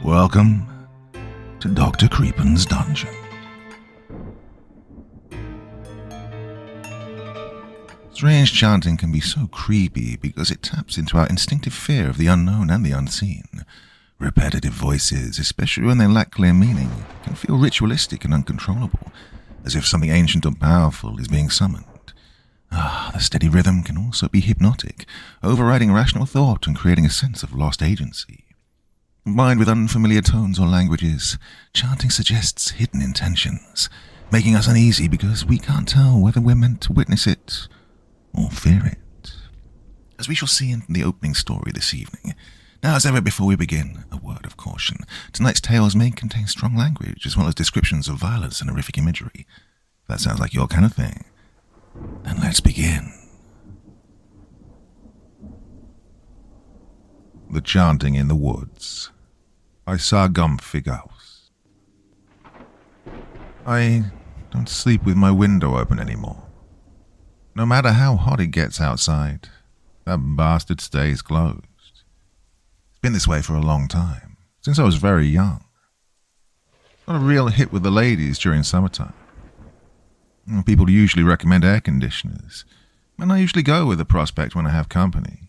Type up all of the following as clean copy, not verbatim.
Welcome to Dr. Creepen's dungeon. Strange chanting can be so creepy because it taps into our instinctive fear of the unknown and the unseen. Repetitive voices, especially when they lack clear meaning, can feel ritualistic and uncontrollable, as if something ancient or powerful is being summoned. The steady rhythm can also be hypnotic, overriding rational thought and creating a sense of lost agency. Combined with unfamiliar tones or languages, chanting suggests hidden intentions, making us uneasy because we can't tell whether we're meant to witness it or fear it. As we shall see in the opening story this evening, now as ever before we begin, a word of caution. Tonight's tales may contain strong language as well as descriptions of violence and horrific imagery. If that sounds like your kind of thing, then let's begin. The Chanting in the Woods by House. I don't sleep with my window open anymore. No matter how hot it gets outside, that bastard stays closed. It's been this way for a long time, since I was very young. Got a real hit with the ladies during summertime. People usually recommend air conditioners, and I usually go with the prospect when I have company.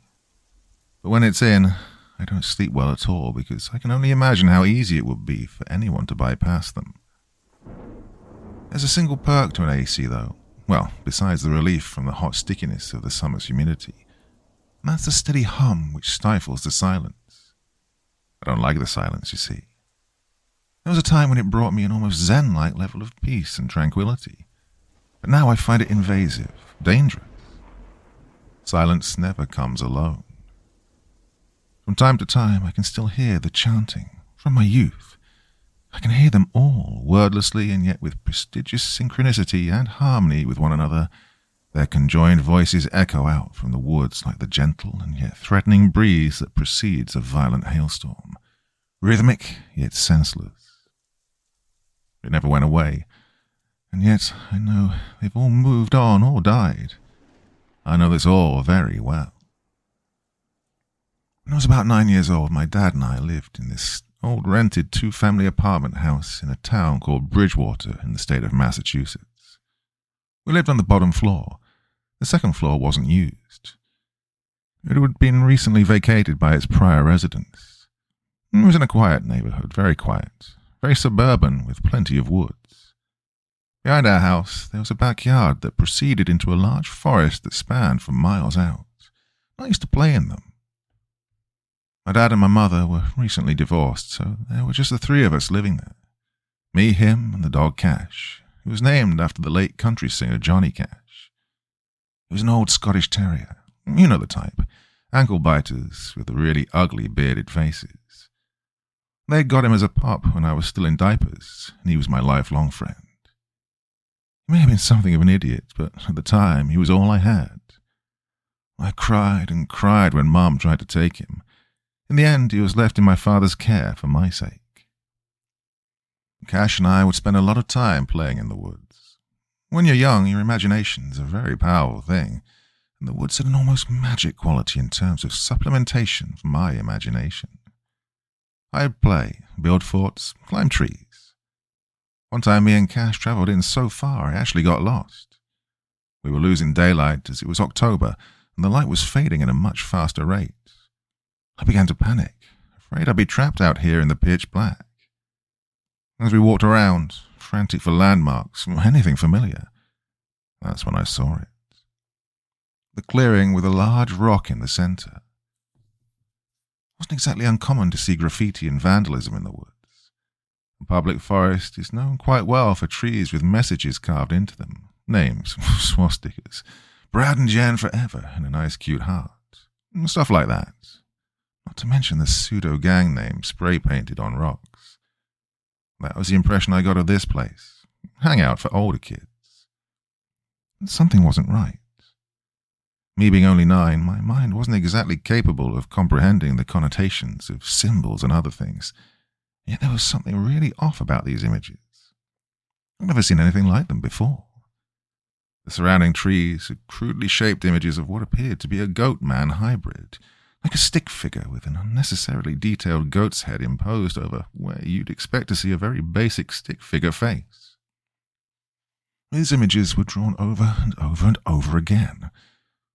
But when it's in, I don't sleep well at all because I can only imagine how easy it would be for anyone to bypass them. There's a single perk to an AC though, well, besides the relief from the hot stickiness of the summer's humidity, and that's the steady hum which stifles the silence. I don't like the silence, you see. There was a time when it brought me an almost zen-like level of peace and tranquility, but now I find it invasive, dangerous. Silence never comes alone. From time to time, I can still hear the chanting from my youth. I can hear them all, wordlessly and yet with prodigious synchronicity and harmony with one another. Their conjoined voices echo out from the woods like the gentle and yet threatening breeze that precedes a violent hailstorm, rhythmic yet senseless. It never went away, and yet I know they've all moved on or died. I know this all very well. When I was about 9 years old, my dad and I lived in this old rented two-family apartment house in a town called Bridgewater in the state of Massachusetts. We lived on the bottom floor. The second floor wasn't used. It had been recently vacated by its prior residents. It was in a quiet neighborhood, very quiet, very suburban with plenty of woods. Behind our house, there was a backyard that proceeded into a large forest that spanned for miles out. I used to play in them. My dad and my mother were recently divorced, so there were just the three of us living there. Me, him, and the dog Cash, who was named after the late country singer Johnny Cash. He was an old Scottish terrier, you know the type, ankle-biters with the really ugly bearded faces. They got him as a pup when I was still in diapers, and he was my lifelong friend. He may have been something of an idiot, but at the time he was all I had. I cried and cried when Mom tried to take him. In the end, he was left in my father's care for my sake. Cash and I would spend a lot of time playing in the woods. When you're young, your imagination's a very powerful thing, and the woods had an almost magic quality in terms of supplementation for my imagination. I'd play, build forts, climb trees. One time me and Cash travelled in so far I actually got lost. We were losing daylight as it was October, and the light was fading at a much faster rate. I began to panic, afraid I'd be trapped out here in the pitch black. As we walked around, frantic for landmarks, anything familiar, that's when I saw it. The clearing with a large rock in the centre. It wasn't exactly uncommon to see graffiti and vandalism in the woods. The public forest is known quite well for trees with messages carved into them, names, swastikas, Brad and Jan forever, and a nice cute heart, stuff like that. Not to mention the pseudo-gang name spray-painted on rocks. That was the impression I got of this place. Hangout for older kids. Something wasn't right. Me being only 9, my mind wasn't exactly capable of comprehending the connotations of symbols and other things. Yet there was something really off about these images. I've never seen anything like them before. The surrounding trees had crudely shaped images of what appeared to be a goat-man hybrid, like a stick figure with an unnecessarily detailed goat's head imposed over where you'd expect to see a very basic stick figure face. These images were drawn over and over and over again,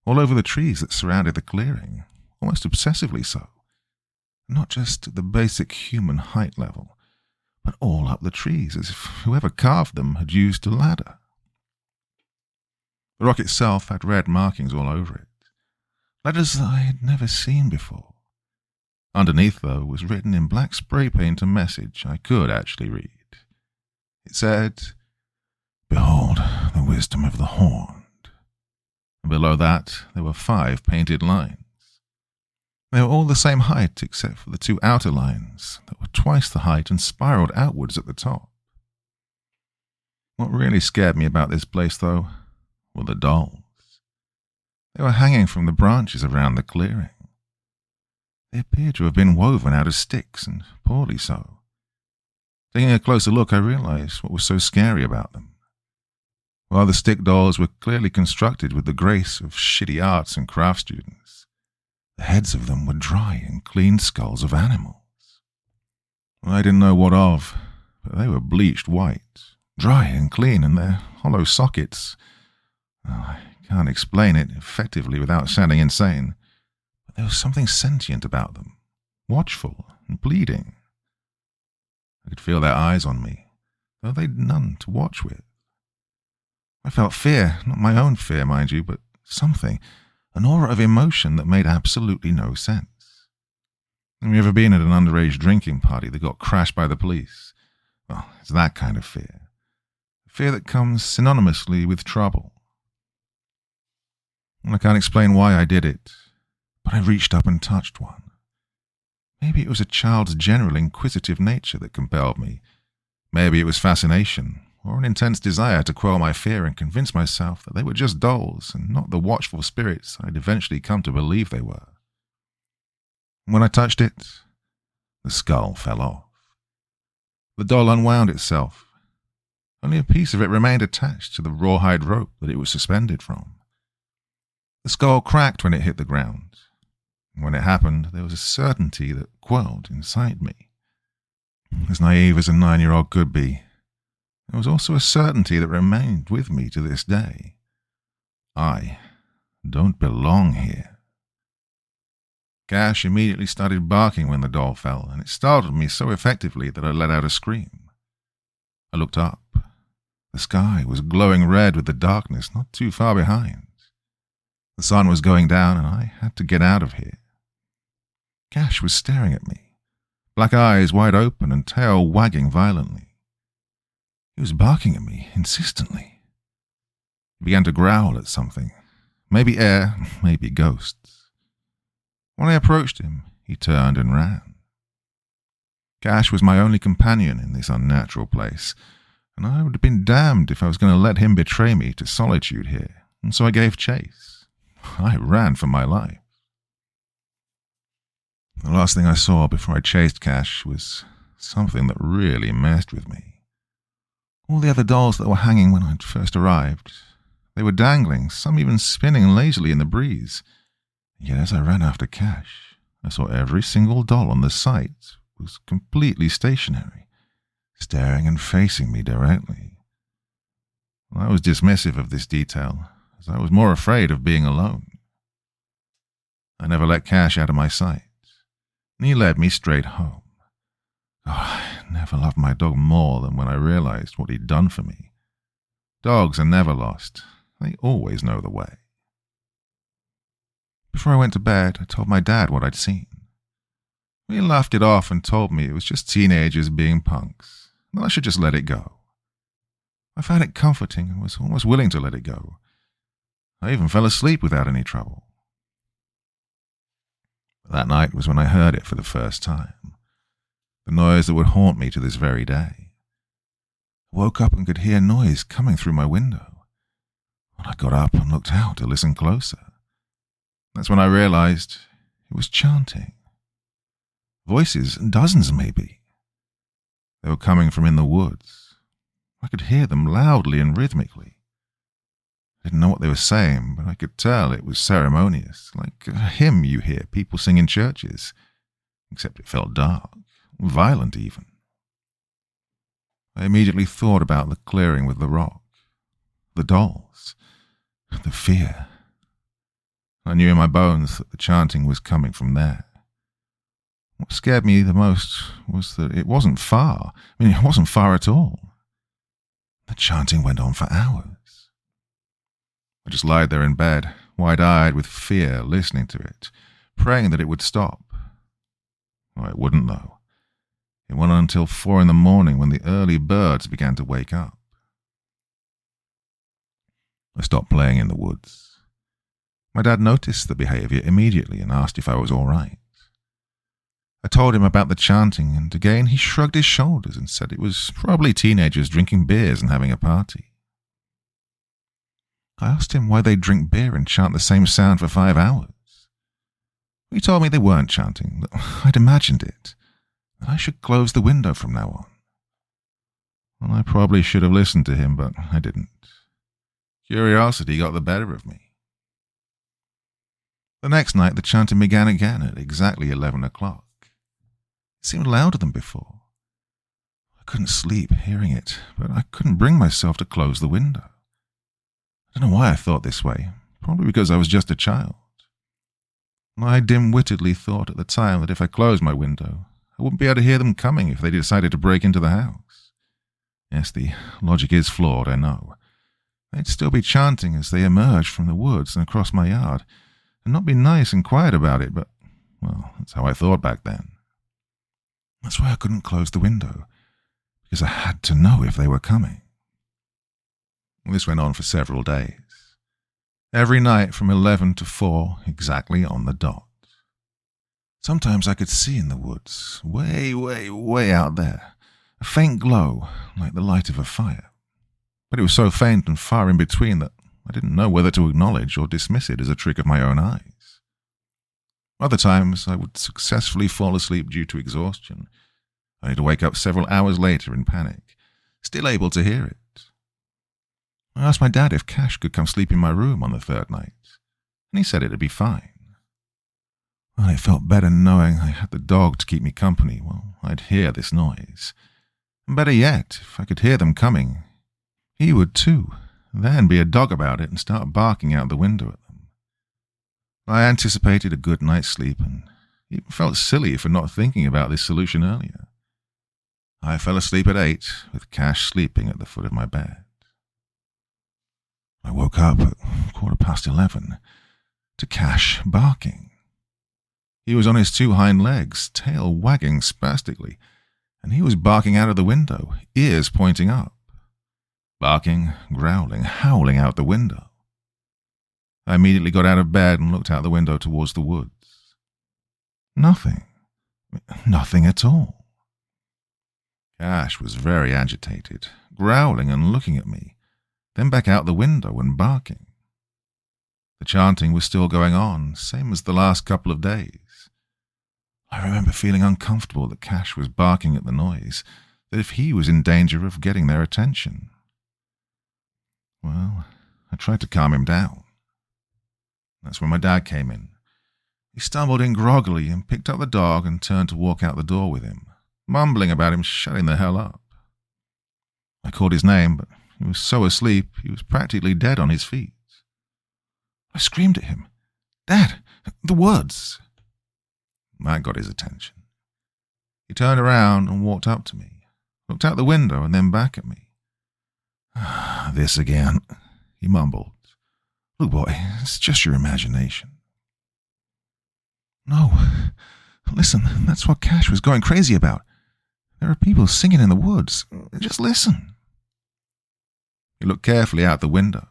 all over the trees that surrounded the clearing, almost obsessively so. Not just at the basic human height level, but all up the trees, as if whoever carved them had used a ladder. The rock itself had red markings all over it, letters that I had never seen before. Underneath, though, was written in black spray paint a message I could actually read. It said, "Behold the wisdom of the horned." And below that, there were 5 painted lines. They were all the same height except for the 2 outer lines that were twice the height and spiraled outwards at the top. What really scared me about this place, though, were the dolls. They were hanging from the branches around the clearing. They appeared to have been woven out of sticks, and poorly so. Taking a closer look, I realized what was so scary about them. While the stick dolls were clearly constructed with the grace of shitty arts and craft students, the heads of them were dry and clean skulls of animals. I didn't know what of, but they were bleached white, dry and clean, and their hollow sockets. I can't explain it effectively without sounding insane, but there was something sentient about them, watchful and pleading. I could feel their eyes on me, though they'd none to watch with. I felt fear, not my own fear, mind you, but something, an aura of emotion that made absolutely no sense. Have you ever been at an underage drinking party that got crashed by the police? Well, it's that kind of fear. Fear that comes synonymously with trouble. I can't explain why I did it, but I reached up and touched one. Maybe it was a child's general inquisitive nature that compelled me. Maybe it was fascination, or an intense desire to quell my fear and convince myself that they were just dolls and not the watchful spirits I'd eventually come to believe they were. When I touched it, the skull fell off. The doll unwound itself. Only a piece of it remained attached to the rawhide rope that it was suspended from. The skull cracked when it hit the ground. When it happened, there was a certainty that quelled inside me. As naive as a 9-year-old could be, there was also a certainty that remained with me to this day. I don't belong here. Cash immediately started barking when the doll fell, and it startled me so effectively that I let out a scream. I looked up. The sky was glowing red with the darkness not too far behind. The sun was going down, and I had to get out of here. Cash was staring at me, black eyes wide open and tail wagging violently. He was barking at me insistently. He began to growl at something, maybe air, maybe ghosts. When I approached him, he turned and ran. Cash was my only companion in this unnatural place, and I would have been damned if I was going to let him betray me to solitude here, and so I gave chase. I ran for my life. The last thing I saw before I chased Cash was something that really messed with me. All the other dolls that were hanging when I'd first arrived, they were dangling, some even spinning lazily in the breeze. Yet as I ran after Cash, I saw every single doll on the site was completely stationary, staring and facing me directly. I was dismissive of this detail, as I was more afraid of being alone. I never let Cash out of my sight, and he led me straight home. God, I never loved my dog more than when I realized what he'd done for me. Dogs are never lost. They always know the way. Before I went to bed, I told my dad what I'd seen. He laughed it off and told me it was just teenagers being punks, and that I should just let it go. I found it comforting and was almost willing to let it go. I even fell asleep without any trouble. But that night was when I heard it for the first time, the noise that would haunt me to this very day. I woke up and could hear noise coming through my window. When I got up and looked out to listen closer, that's when I realized it was chanting. Voices, dozens maybe. They were coming from in the woods. I could hear them loudly and rhythmically. I didn't know what they were saying, but I could tell it was ceremonious, like a hymn you hear people sing in churches, except it felt dark, violent even. I immediately thought about the clearing with the rock, the dolls, the fear. I knew in my bones that the chanting was coming from there. What scared me the most was that it wasn't far. It wasn't far at all. The chanting went on for hours. I just lied there in bed, wide-eyed with fear, listening to it, praying that it would stop. Oh, it wouldn't, though. It went on until 4 a.m. when the early birds began to wake up. I stopped playing in the woods. My dad noticed the behavior immediately and asked if I was all right. I told him about the chanting, and again he shrugged his shoulders and said it was probably teenagers drinking beers and having a party. I asked him why they drink beer and chant the same sound for 5 hours. He told me they weren't chanting, that I'd imagined it, that I should close the window from now on. Well, I probably should have listened to him, but I didn't. Curiosity got the better of me. The next night the chanting began again at exactly 11 o'clock. It seemed louder than before. I couldn't sleep hearing it, but I couldn't bring myself to close the window. I don't know why I thought this way, probably because I was just a child. I dim-wittedly thought at the time that if I closed my window, I wouldn't be able to hear them coming if they decided to break into the house. Yes, the logic is flawed, I know. They'd still be chanting as they emerged from the woods and across my yard, and not be nice and quiet about it, but, well, that's how I thought back then. That's why I couldn't close the window, because I had to know if they were coming. This went on for several days. Every night from 11 to 4, exactly on the dot. Sometimes I could see in the woods, way, way, way out there, a faint glow like the light of a fire. But it was so faint and far in between that I didn't know whether to acknowledge or dismiss it as a trick of my own eyes. Other times I would successfully fall asleep due to exhaustion, only to wake up several hours later in panic, still able to hear it. I asked my dad if Cash could come sleep in my room on the 3rd night, and he said it'd be fine. Well, it felt better knowing I had the dog to keep me company while I'd hear this noise. And better yet, if I could hear them coming, he would too, then be a dog about it and start barking out the window at them. I anticipated a good night's sleep and even felt silly for not thinking about this solution earlier. I fell asleep at 8, with Cash sleeping at the foot of my bed. I woke up at 11:15 to Cash barking. He was on his 2 hind legs, tail wagging spastically, and he was barking out of the window, ears pointing up. Barking, growling, howling out the window. I immediately got out of bed and looked out the window towards the woods. Nothing. Nothing at all. Cash was very agitated, growling and looking at me, then back out the window and barking. The chanting was still going on, same as the last couple of days. I remember feeling uncomfortable that Cash was barking at the noise, that if he was in danger of getting their attention. Well, I tried to calm him down. That's when my dad came in. He stumbled in groggily and picked up the dog and turned to walk out the door with him, mumbling about him shutting the hell up. I called his name, but he was so asleep he was practically dead on his feet. I screamed at him, "Dad, the woods!" That got his attention. He turned around and walked up to me, looked out the window and then back at me. "This again," he mumbled. "Look, boy, it's just your imagination." "No, listen, that's what Cash was going crazy about. There are people singing in the woods. Just listen." He looked carefully out the window.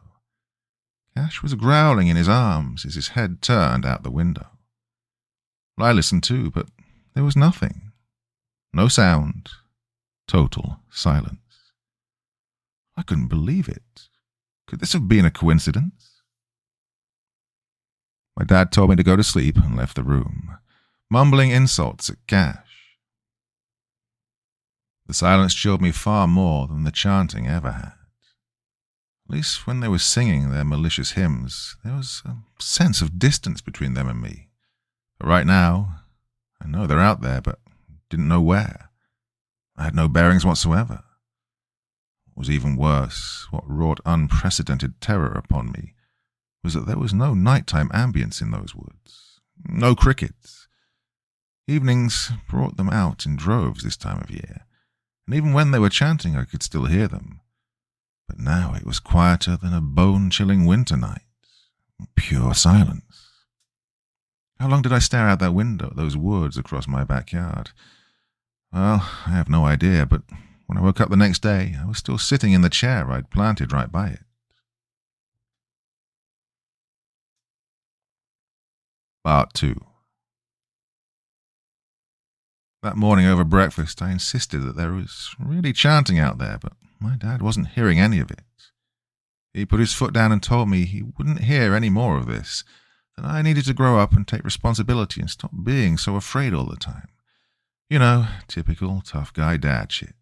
Cash was growling in his arms as his head turned out the window. I listened too, but there was nothing. No sound. Total silence. I couldn't believe it. Could this have been a coincidence? My dad told me to go to sleep and left the room, mumbling insults at Cash. The silence chilled me far more than the chanting ever had. At least when they were singing their malicious hymns, there was a sense of distance between them and me. But right now, I know they're out there, but didn't know where. I had no bearings whatsoever. What was even worse, what wrought unprecedented terror upon me, was that there was no nighttime ambience in those woods. No crickets. Evenings brought them out in droves this time of year, and even when they were chanting I could still hear them. But now it was quieter than a bone-chilling winter night. Pure silence. How long did I stare out that window at those woods across my backyard? Well, I have no idea, but when I woke up the next day, I was still sitting in the chair I'd planted right by it. Part 2. That morning over breakfast, I insisted that there was really chanting out there, but my dad wasn't hearing any of it. He put his foot down and told me he wouldn't hear any more of this, that I needed to grow up and take responsibility and stop being so afraid all the time. You know, typical tough guy dad shit.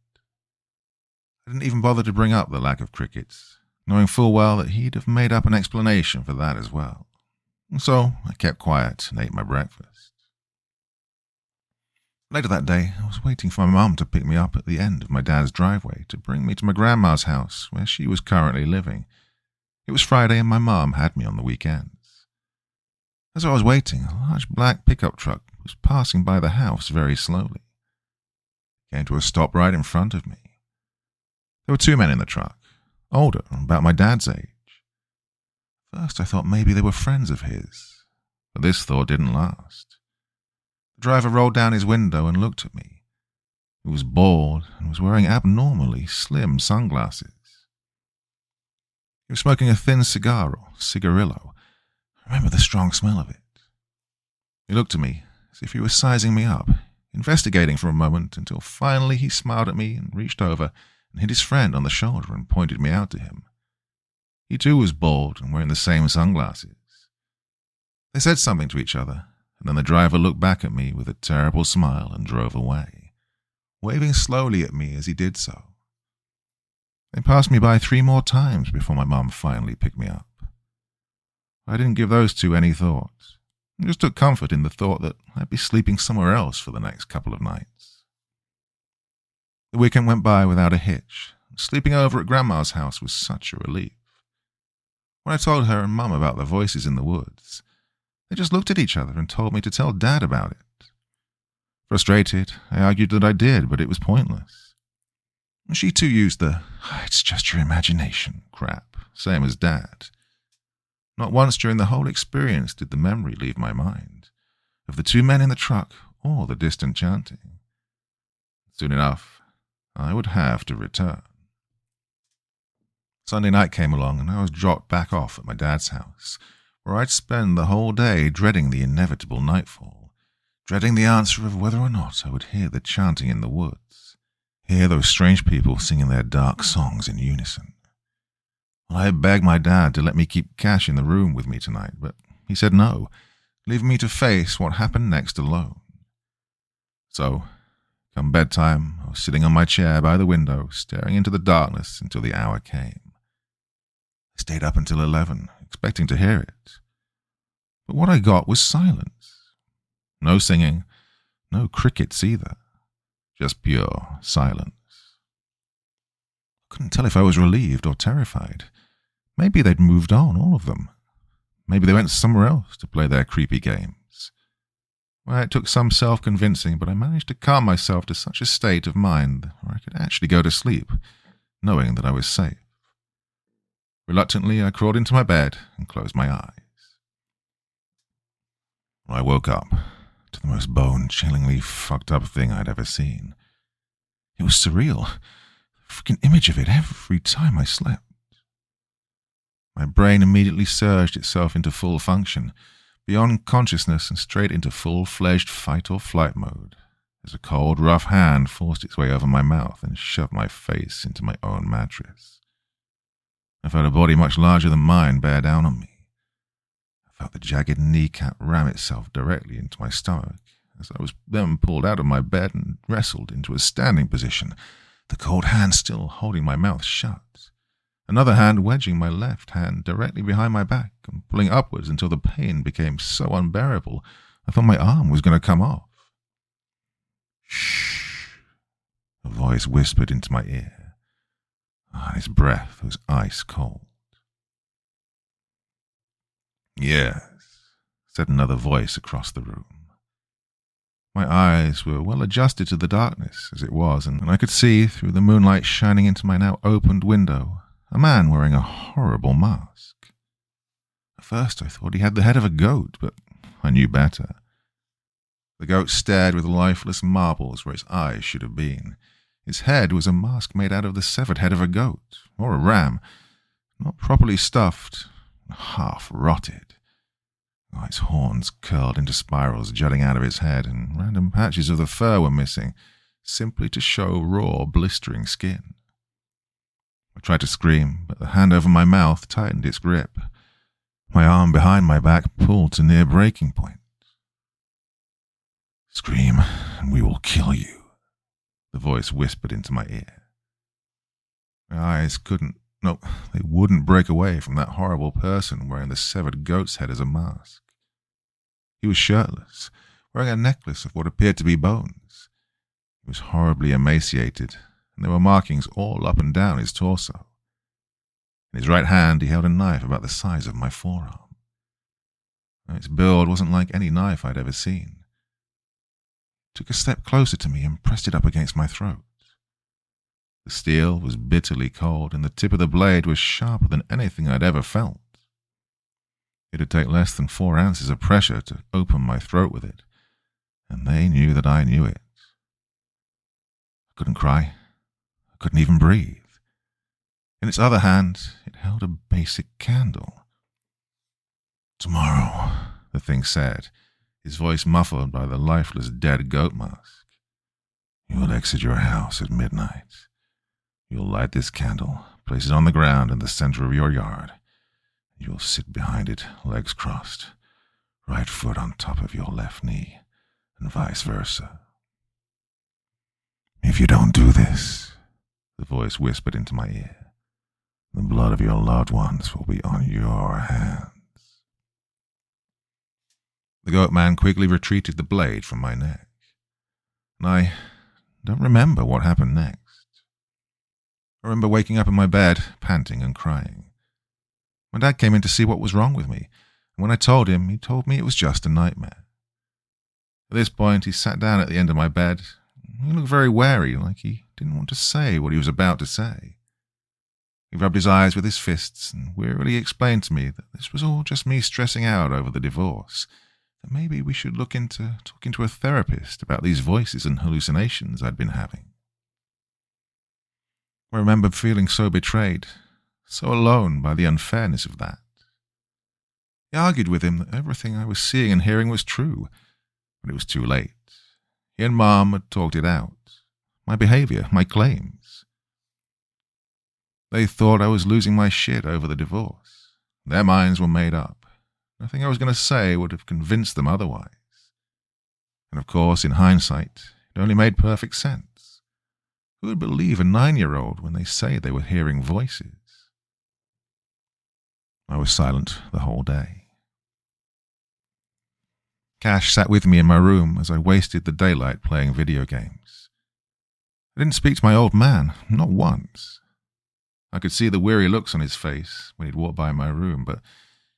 I didn't even bother to bring up the lack of crickets, knowing full well that he'd have made up an explanation for that as well. And so I kept quiet and ate my breakfast. Later that day, I was waiting for my mum to pick me up at the end of my dad's driveway to bring me to my grandma's house where she was currently living. It was Friday and my mum had me on the weekends. As I was waiting, a large black pickup truck was passing by the house very slowly. It came to a stop right in front of me. There were 2 men in the truck, older, about my dad's age. First I thought maybe they were friends of his, but this thought didn't last. The driver rolled down his window and looked at me. He was bald and was wearing abnormally slim sunglasses. He was smoking a thin cigar or cigarillo. I remember the strong smell of it. He looked at me as if he was sizing me up, investigating for a moment until finally he smiled at me and reached over and hit his friend on the shoulder and pointed me out to him. He too was bald and wearing the same sunglasses. They said something to each other, and then the driver looked back at me with a terrible smile and drove away, waving slowly at me as he did so. They passed me by 3 more times before my mum finally picked me up. I didn't give those 2 any thought. I just took comfort in the thought that I'd be sleeping somewhere else for the next couple of nights. The weekend went by without a hitch. Sleeping over at Grandma's house was such a relief. When I told her and Mum about the voices in the woods, they just looked at each other and told me to tell Dad about it. Frustrated, I argued that I did, but it was pointless. She too used the, "it's just your imagination" crap, same as Dad. Not once during the whole experience did the memory leave my mind, of the 2 men in the truck or the distant chanting. Soon enough, I would have to return. Sunday night came along and I was dropped back off at my dad's house, where I'd spend the whole day dreading the inevitable nightfall, dreading the answer of whether or not I would hear the chanting in the woods, hear those strange people singing their dark songs in unison. Well, I begged my dad to let me keep Cash in the room with me tonight, but he said no, leaving me to face what happened next alone. So, come bedtime, I was sitting on my chair by the window, staring into the darkness until the hour came. I stayed up until 11, expecting to hear it. But what I got was silence. No singing, no crickets either. Just pure silence. I couldn't tell if I was relieved or terrified. Maybe they'd moved on, all of them. Maybe they went somewhere else to play their creepy games. Well, it took some self-convincing, but I managed to calm myself to such a state of mind where I could actually go to sleep, knowing that I was safe. Reluctantly, I crawled into my bed and closed my eyes. I woke up to the most bone-chillingly fucked up thing I'd ever seen. It was surreal. The freaking image of it every time I slept. My brain immediately surged itself into full function, beyond consciousness and straight into full-fledged fight-or-flight mode, as a cold, rough hand forced its way over my mouth and shoved my face into my own mattress. I felt a body much larger than mine bear down on me. I felt the jagged kneecap ram itself directly into my stomach, as I was then pulled out of my bed and wrestled into a standing position, the cold hand still holding my mouth shut. another hand wedging my left hand directly behind my back and pulling upwards until the pain became so unbearable I thought my arm was going to come off. "Shh," a voice whispered into my ear. His breath was ice cold. "Yes," said another voice across the room. My eyes were well adjusted to the darkness as it was, and I could see, through the moonlight shining into my now opened window, a man wearing a horrible mask. At first I thought he had the head of a goat, but I knew better. The goat stared with lifeless marbles where its eyes should have been. His head was a mask made out of the severed head of a goat, or a ram, not properly stuffed, half rotted. Its horns curled into spirals jutting out of its head, and random patches of the fur were missing, simply to show raw, blistering skin. I tried to scream, but the hand over my mouth tightened its grip. My arm behind my back pulled to near breaking point. "Scream, and we will kill you," the voice whispered into my ear. My eyes they wouldn't break away from that horrible person wearing the severed goat's head as a mask. He was shirtless, wearing a necklace of what appeared to be bones. He was horribly emaciated, and there were markings all up and down his torso. In his right hand he held a knife about the size of my forearm. Its build wasn't like any knife I'd ever seen. He took a step closer to me and pressed it up against my throat. The steel was bitterly cold, and the tip of the blade was sharper than anything I'd ever felt. It'd take less than 4 ounces of pressure to open my throat with it, and they knew that I knew it. I couldn't cry. I couldn't even breathe. In its other hand, it held a basic candle. "Tomorrow," the thing said, his voice muffled by the lifeless dead goat mask. "You will exit your house at midnight. You'll light this candle, place it on the ground in the center of your yard. You'll sit behind it, legs crossed, right foot on top of your left knee, and vice versa. If you don't do this," the voice whispered into my ear, "the blood of your loved ones will be on your hands." The goat man quickly retreated the blade from my neck, and I don't remember what happened next. I remember waking up in my bed, panting and crying. My dad came in to see what was wrong with me, and when I told him, he told me it was just a nightmare. At this point, he sat down at the end of my bed. He looked very wary, like he didn't want to say what he was about to say. He rubbed his eyes with his fists and wearily explained to me that this was all just me stressing out over the divorce, that maybe we should look into talking to a therapist about these voices and hallucinations I'd been having. I remember feeling so betrayed, so alone by the unfairness of that. I argued with him that everything I was seeing and hearing was true, but it was too late. He and Mom had talked it out. My behavior, my claims. They thought I was losing my shit over the divorce. Their minds were made up. Nothing I was going to say would have convinced them otherwise. And of course, in hindsight, it only made perfect sense. Who would believe a 9-year-old when they say they were hearing voices? I was silent the whole day. Cash sat with me in my room as I wasted the daylight playing video games. I didn't speak to my old man, not once. I could see the weary looks on his face when he'd walk by my room, but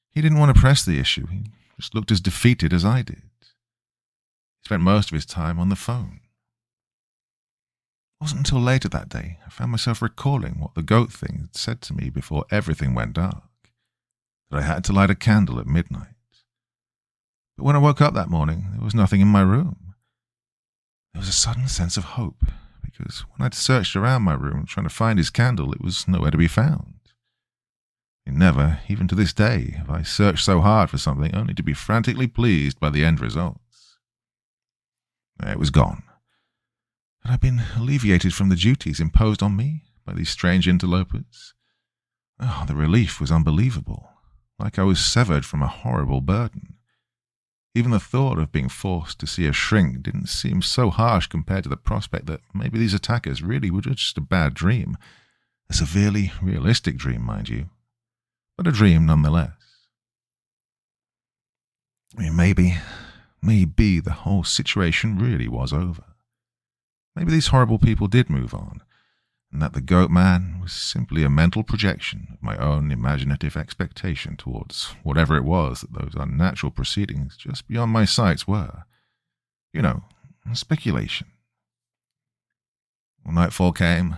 he didn't want to press the issue. He just looked as defeated as I did. He spent most of his time on the phone. It wasn't until later that day I found myself recalling what the goat thing had said to me before everything went dark, that I had to light a candle at midnight. But when I woke up that morning, there was nothing in my room. There was a sudden sense of hope, because when I'd searched around my room trying to find his candle, it was nowhere to be found. And never, even to this day, have I searched so hard for something only to be frantically pleased by the end results. It was gone. Had I been alleviated from the duties imposed on me by these strange interlopers? Oh, the relief was unbelievable, like I was severed from a horrible burden. Even the thought of being forced to see a shrink didn't seem so harsh compared to the prospect that maybe these attackers really were just a bad dream, A severely realistic dream, mind you, but a dream nonetheless. I mean, maybe the whole situation really was over. Maybe these horrible people did move on, and that the goat man was simply a mental projection of my own imaginative expectation towards whatever it was that those unnatural proceedings just beyond my sights were. You know, speculation. When nightfall came,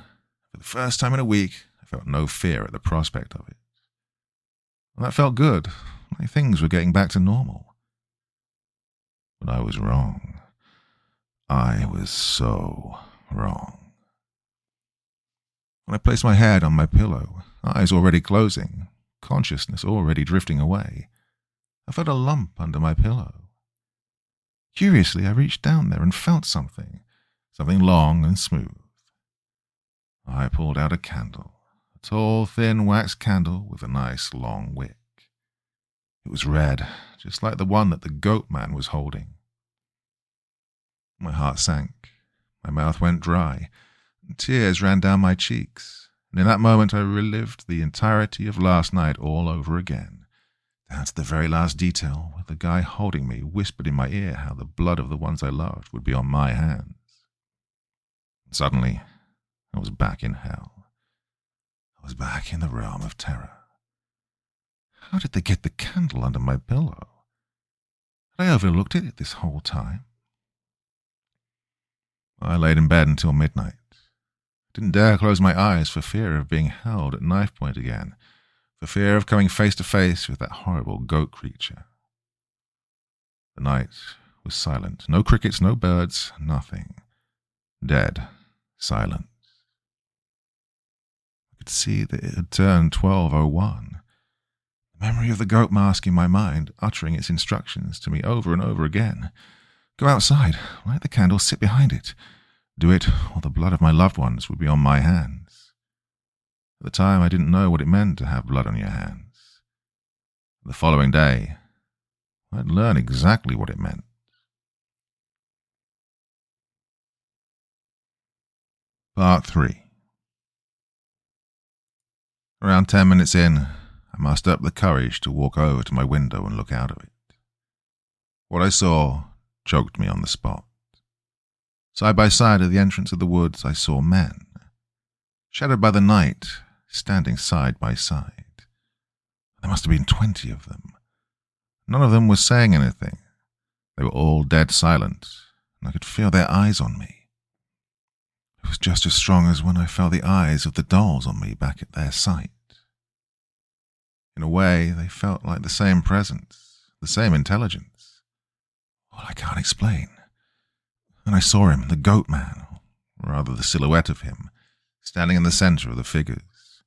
for the first time in a week, I felt no fear at the prospect of it. Well, that felt good, like things were getting back to normal. But I was wrong. I was so wrong. When I placed my head on my pillow, eyes already closing, consciousness already drifting away, I felt a lump under my pillow. Curiously, I reached down there and felt something long and smooth. I pulled out a candle, a tall, thin wax candle with a nice long wick. It was red, just like the one that the goat man was holding. My heart sank, my mouth went dry, and tears ran down my cheeks, and in that moment I relived the entirety of last night all over again, down to the very last detail where the guy holding me whispered in my ear how the blood of the ones I loved would be on my hands. And suddenly, I was back in hell. I was back in the realm of terror. How did they get the candle under my pillow? Had I overlooked it this whole time? I laid in bed until midnight. I didn't dare close my eyes for fear of being held at knife point again, for fear of coming face to face with that horrible goat creature. The night was silent. No crickets, no birds, nothing. Dead silence. I could see that it had turned 12:01. The memory of the goat mask in my mind, uttering its instructions to me over and over again. Go outside, light the candle, sit behind it. Do it, or the blood of my loved ones would be on my hands. At the time, I didn't know what it meant to have blood on your hands. The following day, I'd learn exactly what it meant. Part 3. Around 10 minutes in, I mustered up the courage to walk over to my window and look out of it. What I saw choked me on the spot. Side by side at the entrance of the woods, I saw men, shadowed by the night, standing side by side. There must have been 20 of them. None of them was saying anything. They were all dead silent, and I could feel their eyes on me. It was just as strong as when I felt the eyes of the dolls on me back at their sight. In a way, they felt like the same presence, the same intelligence. Well, I can't explain. And I saw him, the goat man, or rather the silhouette of him, standing in the center of the figures.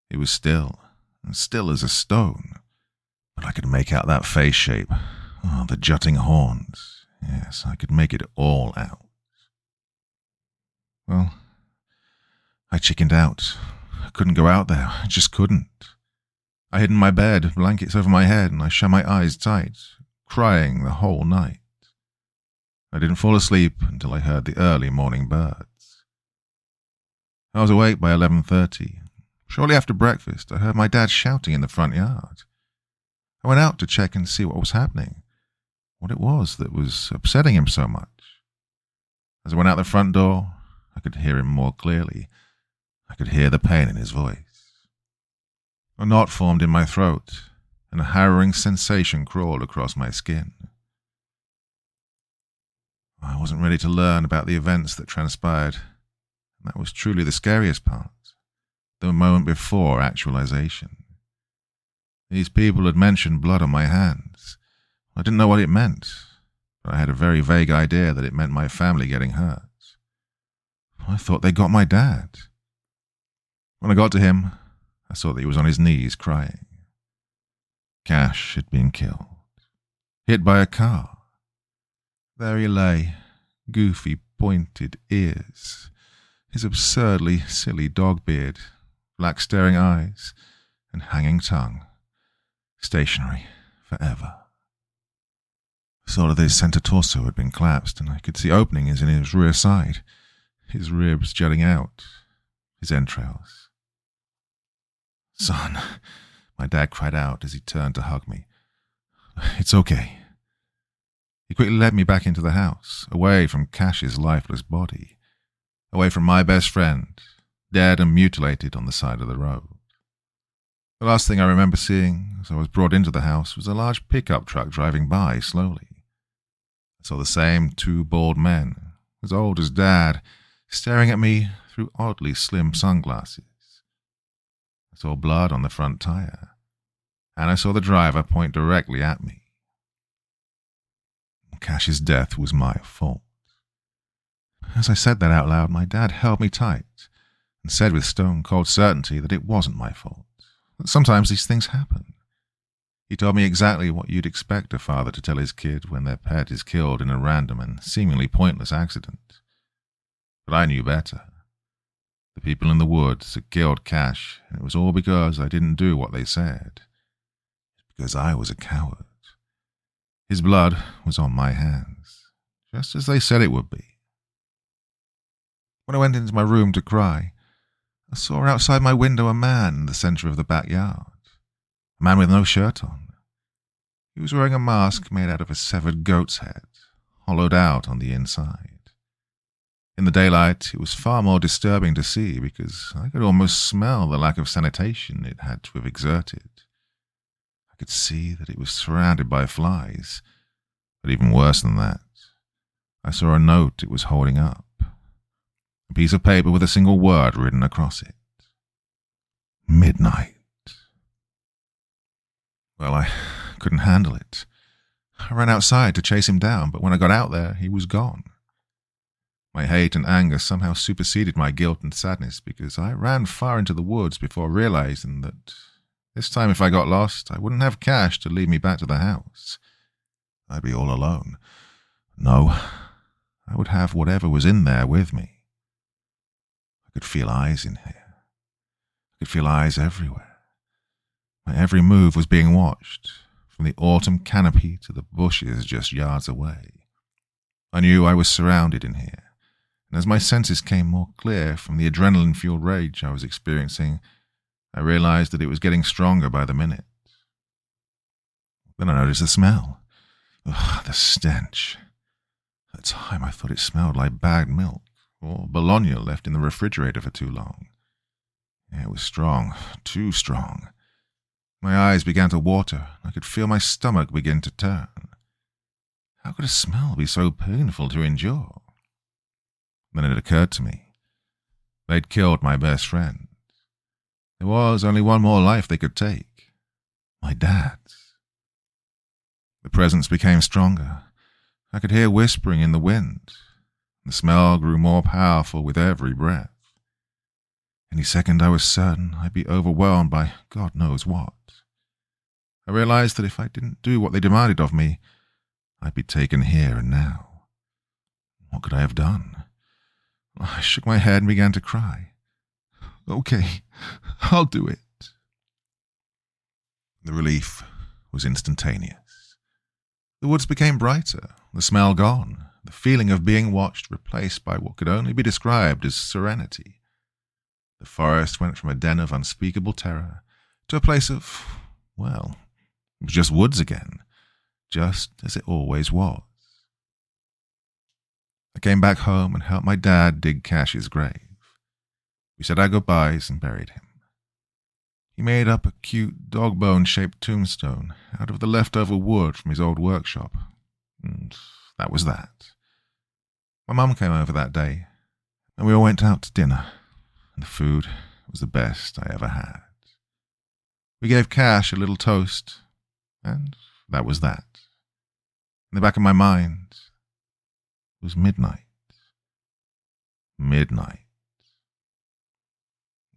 He was still, and still as a stone, but I could make out that face shape. Oh, the jutting horns. Yes, I could make it all out. Well, I chickened out. I couldn't go out there. I just couldn't. I hid in my bed, blankets over my head, and I shut my eyes tight, crying the whole night. I didn't fall asleep until I heard the early morning birds. I was awake by 11:30. Shortly after breakfast, I heard my dad shouting in the front yard. I went out to check and see what was happening, what it was that was upsetting him so much. As I went out the front door, I could hear him more clearly. I could hear the pain in his voice. A knot formed in my throat, and a harrowing sensation crawled across my skin. I wasn't ready to learn about the events that transpired, and that was truly the scariest part, the moment before actualization. These people had mentioned blood on my hands. I didn't know what it meant, but I had a very vague idea that it meant my family getting hurt. I thought they got my dad. When I got to him, I saw that he was on his knees crying. Cash had been killed, hit by a car. There he lay, goofy, pointed ears, his absurdly silly dog beard, black staring eyes, and hanging tongue, stationary forever. I saw that his center torso had been collapsed, and I could see openings in his rear side, his ribs jutting out, his entrails "Son," my dad cried out as he turned to hug me. "It's okay." He quickly led me back into the house, away from Cash's lifeless body, away from my best friend, dead and mutilated on the side of the road. The last thing I remember seeing as I was brought into the house was a large pickup truck driving by slowly. I saw the same two bald men, as old as Dad, staring at me through oddly slim sunglasses. I saw blood on the front tire, and I saw the driver point directly at me. Cash's death was my fault. As I said that out loud, my dad held me tight and said with stone-cold certainty that it wasn't my fault, that sometimes these things happen. He told me exactly what you'd expect a father to tell his kid when their pet is killed in a random and seemingly pointless accident. But I knew better. The people in the woods had killed Cash, and it was all because I didn't do what they said. Because I was a coward. His blood was on my hands, just as they said it would be. When I went into my room to cry, I saw outside my window a man in the center of the backyard. A man with no shirt on. He was wearing a mask made out of a severed goat's head, hollowed out on the inside. In the daylight, it was far more disturbing to see because I could almost smell the lack of sanitation it had to have exerted. I could see that it was surrounded by flies, but even worse than that, I saw a note it was holding up. A piece of paper with a single word written across it. Midnight. Well, I couldn't handle it. I ran outside to chase him down, but when I got out there, he was gone. My hate and anger somehow superseded my guilt and sadness because I ran far into the woods before realizing that this time if I got lost, I wouldn't have Cash to lead me back to the house. I'd be all alone. No, I would have whatever was in there with me. I could feel eyes in here. I could feel eyes everywhere. My every move was being watched, from the autumn canopy to the bushes just yards away. I knew I was surrounded in here, and as my senses came more clear from the adrenaline-fueled rage I was experiencing, I realized that it was getting stronger by the minute. Then I noticed the smell. Ugh, the stench. At the time I thought it smelled like bagged milk, or bologna left in the refrigerator for too long. It was strong, too strong. My eyes began to water, and I could feel my stomach begin to turn. How could a smell be so painful to endure? Then it occurred to me. They'd killed my best friend. There was only one more life they could take. My dad's. The presence became stronger. I could hear whispering in the wind. The smell grew more powerful with every breath. Any second I was certain I'd be overwhelmed by God knows what. I realized that if I didn't do what they demanded of me, I'd be taken here and now. What could I have done? I shook my head and began to cry. Okay, I'll do it. The relief was instantaneous. The woods became brighter, the smell gone, the feeling of being watched replaced by what could only be described as serenity. The forest went from a den of unspeakable terror to a place of, well, it was just woods again, just as it always was. I came back home and helped my dad dig Cash's grave. We said our goodbyes and buried him. He made up a cute dog-bone-shaped tombstone out of the leftover wood from his old workshop, and that was that. My mum came over that day, and we all went out to dinner, and the food was the best I ever had. We gave Cash a little toast, and that was that. In the back of my mind was midnight. Midnight.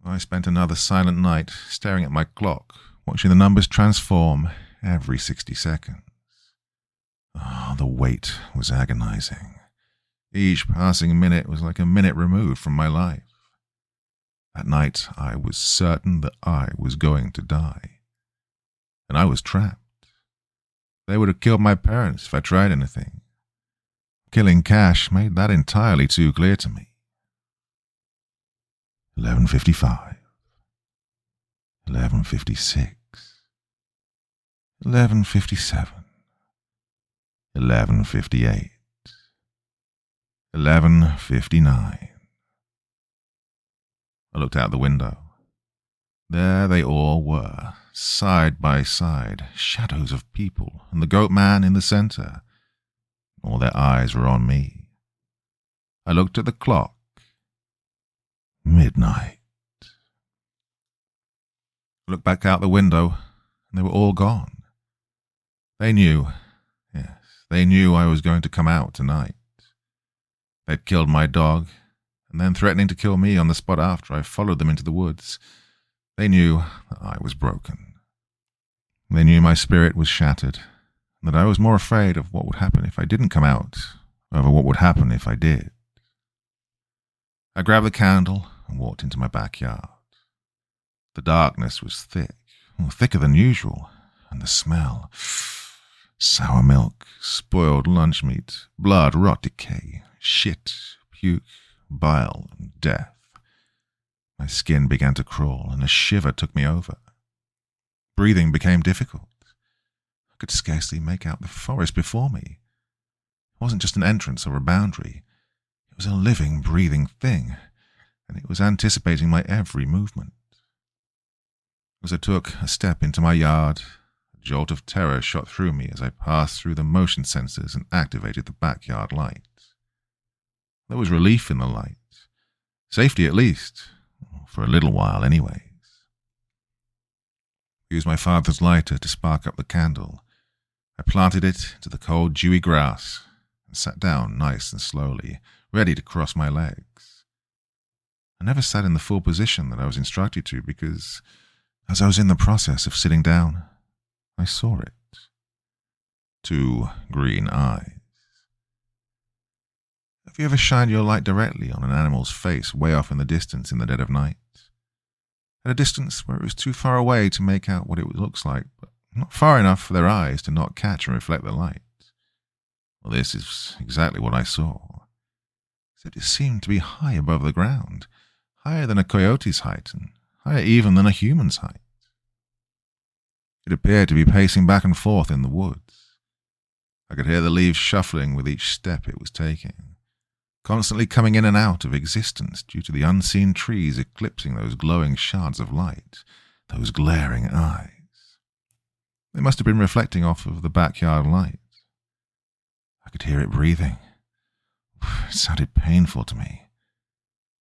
I spent another silent night staring at my clock, watching the numbers transform every 60 seconds. Oh, the wait was agonizing. Each passing minute was like a minute removed from my life. That night I was certain that I was going to die. And I was trapped. They would have killed my parents if I tried anything. Killing Cash made that entirely too clear to me. 11:55. 11:56. 11:57. 11:58. 11:59. I looked out the window. There they all were, side by side, shadows of people, and the goat man in the center. All their eyes were on me. I looked at the clock. Midnight. I looked back out the window, and they were all gone. They knew, yes, they knew I was going to come out tonight. They'd killed my dog, and then threatening to kill me on the spot after I followed them into the woods. They knew that I was broken. They knew my spirit was shattered, and that I was more afraid of what would happen if I didn't come out over what would happen if I did. I grabbed the candle and walked into my backyard. The darkness was thick, thicker than usual, and the smell, sour milk, spoiled lunch meat, blood, rot, decay, shit, puke, bile, and death. My skin began to crawl, and a shiver took me over. Breathing became difficult. I could scarcely make out the forest before me. It wasn't just an entrance or a boundary. It was a living, breathing thing, and it was anticipating my every movement. As I took a step into my yard, a jolt of terror shot through me as I passed through the motion sensors and activated the backyard light. There was relief in the light. Safety at least. For a little while, anyways. I used my father's lighter to spark up the candle. I planted it into the cold, dewy grass and sat down nice and slowly, ready to cross my legs. I never sat in the full position that I was instructed to because, as I was in the process of sitting down, I saw it. 2 green eyes. Have you ever shined your light directly on an animal's face way off in the distance in the dead of night? At a distance where it was too far away to make out what it looks like, but not far enough for their eyes to not catch and reflect the light. Well, this is exactly what I saw. Except it seemed to be high above the ground, higher than a coyote's height, and higher even than a human's height. It appeared to be pacing back and forth in the woods. I could hear the leaves shuffling with each step it was taking, constantly coming in and out of existence due to the unseen trees eclipsing those glowing shards of light, those glaring eyes. They must have been reflecting off of the backyard light. I could hear it breathing. It sounded painful to me.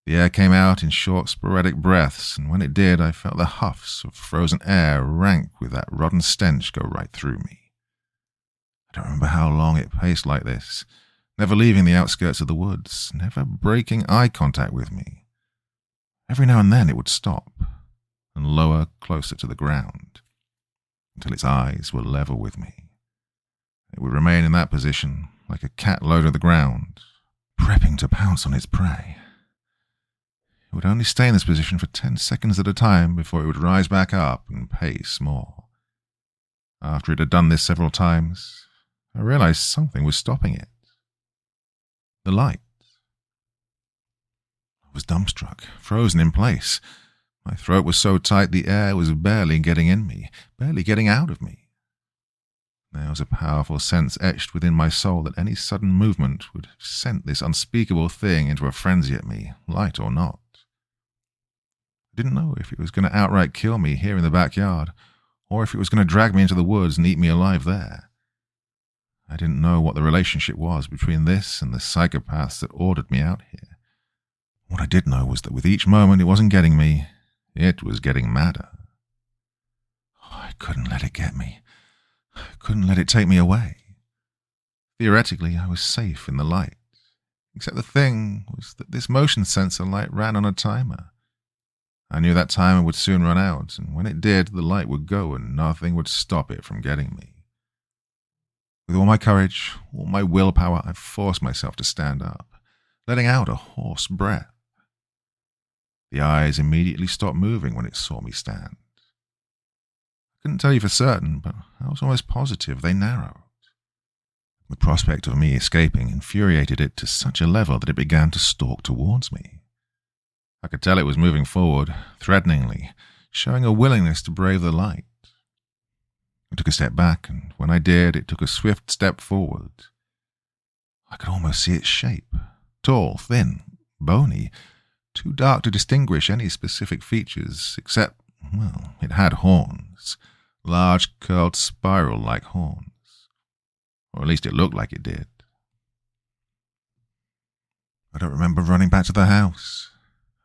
The air came out in short, sporadic breaths, and when it did, I felt the huffs of frozen air rank with that rotten stench go right through me. I don't remember how long it paced like this, never leaving the outskirts of the woods, never breaking eye contact with me. Every now and then it would stop and lower closer to the ground, until its eyes were level with me. It would remain in that position, like a cat low to the ground, prepping to pounce on its prey. It would only stay in this position for 10 seconds at a time before it would rise back up and pace more. After it had done this several times, I realized something was stopping it. The light. I was dumbstruck, frozen in place. My throat was so tight the air was barely getting in me, barely getting out of me. There was a powerful sense etched within my soul that any sudden movement would have sent this unspeakable thing into a frenzy at me, light or not. I didn't know if it was going to outright kill me here in the backyard, or if it was going to drag me into the woods and eat me alive there. I didn't know what the relationship was between this and the psychopaths that ordered me out here. What I did know was that with each moment it wasn't getting me, it was getting madder. I couldn't let it get me. I couldn't let it take me away. Theoretically, I was safe in the light, except the thing was that this motion sensor light ran on a timer. I knew that timer would soon run out, and when it did, the light would go and nothing would stop it from getting me. With all my courage, all my willpower, I forced myself to stand up, letting out a hoarse breath. The eyes immediately stopped moving when it saw me stand. I couldn't tell you for certain, but I was almost positive they narrowed. The prospect of me escaping infuriated it to such a level that it began to stalk towards me. I could tell it was moving forward, threateningly, showing a willingness to brave the light. I took a step back, and when I did, it took a swift step forward. I could almost see its shape. Tall, thin, bony, too dark to distinguish any specific features, except, well, it had horns. Large, curled, spiral-like horns. Or at least it looked like it did. I don't remember running back to the house.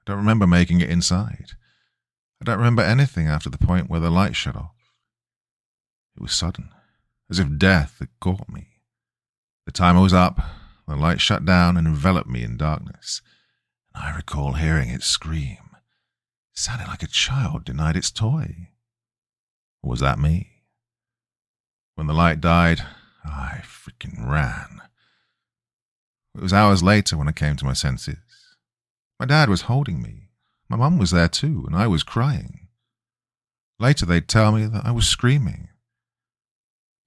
I don't remember making it inside. I don't remember anything after the point where the light shut off. It was sudden, as if death had caught me. The timer was up, the light shut down and enveloped me in darkness, and I recall hearing it scream. It sounded like a child denied its toy. Or was that me? When the light died, I freaking ran. It was hours later when I came to my senses. My dad was holding me. My mum was there too, and I was crying. Later they'd tell me that I was screaming.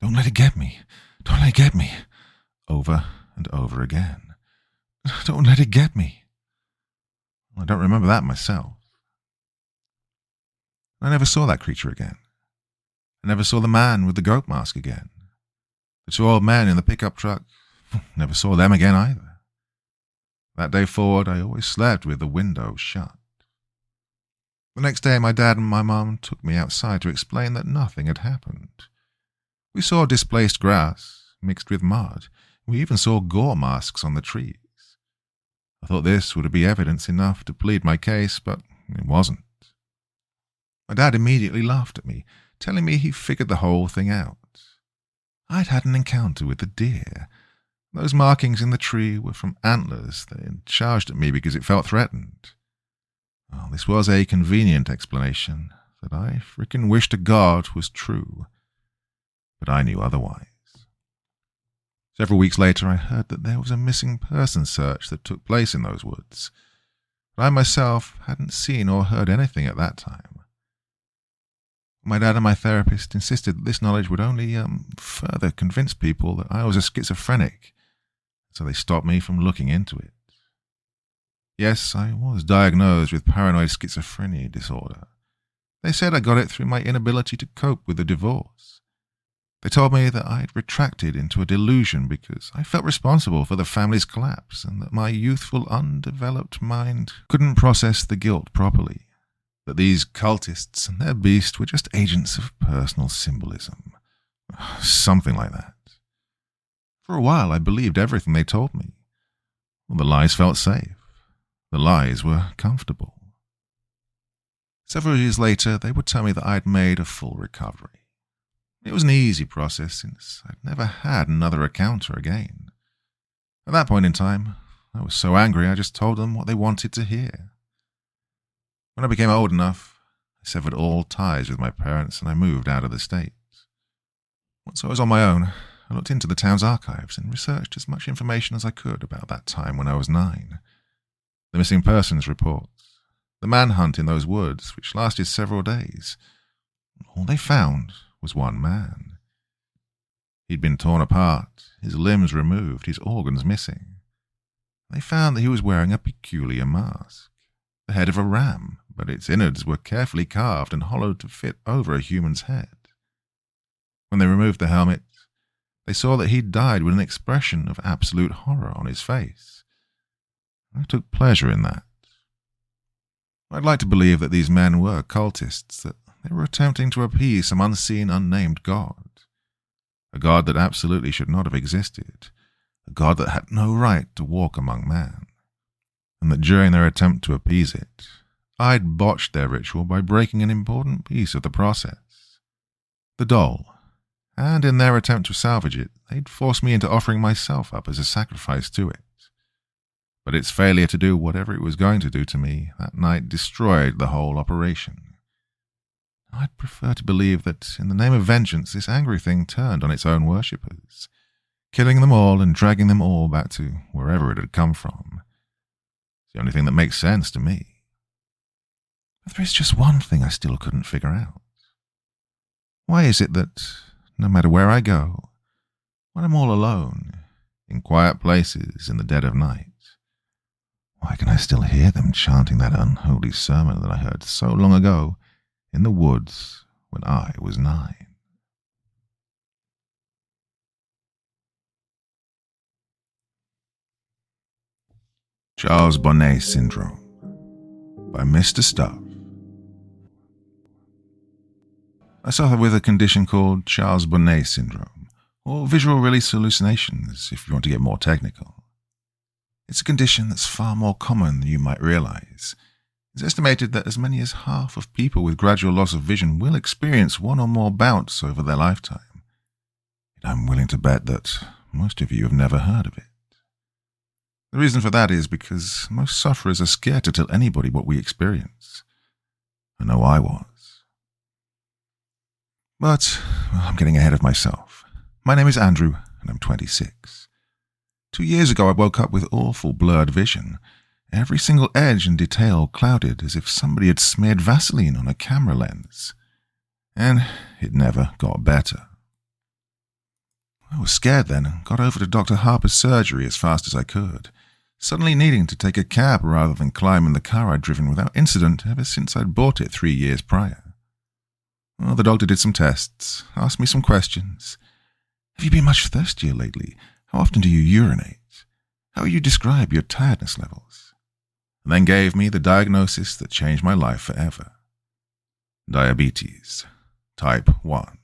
"Don't let it get me! Don't let it get me!" Over and over again. "Don't let it get me!" I don't remember that myself. I never saw that creature again. I never saw the man with the goat mask again. The two old men in the pickup truck, never saw them again either. That day forward, I always slept with the window shut. The next day, my dad and my mum took me outside to explain that nothing had happened. We saw displaced grass mixed with mud. We even saw gore masks on the trees. I thought this would be evidence enough to plead my case, but it wasn't. My dad immediately laughed at me, telling me he figured the whole thing out. I'd had an encounter with a deer. Those markings in the tree were from antlers that had charged at me because it felt threatened. Oh, this was a convenient explanation that I frickin' wish to God was true. But I knew otherwise. Several weeks later, I heard that there was a missing person search that took place in those woods. But I myself hadn't seen or heard anything at that time. My dad and my therapist insisted that this knowledge would only further convince people that I was a schizophrenic, so they stopped me from looking into it. Yes, I was diagnosed with paranoid schizophrenia disorder. They said I got it through my inability to cope with the divorce. They told me that I'd retracted into a delusion because I felt responsible for the family's collapse and that my youthful, undeveloped mind couldn't process the guilt properly. That these cultists and their beast were just agents of personal symbolism. Something like that. For a while, I believed everything they told me. Well, the lies felt safe. The lies were comfortable. Several years later, they would tell me that I'd made a full recovery. It was an easy process since I'd never had another encounter again. At that point in time, I was so angry I just told them what they wanted to hear. When I became old enough, I severed all ties with my parents and I moved out of the state. Once I was on my own, I looked into the town's archives and researched as much information as I could about that time when I was 9. The missing persons reports, the manhunt in those woods, which lasted several days. All they found was one man. He'd been torn apart, his limbs removed, his organs missing. They found that he was wearing a peculiar mask. The head of a ram, but its innards were carefully carved and hollowed to fit over a human's head. When they removed the helmet, they saw that he'd died with an expression of absolute horror on his face. I took pleasure in that. I'd like to believe that these men were cultists, that they were attempting to appease some unseen, unnamed god. A god that absolutely should not have existed, a god that had no right to walk among man. And that during their attempt to appease it, I'd botched their ritual by breaking an important piece of the process. The doll. And in their attempt to salvage it, they'd forced me into offering myself up as a sacrifice to it. But its failure to do whatever it was going to do to me that night destroyed the whole operation. I'd prefer to believe that in the name of vengeance this angry thing turned on its own worshippers, killing them all and dragging them all back to wherever it had come from. It's the only thing that makes sense to me. But there is just one thing I still couldn't figure out. Why is it that, no matter where I go, when I'm all alone, in quiet places in the dead of night, why can I still hear them chanting that unholy sermon that I heard so long ago in the woods when I was 9. Charles Bonnet Syndrome by Mr. Stuff. I suffer with a condition called Charles Bonnet Syndrome, or visual release hallucinations if you want to get more technical. It's a condition that's far more common than you might realize. It's estimated that as many as half of people with gradual loss of vision will experience one or more bouts over their lifetime. Yet I'm willing to bet that most of you have never heard of it. The reason for that is because most sufferers are scared to tell anybody what we experience. I know I was. But I'm getting ahead of myself. My name is Andrew, and I'm 26. 2 years ago I woke up with awful blurred vision, every single edge and detail clouded as if somebody had smeared Vaseline on a camera lens. And it never got better. I was scared then and got over to Dr. Harper's surgery as fast as I could, suddenly needing to take a cab rather than climb in the car I'd driven without incident ever since I'd bought it 3 years prior. Well, the doctor did some tests, asked me some questions. Have you been much thirstier lately? How often do you urinate? How would you describe your tiredness levels? And then gave me the diagnosis that changed my life forever. Diabetes, type 1.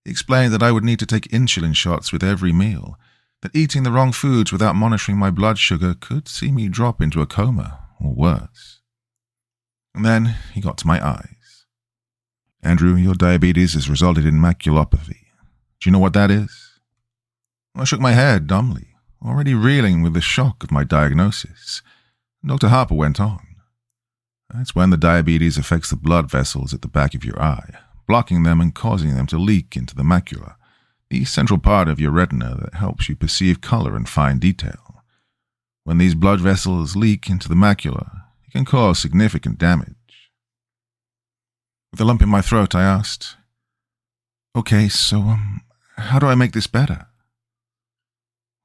He explained that I would need to take insulin shots with every meal, that eating the wrong foods without monitoring my blood sugar could see me drop into a coma, or worse. And then he got to my eyes. Andrew, your diabetes has resulted in maculopathy. Do you know what that is? I shook my head dumbly, already reeling with the shock of my diagnosis. Dr. Harper went on. That's when the diabetes affects the blood vessels at the back of your eye, blocking them and causing them to leak into the macula, the central part of your retina that helps you perceive color and fine detail. When these blood vessels leak into the macula, it can cause significant damage. With a lump in my throat, I asked, "Okay, so, how do I make this better?"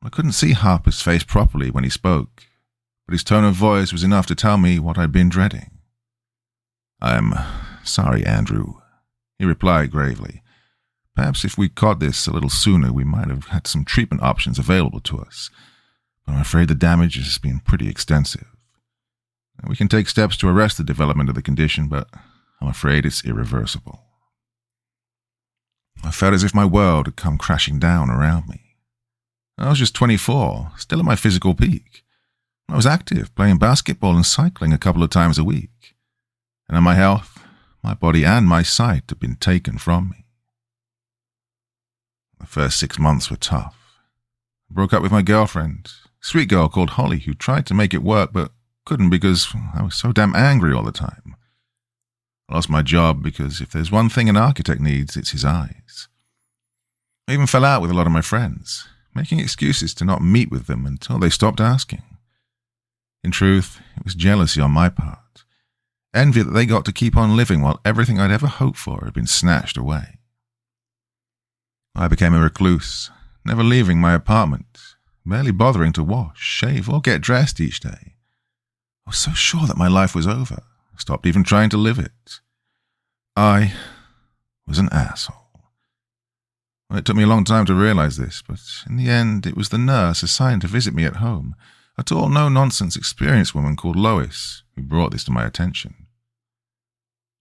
I couldn't see Harper's face properly when he spoke, but his tone of voice was enough to tell me what I'd been dreading. "I'm sorry, Andrew," he replied gravely. "Perhaps if we caught this a little sooner, we might have had some treatment options available to us, but I'm afraid the damage has been pretty extensive. We can take steps to arrest the development of the condition, but I'm afraid it's irreversible." I felt as if my world had come crashing down around me. I was just 24, still at my physical peak. I was active, playing basketball and cycling a couple of times a week. And my health, my body and my sight had been taken from me. The first 6 months were tough. I broke up with my girlfriend, a sweet girl called Holly, who tried to make it work but couldn't because I was so damn angry all the time. I lost my job because if there's one thing an architect needs, it's his eyes. I even fell out with a lot of my friends, making excuses to not meet with them until they stopped asking. In truth, it was jealousy on my part, envy that they got to keep on living while everything I'd ever hoped for had been snatched away. I became a recluse, never leaving my apartment, barely bothering to wash, shave, or get dressed each day. I was so sure that my life was over, I stopped even trying to live it. I was an asshole. Well, it took me a long time to realize this, but in the end it was the nurse assigned to visit me at home, a tall, no-nonsense, experienced woman called Lois, who brought this to my attention.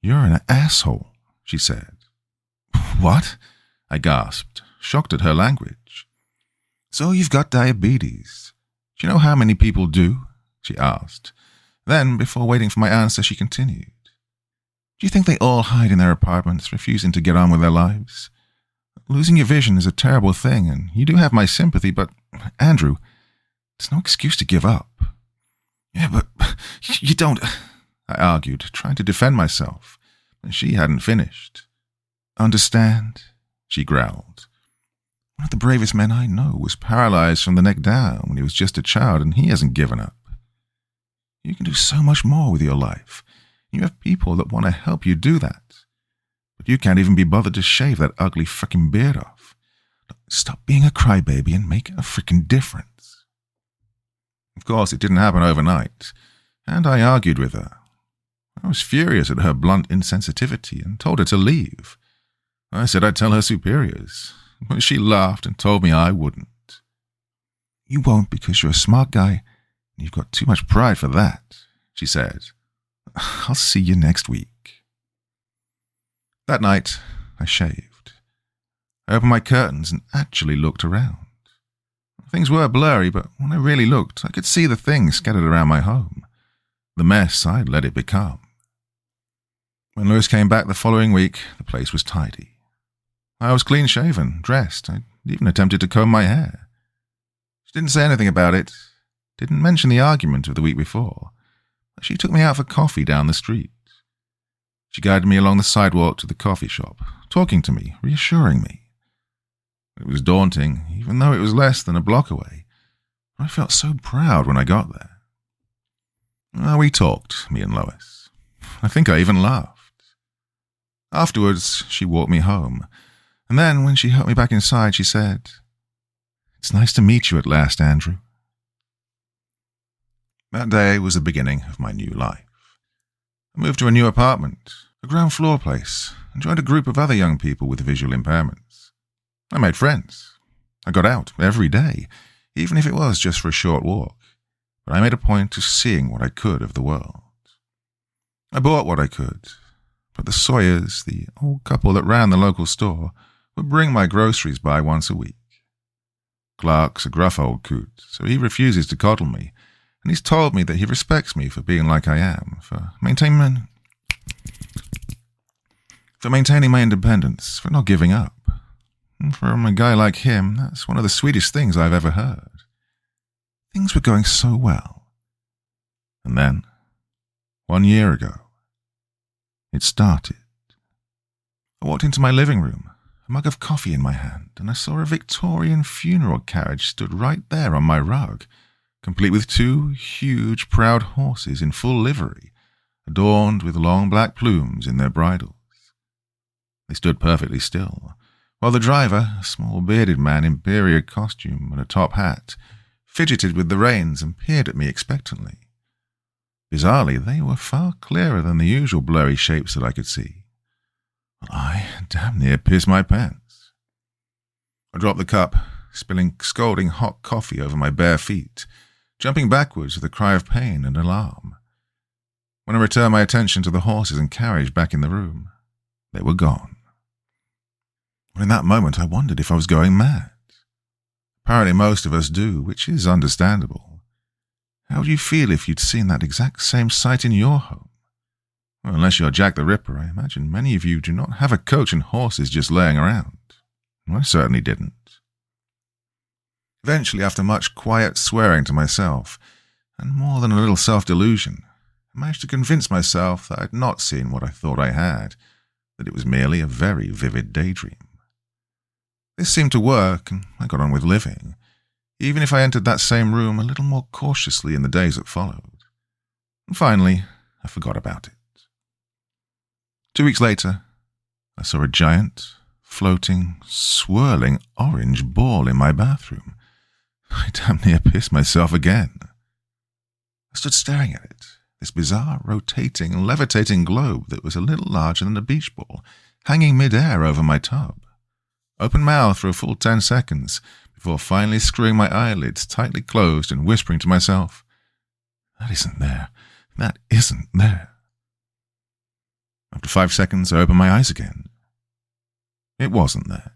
"You're an asshole," she said. "What?" I gasped, shocked at her language. "So you've got diabetes. Do you know how many people do?" she asked. Then, before waiting for my answer, she continued. "Do you think they all hide in their apartments, refusing to get on with their lives? Losing your vision is a terrible thing, and you do have my sympathy, but, Andrew, it's no excuse to give up." "Yeah, but you don't," I argued, trying to defend myself, but she hadn't finished. "Understand?" she growled. "One of the bravest men I know was paralyzed from the neck down when he was just a child, and he hasn't given up. You can do so much more with your life. You have people that want to help you do that. But you can't even be bothered to shave that ugly frickin' beard off. Stop being a crybaby and make a frickin' difference." Of course, it didn't happen overnight, and I argued with her. I was furious at her blunt insensitivity and told her to leave. I said I'd tell her superiors, but she laughed and told me I wouldn't. "You won't because you're a smart guy and you've got too much pride for that," she said. "I'll see you next week." That night, I shaved. I opened my curtains and actually looked around. Things were blurry, but when I really looked, I could see the things scattered around my home, the mess I'd let it become. When Lewis came back the following week, the place was tidy. I was clean-shaven, dressed. I even attempted to comb my hair. She didn't say anything about it, didn't mention the argument of the week before, but she took me out for coffee down the street. She guided me along the sidewalk to the coffee shop, talking to me, reassuring me. It was daunting, even though it was less than a block away. I felt so proud when I got there. We talked, me and Lois. I think I even laughed. Afterwards, she walked me home, and then when she helped me back inside, she said, "It's nice to meet you at last, Andrew." That day was the beginning of my new life. I moved to a new apartment, a ground floor place, and joined a group of other young people with visual impairments. I made friends. I got out every day, even if it was just for a short walk, but I made a point of seeing what I could of the world. I bought what I could, but the Sawyers, the old couple that ran the local store, would bring my groceries by once a week. Clark's a gruff old coot, so he refuses to coddle me, and he's told me that he respects me for being like I am, for maintaining my independence, for not giving up. And from a guy like him, that's one of the sweetest things I've ever heard. Things were going so well. And then, 1 year ago, it started. I walked into my living room, a mug of coffee in my hand, and I saw a Victorian funeral carriage stood right there on my rug, complete with 2 huge, proud horses in full livery, adorned with long black plumes in their bridles. They stood perfectly still, while the driver, a small bearded man in period costume and a top hat, fidgeted with the reins and peered at me expectantly. Bizarrely, they were far clearer than the usual blurry shapes that I could see. Well, I damn near pissed my pants. I dropped the cup, spilling scalding hot coffee over my bare feet, jumping backwards with a cry of pain and alarm. When I returned my attention to the horses and carriage back in the room, they were gone. In that moment, I wondered if I was going mad. Apparently most of us do, which is understandable. How would you feel if you'd seen that exact same sight in your home? Well, unless you're Jack the Ripper, I imagine many of you do not have a coach and horses just laying around. I certainly didn't. Eventually, after much quiet swearing to myself, and more than a little self-delusion, I managed to convince myself that I had not seen what I thought I had, that it was merely a very vivid daydream. This seemed to work, and I got on with living, even if I entered that same room a little more cautiously in the days that followed. And finally, I forgot about it. 2 weeks later, I saw a giant, floating, swirling orange ball in my bathroom. I damn near pissed myself again. I stood staring at it, this bizarre, rotating, levitating globe that was a little larger than a beach ball, hanging mid-air over my tub. Open mouthed for a full 10 seconds, before finally screwing my eyelids tightly closed and whispering to myself, "That isn't there. That isn't there." After 5 seconds, I opened my eyes again. It wasn't there.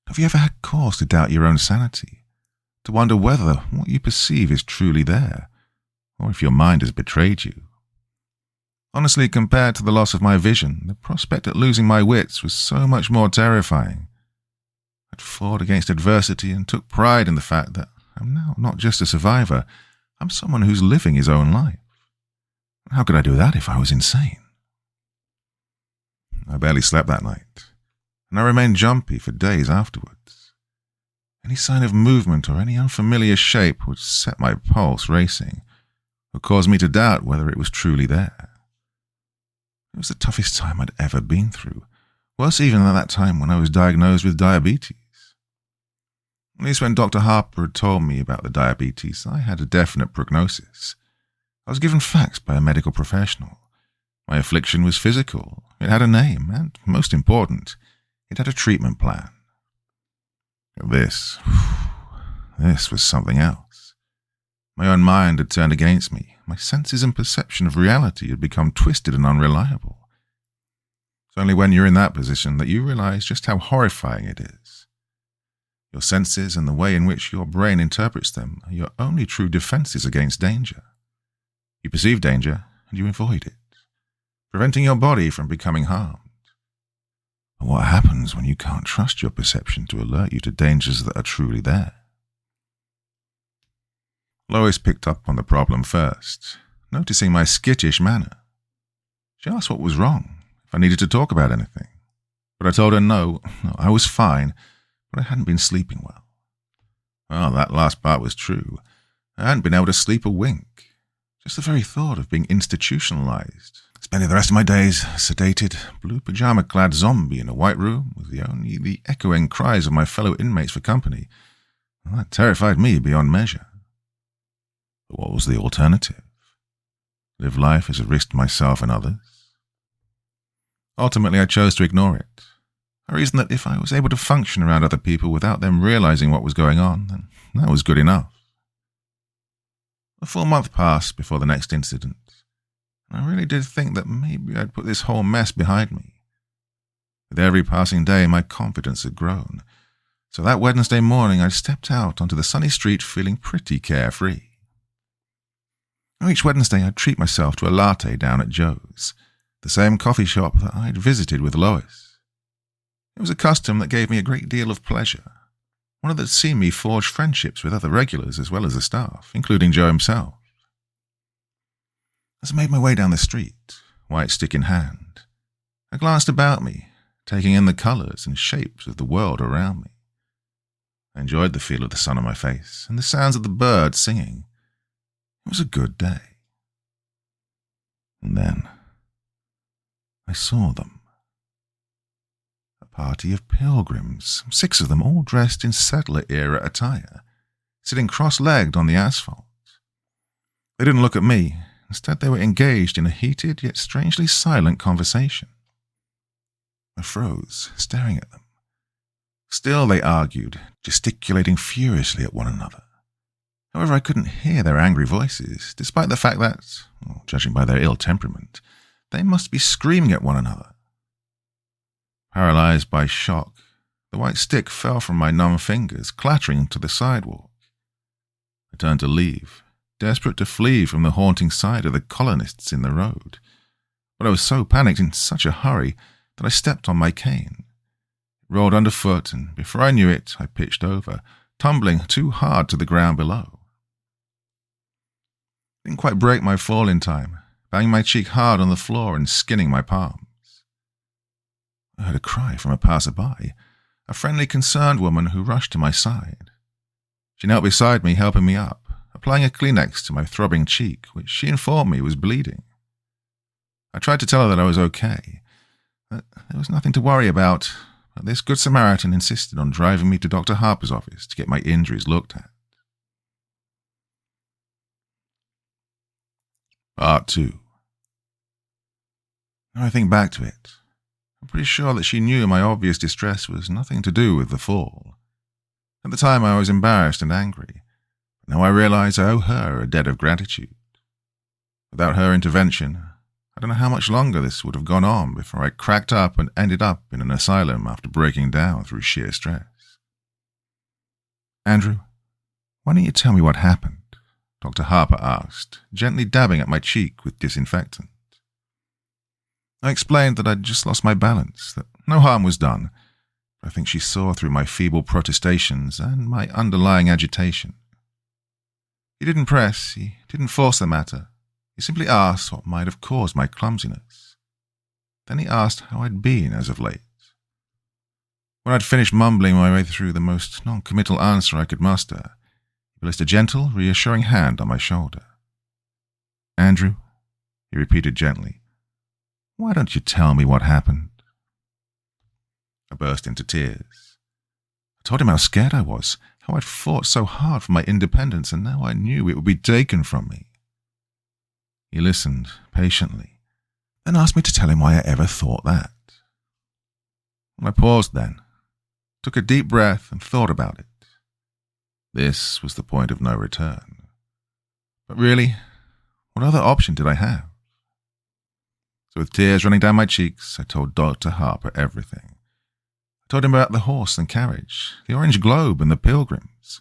Have you ever had cause to doubt your own sanity? To wonder whether what you perceive is truly there, or if your mind has betrayed you? Honestly, compared to the loss of my vision, the prospect at losing my wits was so much more terrifying. I'd fought against adversity and took pride in the fact that I'm now not just a survivor, I'm someone who's living his own life. How could I do that if I was insane? I barely slept that night, and I remained jumpy for days afterwards. Any sign of movement or any unfamiliar shape would set my pulse racing, or cause me to doubt whether it was truly there. It was the toughest time I'd ever been through, worse even than that time when I was diagnosed with diabetes. At least when Dr. Harper had told me about the diabetes, I had a definite prognosis. I was given facts by a medical professional. My affliction was physical. It had a name, and, most important, it had a treatment plan. This was something else. My own mind had turned against me. My senses and perception of reality had become twisted and unreliable. It's only when you're in that position that you realize just how horrifying it is. Your senses and the way in which your brain interprets them are your only true defenses against danger. You perceive danger and you avoid it, preventing your body from becoming harmed. But what happens when you can't trust your perception to alert you to dangers that are truly there? Lois picked up on the problem first, noticing my skittish manner. She asked what was wrong, if I needed to talk about anything. But I told her no, I was fine, but I hadn't been sleeping well. Well, that last part was true. I hadn't been able to sleep a wink. Just the very thought of being institutionalized, spending the rest of my days a sedated, blue pajama-clad zombie in a white room with only the echoing cries of my fellow inmates for company, well, that terrified me beyond measure. But what was the alternative? Live life as a risk to myself and others? Ultimately, I chose to ignore it. I reasoned that if I was able to function around other people without them realizing what was going on, then that was good enough. A full month passed before the next incident, and I really did think that maybe I'd put this whole mess behind me. With every passing day, my confidence had grown, so that Wednesday morning I stepped out onto the sunny street feeling pretty carefree. Each Wednesday I'd treat myself to a latte down at Joe's, the same coffee shop that I'd visited with Lois. It was a custom that gave me a great deal of pleasure, one that had seen me forge friendships with other regulars as well as the staff, including Joe himself. As I made my way down the street, white stick in hand, I glanced about me, taking in the colours and shapes of the world around me. I enjoyed the feel of the sun on my face and the sounds of the birds singing. It was a good day. And then I saw them. A party of pilgrims, 6 of them all dressed in settler-era attire, sitting cross-legged on the asphalt. They didn't look at me. Instead, they were engaged in a heated yet strangely silent conversation. I froze, staring at them. Still they argued, gesticulating furiously at one another. However, I couldn't hear their angry voices, despite the fact that, well, judging by their ill temperament, they must be screaming at one another. Paralyzed by shock, the white stick fell from my numb fingers, clattering to the sidewalk. I turned to leave, desperate to flee from the haunting sight of the colonists in the road. But I was so panicked, in such a hurry, that I stepped on my cane. It rolled underfoot, and before I knew it, I pitched over, tumbling too hard to the ground below. I didn't quite break my fall in time, banging my cheek hard on the floor and skinning my palms. I heard a cry from a passerby, a friendly, concerned woman who rushed to my side. She knelt beside me, helping me up, applying a Kleenex to my throbbing cheek, which she informed me was bleeding. I tried to tell her that I was okay, that there was nothing to worry about, but this good Samaritan insisted on driving me to Dr. Harper's office to get my injuries looked at. Part 2. Now I think back to it, I'm pretty sure that she knew my obvious distress was nothing to do with the fall. At the time I was embarrassed and angry, but now I realize I owe her a debt of gratitude. Without her intervention, I don't know how much longer this would have gone on before I cracked up and ended up in an asylum after breaking down through sheer stress. Andrew, why don't you tell me what happened? Dr. Harper asked, gently dabbing at my cheek with disinfectant. I explained that I'd just lost my balance, that no harm was done, but I think she saw through my feeble protestations and my underlying agitation. He didn't press, he didn't force the matter. He simply asked what might have caused my clumsiness. Then he asked how I'd been as of late. When I'd finished mumbling my way through the most non-committal answer I could muster, he placed a gentle, reassuring hand on my shoulder. Andrew, he repeated gently, why don't you tell me what happened? I burst into tears. I told him how scared I was, how I'd fought so hard for my independence, and now I knew it would be taken from me. He listened patiently, then asked me to tell him why I ever thought that. I paused then, took a deep breath and thought about it. This was the point of no return. But really, what other option did I have? So with tears running down my cheeks, I told Dr. Harper everything. I told him about the horse and carriage, the orange globe and the pilgrims.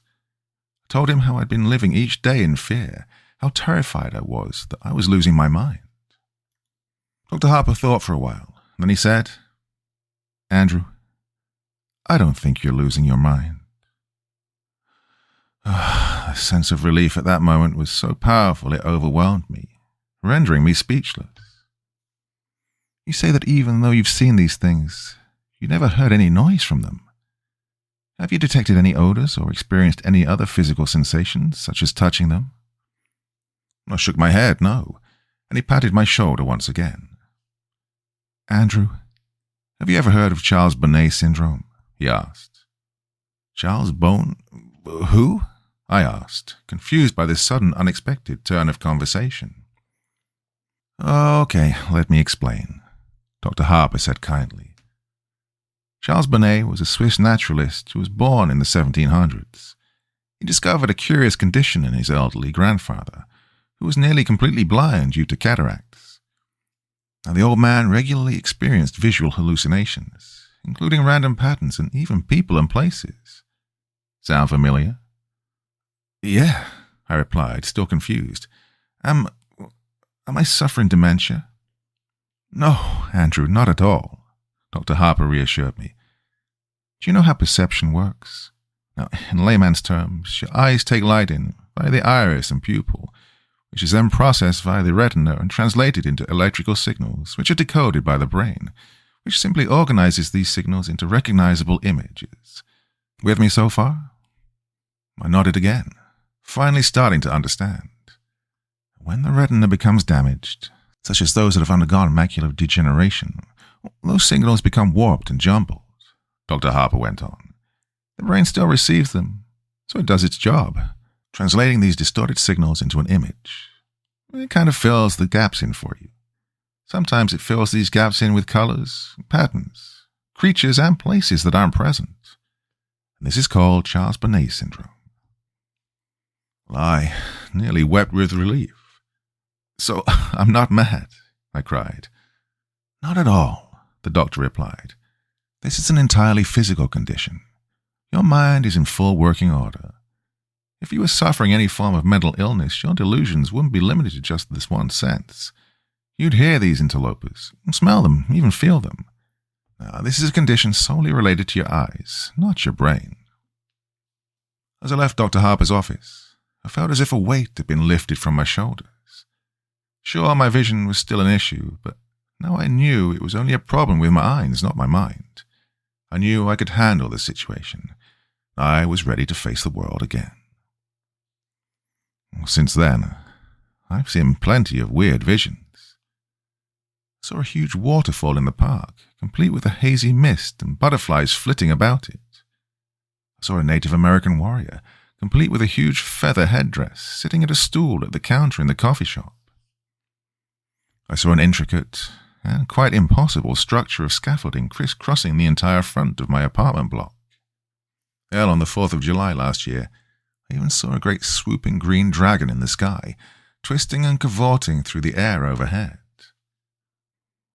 I told him how I'd been living each day in fear, how terrified I was that I was losing my mind. Dr. Harper thought for a while, and then he said, "Andrew, I don't think you're losing your mind." A sense of relief at that moment was so powerful it overwhelmed me, rendering me speechless. "You say that even though you've seen these things, you never heard any noise from them. Have you detected any odors or experienced any other physical sensations, such as touching them?" I shook my head, no, and he patted my shoulder once again. "Andrew, have you ever heard of Charles Bonnet syndrome?" he asked. "Charles Who?" I asked, confused by this sudden, unexpected turn of conversation. "Okay, let me explain," Dr. Harper said kindly. Charles Bonnet was a Swiss naturalist who was born in the 1700s. He discovered a curious condition in his elderly grandfather, who was nearly completely blind due to cataracts. Now, the old man regularly experienced visual hallucinations, including random patterns and even people and places. Sound familiar? "Yeah," I replied, still confused. Am I suffering dementia?" "No, Andrew, not at all," Dr. Harper reassured me. "Do you know how perception works? Now, in layman's terms, your eyes take light in via the iris and pupil, which is then processed via the retina and translated into electrical signals, which are decoded by the brain, which simply organizes these signals into recognizable images. With me so far?" I nodded again, finally starting to understand. When the retina becomes damaged, such as those that have undergone macular degeneration, those signals become warped and jumbled, Dr. Harper went on. The brain still receives them, so it does its job, translating these distorted signals into an image. It kind of fills the gaps in for you. Sometimes it fills these gaps in with colors, patterns, creatures, and places that aren't present. And this is called Charles Bonnet syndrome. Well, I nearly wept with relief. "So I'm not mad," I cried. "Not at all," the doctor replied. "This is an entirely physical condition. Your mind is in full working order. If you were suffering any form of mental illness, your delusions wouldn't be limited to just this one sense. You'd hear these interlopers, smell them, even feel them. Now, this is a condition solely related to your eyes, not your brain." As I left Dr. Harper's office, I felt as if a weight had been lifted from my shoulders. Sure, my vision was still an issue, but now I knew it was only a problem with my eyes, not my mind. I knew I could handle the situation. I was ready to face the world again. Since then, I've seen plenty of weird visions. I saw a huge waterfall in the park, complete with a hazy mist and butterflies flitting about it. I saw a Native American warrior, complete with a huge feather headdress, sitting at a stool at the counter in the coffee shop. I saw an intricate and quite impossible structure of scaffolding crisscrossing the entire front of my apartment block. Hell, on the 4th of July last year, I even saw a great swooping green dragon in the sky, twisting and cavorting through the air overhead.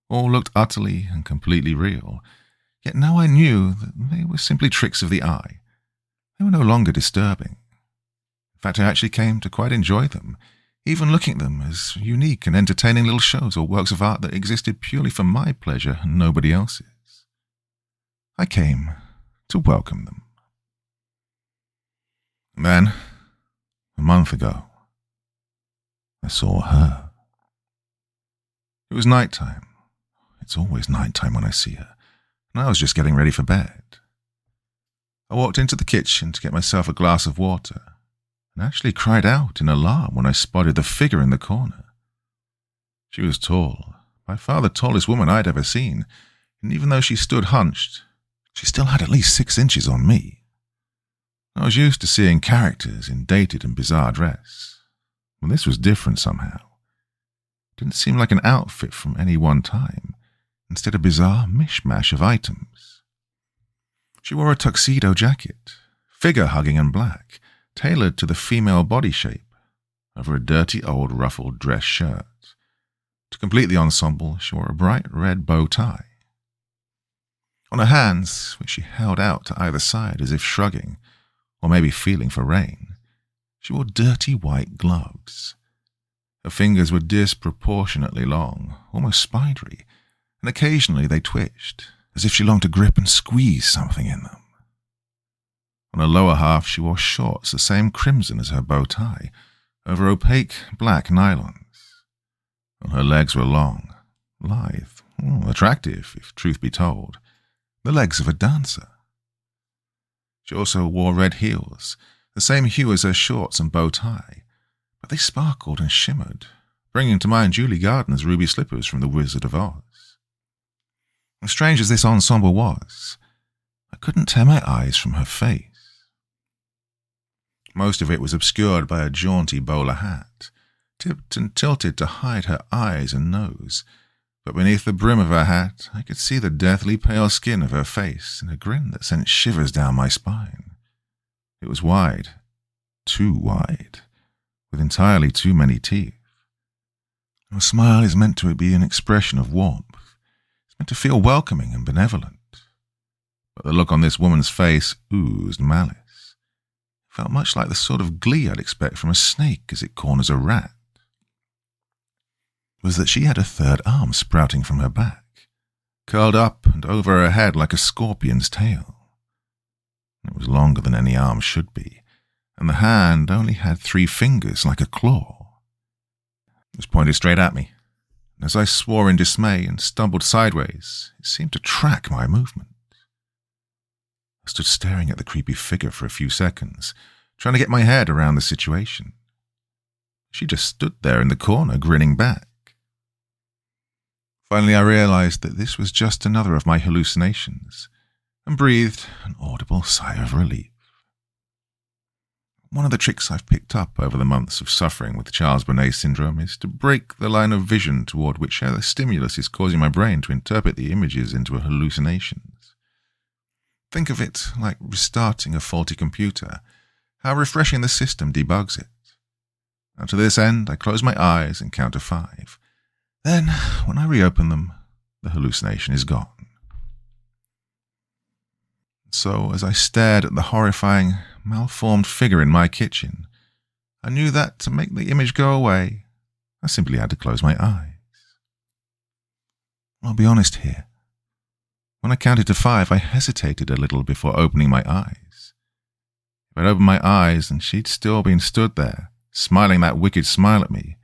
All looked utterly and completely real, yet now I knew that they were simply tricks of the eye. They were no longer disturbing. In fact, I actually came to quite enjoy them, even looking at them as unique and entertaining little shows or works of art that existed purely for my pleasure and nobody else's. I came to welcome them. And then, a month ago, I saw her. It was nighttime. It's always nighttime when I see her, and I was just getting ready for bed. I walked into the kitchen to get myself a glass of water, and actually cried out in alarm when I spotted the figure in the corner. She was tall, by far the tallest woman I'd ever seen, and even though she stood hunched, she still had at least 6 inches on me. I was used to seeing characters in dated and bizarre dress, but this was different somehow. didn't seem like an outfit from any one time, instead a bizarre mishmash of items. She wore a tuxedo jacket, figure-hugging and black, tailored to the female body shape, over a dirty old ruffled dress shirt. To complete the ensemble, she wore a bright red bow tie. On her hands, which she held out to either side as if shrugging, or maybe feeling for rain, she wore dirty white gloves. Her fingers were disproportionately long, almost spidery, and occasionally they twitched, as if she longed to grip and squeeze something in them. On her lower half she wore shorts the same crimson as her bow tie, over opaque black nylons. Her legs were long, lithe, attractive, if truth be told, the legs of a dancer. She also wore red heels, the same hue as her shorts and bow tie, but they sparkled and shimmered, bringing to mind Julie Gardner's ruby slippers from The Wizard of Oz. As strange as this ensemble was, I couldn't tear my eyes from her face. Most of it was obscured by a jaunty bowler hat, tipped and tilted to hide her eyes and nose, but beneath the brim of her hat I could see the deathly pale skin of her face and a grin that sent shivers down my spine. It was wide, too wide, with entirely too many teeth. A smile is meant to be an expression of warmth. It's meant to feel welcoming and benevolent. But the look on this woman's face oozed malice. It felt much like the sort of glee I'd expect from a snake as it corners a rat. It was that she had a third arm sprouting from her back, curled up and over her head like a scorpion's tail. It was longer than any arm should be, and the hand only had 3 fingers like a claw. It was pointed straight at me, and as I swore in dismay and stumbled sideways, it seemed to track my movement. I stood staring at the creepy figure for a few seconds, trying to get my head around the situation. She just stood there in the corner, grinning back. Finally, I realized that this was just another of my hallucinations, and breathed an audible sigh of relief. One of the tricks I've picked up over the months of suffering with Charles Bonnet syndrome is to break the line of vision toward whichever stimulus is causing my brain to interpret the images into hallucinations. Think of it like restarting a faulty computer, how refreshing the system debugs it. And to this end, I close my eyes and count to 5. Then, when I reopen them, the hallucination is gone. So, as I stared at the horrifying, malformed figure in my kitchen, I knew that to make the image go away, I simply had to close my eyes. I'll be honest here. When I counted to 5, I hesitated a little before opening my eyes. If I'd opened my eyes and she'd still been stood there, smiling that wicked smile at me,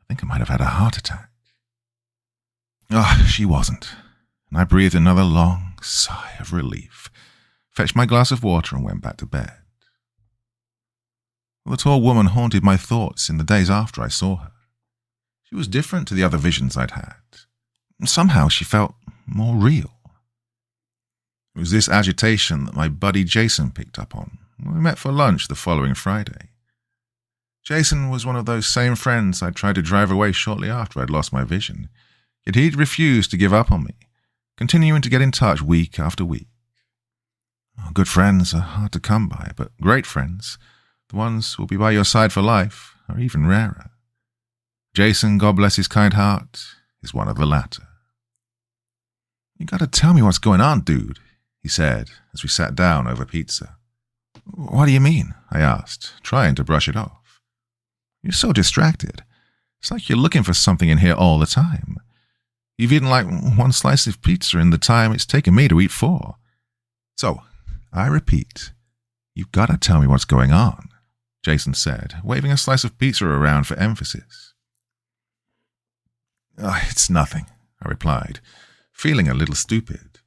I think I might have had a heart attack. She wasn't, and I breathed another long sigh of relief, fetched my glass of water and went back to bed. The tall woman haunted my thoughts in the days after I saw her. She was different to the other visions I'd had. Somehow she felt more real. It was this agitation that my buddy Jason picked up on when we met for lunch the following Friday. Jason was one of those same friends I'd tried to drive away shortly after I'd lost my vision, yet he'd refused to give up on me, continuing to get in touch week after week. Good friends are hard to come by, but great friends, the ones who will be by your side for life, are even rarer. Jason, God bless his kind heart, is one of the latter. "You gotta tell me what's going on, dude," he said as we sat down over pizza. "What do you mean?" I asked, trying to brush it off. "You're so distracted. It's like you're looking for something in here all the time. You've eaten like 1 slice of pizza in the time it's taken me to eat 4. So, I repeat, you've got to tell me what's going on," Jason said, waving a slice of pizza around for emphasis. "It's nothing," I replied, feeling a little stupid.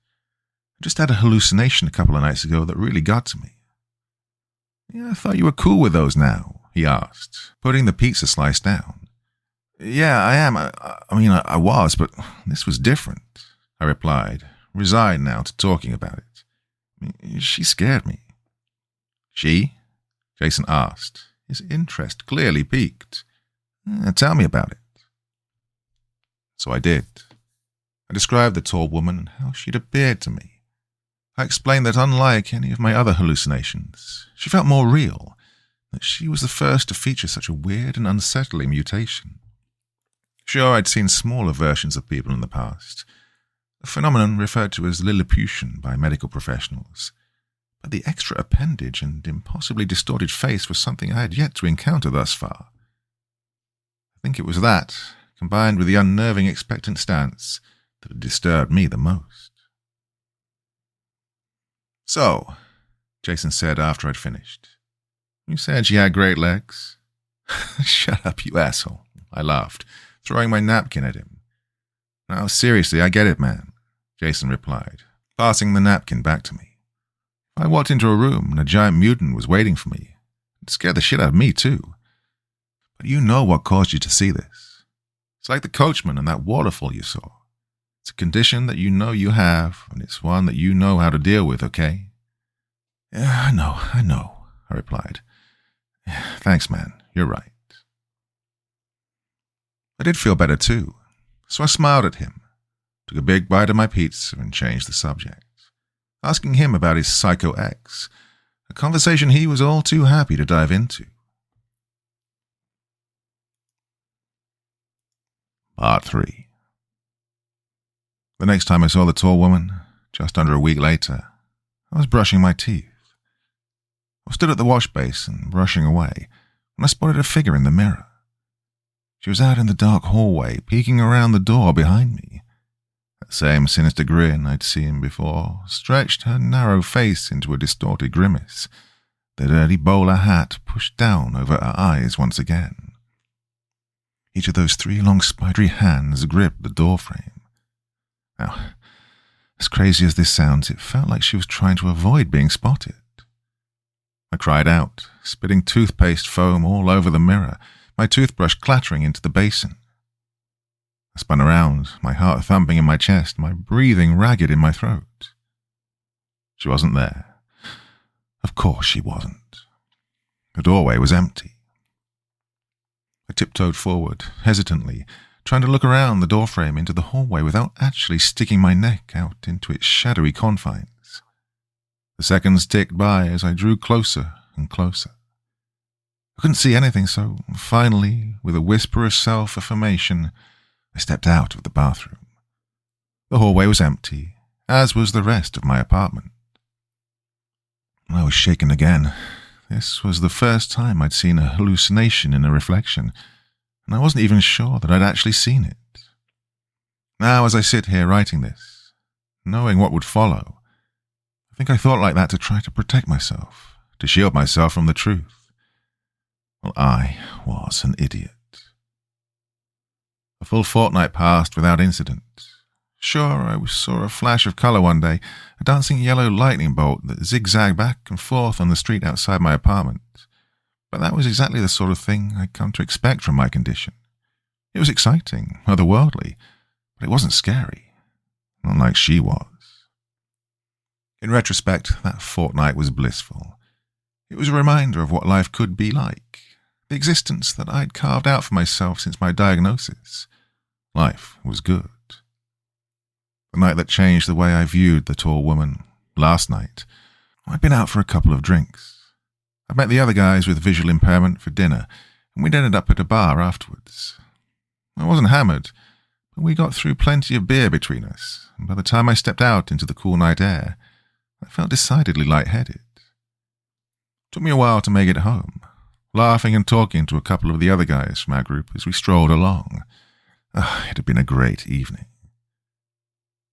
"I just had a hallucination a couple of nights ago that really got to me." "Yeah, I thought you were cool with those now," he asked, putting the pizza slice down. "Yeah, I am. I was, but this was different," I replied, resigned now to talking about it. "She scared me." "She?" Jason asked, his interest clearly piqued. "Tell me about it." So I did. I described the tall woman and how she'd appeared to me. I explained that unlike any of my other hallucinations, she felt more real, that she was the first to feature such a weird and unsettling mutation. Sure, I'd seen smaller versions of people in the past, a phenomenon referred to as Lilliputian by medical professionals, but the extra appendage and impossibly distorted face was something I had yet to encounter thus far. I think it was that, combined with the unnerving expectant stance, that had disturbed me the most. "So," Jason said after I'd finished, "you said she had great legs?" "Shut up, you asshole," I laughed, throwing my napkin at him. "No, seriously, I get it, man," Jason replied, passing the napkin back to me. "If I walked into a room and a giant mutant was waiting for me, it'd scare the shit out of me too. But you know what caused you to see this. It's like the coachman and that waterfall you saw. It's a condition that you know you have, and it's one that you know how to deal with, okay?" "Yeah, I know," I replied. "Thanks, man, you're right." I did feel better too, so I smiled at him, took a big bite of my pizza and changed the subject, asking him about his psycho ex, a conversation he was all too happy to dive into. Part 3. The next time I saw the tall woman, just under a week later, I was brushing my teeth. I stood at the wash basin, brushing away, when I spotted a figure in the mirror. She was out in the dark hallway, peeking around the door behind me. That same sinister grin I'd seen before stretched her narrow face into a distorted grimace, the dirty bowler hat pushed down over her eyes once again. Each of those 3 long spidery hands gripped the doorframe. Now, as crazy as this sounds, it felt like she was trying to avoid being spotted. I cried out, spitting toothpaste foam all over the mirror, my toothbrush clattering into the basin. I spun around, my heart thumping in my chest, my breathing ragged in my throat. She wasn't there. Of course she wasn't. The doorway was empty. I tiptoed forward, hesitantly, trying to look around the doorframe into the hallway without actually sticking my neck out into its shadowy confines. The seconds ticked by as I drew closer and closer. I couldn't see anything, so finally, with a whisper of self-affirmation, I stepped out of the bathroom. The hallway was empty, as was the rest of my apartment. I was shaken again. This was the first time I'd seen a hallucination in a reflection, and I wasn't even sure that I'd actually seen it. Now, as I sit here writing this, knowing what would follow, I think I thought like that to try to protect myself, to shield myself from the truth. Well, I was an idiot. A full fortnight passed without incident. Sure, I saw a flash of colour one day, a dancing yellow lightning bolt that zigzagged back and forth on the street outside my apartment. But that was exactly the sort of thing I'd come to expect from my condition. It was exciting, otherworldly, but it wasn't scary, not like she was. In retrospect, that fortnight was blissful. It was a reminder of what life could be like, the existence that I'd carved out for myself since my diagnosis. Life was good. The night that changed the way I viewed the tall woman, last night, I'd been out for a couple of drinks. I'd met the other guys with visual impairment for dinner, and we'd ended up at a bar afterwards. I wasn't hammered, but we got through plenty of beer between us, and by the time I stepped out into the cool night air, I felt decidedly lightheaded. It took me a while to make it home, laughing and talking to a couple of the other guys from our group as we strolled along. It had been a great evening.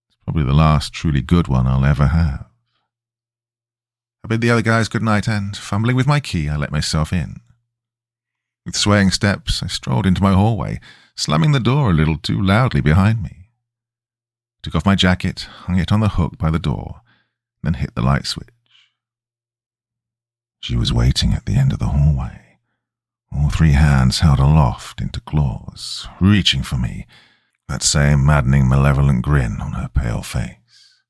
It's probably the last truly good one I'll ever have. I bid the other guys good night and, fumbling with my key, I let myself in. With swaying steps, I strolled into my hallway, slamming the door a little too loudly behind me. I took off my jacket, hung it on the hook by the door, then hit the light switch. She was waiting at the end of the hallway, all 3 hands held aloft into claws, reaching for me, that same maddening malevolent grin on her pale face.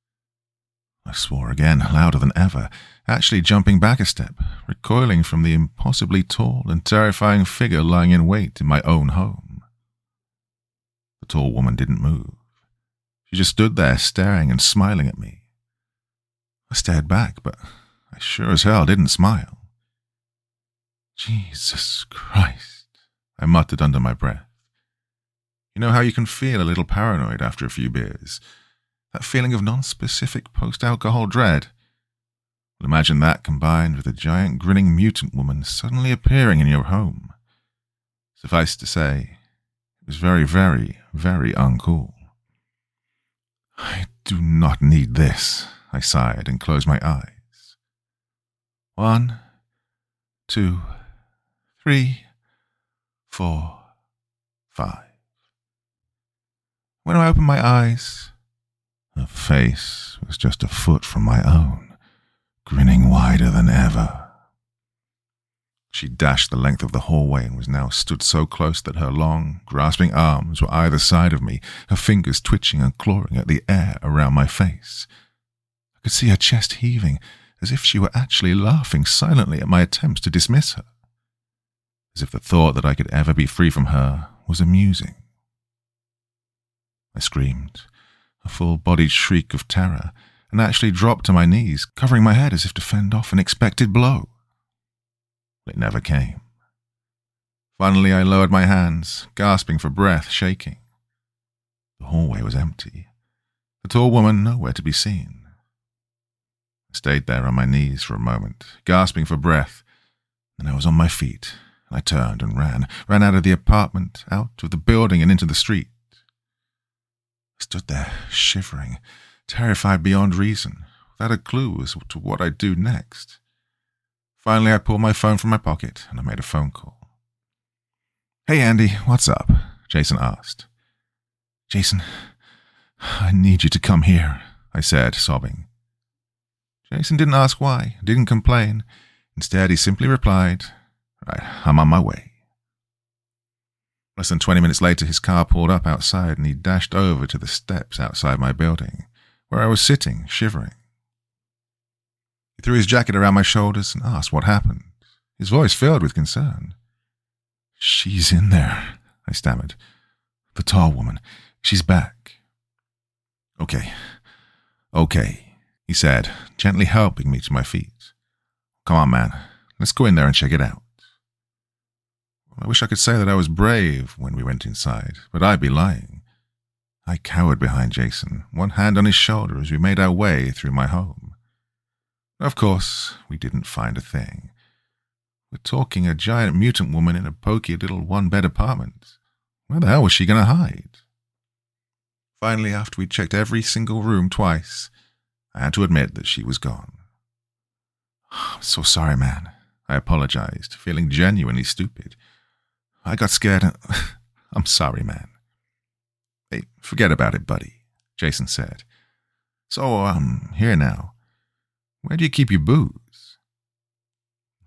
I swore again, louder than ever, actually jumping back a step, recoiling from the impossibly tall and terrifying figure lying in wait in my own home. The tall woman didn't move. She just stood there staring and smiling at me. I stared back, but I sure as hell didn't smile. Jesus Christ, I muttered under my breath. You know how you can feel a little paranoid after a few beers? That feeling of non-specific post-alcohol dread? Well, imagine that combined with a giant grinning mutant woman suddenly appearing in your home. Suffice to say, it was very, very, very uncool. I do not need this, I sighed and closed my eyes. 1, 2, 3, 4, 5. When I opened my eyes, her face was just a foot from my own, grinning wider than ever. She dashed the length of the hallway and was now stood so close that her long, grasping arms were either side of me, her fingers twitching and clawing at the air around my face. I could see her chest heaving, as if she were actually laughing silently at my attempts to dismiss her. As if the thought that I could ever be free from her was amusing. I screamed, a full-bodied shriek of terror, and actually dropped to my knees, covering my head as if to fend off an expected blow. It never came. Finally, I lowered my hands, gasping for breath, shaking. The hallway was empty. The tall woman nowhere to be seen. I stayed there on my knees for a moment, gasping for breath. Then I was on my feet, and I turned and ran out of the apartment, out of the building and into the street. I stood there, shivering, terrified beyond reason, without a clue as to what I'd do next. Finally, I pulled my phone from my pocket and I made a phone call. "Hey, Andy, what's up?" Jason asked. "Jason, I need you to come here," I said, sobbing. Jason didn't ask why, didn't complain. Instead, he simply replied, "Right, I'm on my way." Less than 20 minutes later, his car pulled up outside and he dashed over to the steps outside my building, where I was sitting, shivering. He threw his jacket around my shoulders and asked what happened, his voice filled with concern. "She's in there," I stammered. "The tall woman. She's back." Okay, he said, gently helping me to my feet. "Come on, man. Let's go in there and check it out." I wish I could say that I was brave when we went inside, but I'd be lying. I cowered behind Jason, one hand on his shoulder as we made our way through my home. Of course, we didn't find a thing. We're talking a giant mutant woman in a pokey little one-bed apartment. Where the hell was she going to hide? Finally, after we'd checked every single room twice, I had to admit that she was gone. "I'm so sorry, man," I apologized, feeling genuinely stupid. "I got scared and I'm sorry, man." "Hey, forget about it, buddy," Jason said. "So, here now. Where do you keep your booze?"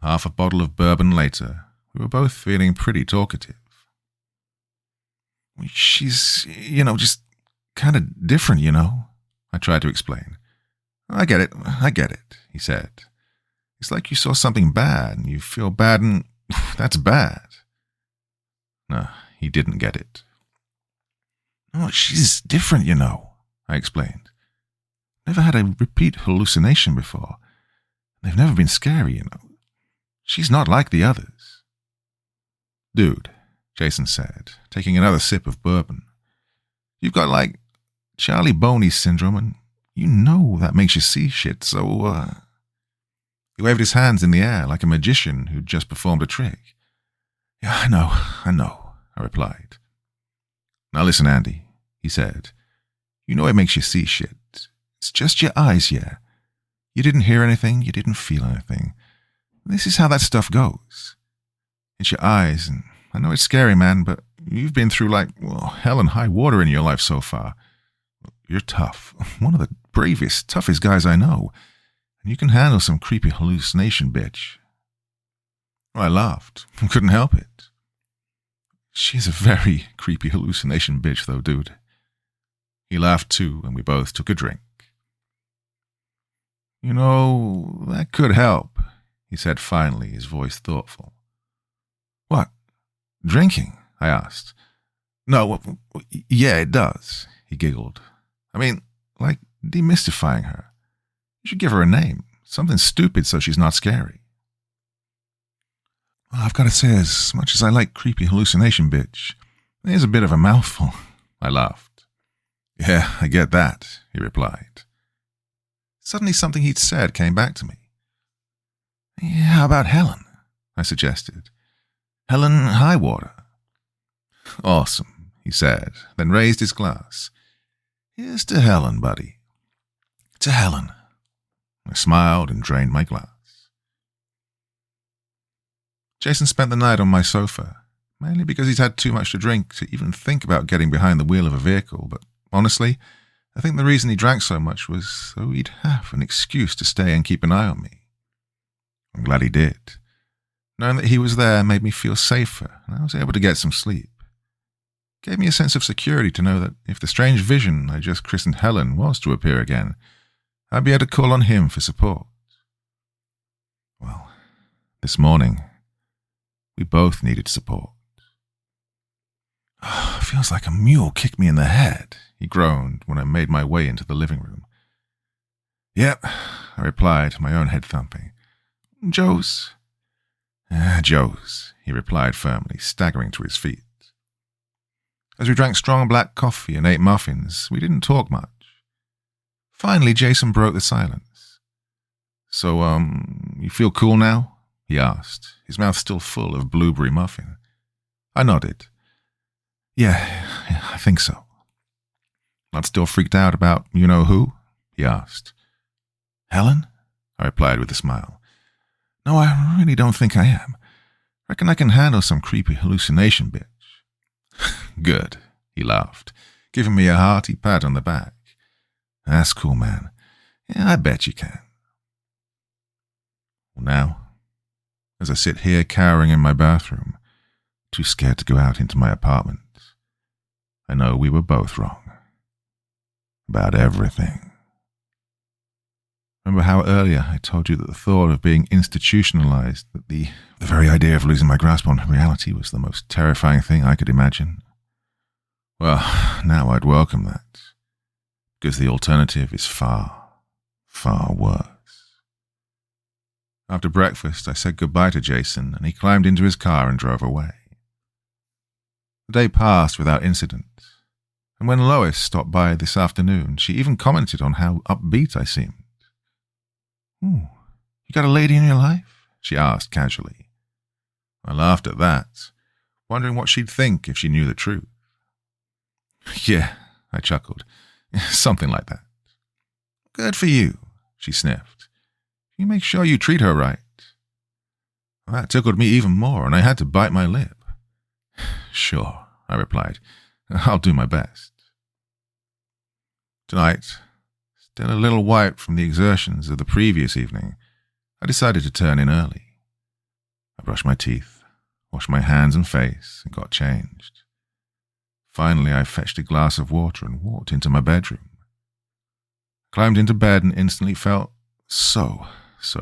Half a bottle of bourbon later, we were both feeling pretty talkative. "She's, just kind of different, I tried to explain. I get it, he said. "It's like you saw something bad and you feel bad and that's bad." No, he didn't get it. "No, she's different, I explained. Never had a repeat hallucination before. They've never been scary, She's not like the others." "Dude," Jason said, taking another sip of bourbon, "you've got, Charlie Boney syndrome, and that makes you see shit, so, He waved his hands in the air like a magician who'd just performed a trick. "Yeah, I know, I replied. "Now listen, Andy," he said. "You know it makes you see shit. It's just your eyes, yeah. You didn't hear anything, you didn't feel anything. This is how that stuff goes. It's your eyes, and I know it's scary, man, but you've been through, hell and high water in your life so far. You're tough, one of the bravest, toughest guys I know, and you can handle some creepy hallucination, bitch." Well, I laughed, couldn't help it. "She's a very creepy hallucination bitch, though, dude." He laughed too, and we both took a drink. "That could help," he said finally, his voice thoughtful. "What? Drinking?" I asked. No, yeah, it does, he giggled. I mean, like demystifying her. You should give her a name. Something stupid so she's not scary. Well, I've got to say, as much as I like creepy hallucination bitch, it is a bit of a mouthful. I laughed. Yeah, I get that, he replied. Suddenly something he'd said came back to me. Yeah, how about Helen? I suggested. Helen Highwater. Awesome, he said, then raised his glass. Here's to Helen, buddy. To Helen. I smiled and drained my glass. Jason spent the night on my sofa, mainly because he'd had too much to drink to even think about getting behind the wheel of a vehicle, but honestly, I think the reason he drank so much was so he'd have an excuse to stay and keep an eye on me. I'm glad he did. Knowing that he was there made me feel safer, and I was able to get some sleep. It gave me a sense of security to know that if the strange vision I just christened Helen was to appear again, I'd be able to call on him for support. Well, this morning, we both needed support. Oh, feels like a mule kicked me in the head, he groaned when I made my way into the living room. Yep, I replied, my own head thumping. Joe's. Joe's, he replied firmly, staggering to his feet. As we drank strong black coffee and ate muffins, we didn't talk much. Finally, Jason broke the silence. So, you feel cool now? He asked, his mouth still full of blueberry muffin. I nodded. Yeah, I think so. Not still freaked out about you-know-who? He asked. Helen? I replied with a smile. No, I really don't think I am. Reckon I can handle some creepy hallucination bitch. Good, he laughed, giving me a hearty pat on the back. That's cool, man. Yeah, I bet you can. Well, now, as I sit here cowering in my bathroom, too scared to go out into my apartment, I know we were both wrong. About everything. Remember how earlier I told you that the thought of being institutionalized, that the very idea of losing my grasp on reality was the most terrifying thing I could imagine? Well, now I'd welcome that, because the alternative is far, far worse. After breakfast, I said goodbye to Jason, and he climbed into his car and drove away. The day passed without incident, and when Lois stopped by this afternoon, she even commented on how upbeat I seemed. Ooh, you got a lady in your life? She asked casually. I laughed at that, wondering what she'd think if she knew the truth. Yeah, I chuckled. Something like that. Good for you, she sniffed. You make sure you treat her right. Well, that tickled me even more, and I had to bite my lip. Sure, I replied. I'll do my best. Tonight, still a little wiped from the exertions of the previous evening, I decided to turn in early. I brushed my teeth, washed my hands and face, and got changed. Finally, I fetched a glass of water and walked into my bedroom. I climbed into bed and instantly felt so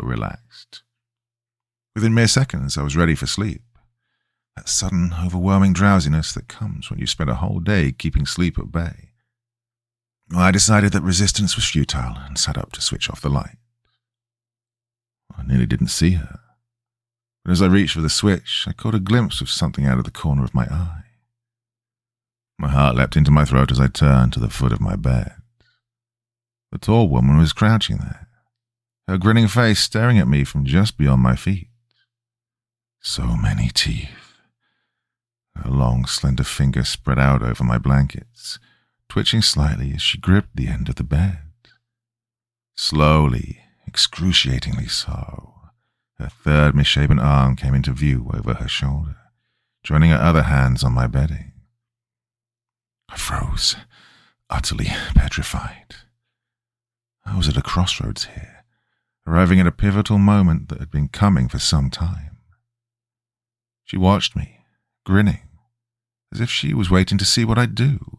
relaxed. Within mere seconds, I was ready for sleep. That sudden, overwhelming drowsiness that comes when you spend a whole day keeping sleep at bay. I decided that resistance was futile and sat up to switch off the light. I nearly didn't see her, but as I reached for the switch, I caught a glimpse of something out of the corner of my eye. My heart leapt into my throat as I turned to the foot of my bed. The tall woman was crouching there, her grinning face staring at me from just beyond my feet. So many teeth. Her long, slender fingers spread out over my blankets, twitching slightly as she gripped the end of the bed. Slowly, excruciatingly so, her third misshapen arm came into view over her shoulder, joining her other hands on my bedding. I froze, utterly petrified. I was at a crossroads here, arriving at a pivotal moment that had been coming for some time. She watched me, grinning, as if she was waiting to see what I'd do,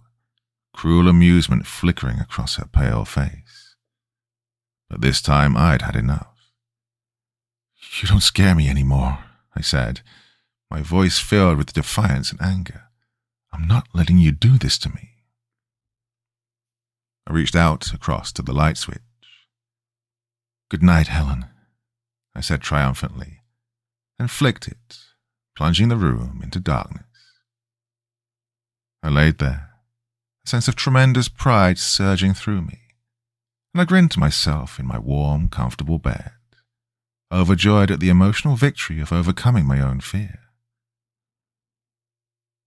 cruel amusement flickering across her pale face. But this time I'd had enough. You don't scare me anymore, I said, my voice filled with defiance and anger. I'm not letting you do this to me. I reached out across to the light switch. Good night, Helen, I said triumphantly, and flicked it, plunging the room into darkness. I laid there, a sense of tremendous pride surging through me, and I grinned to myself in my warm, comfortable bed, overjoyed at the emotional victory of overcoming my own fear.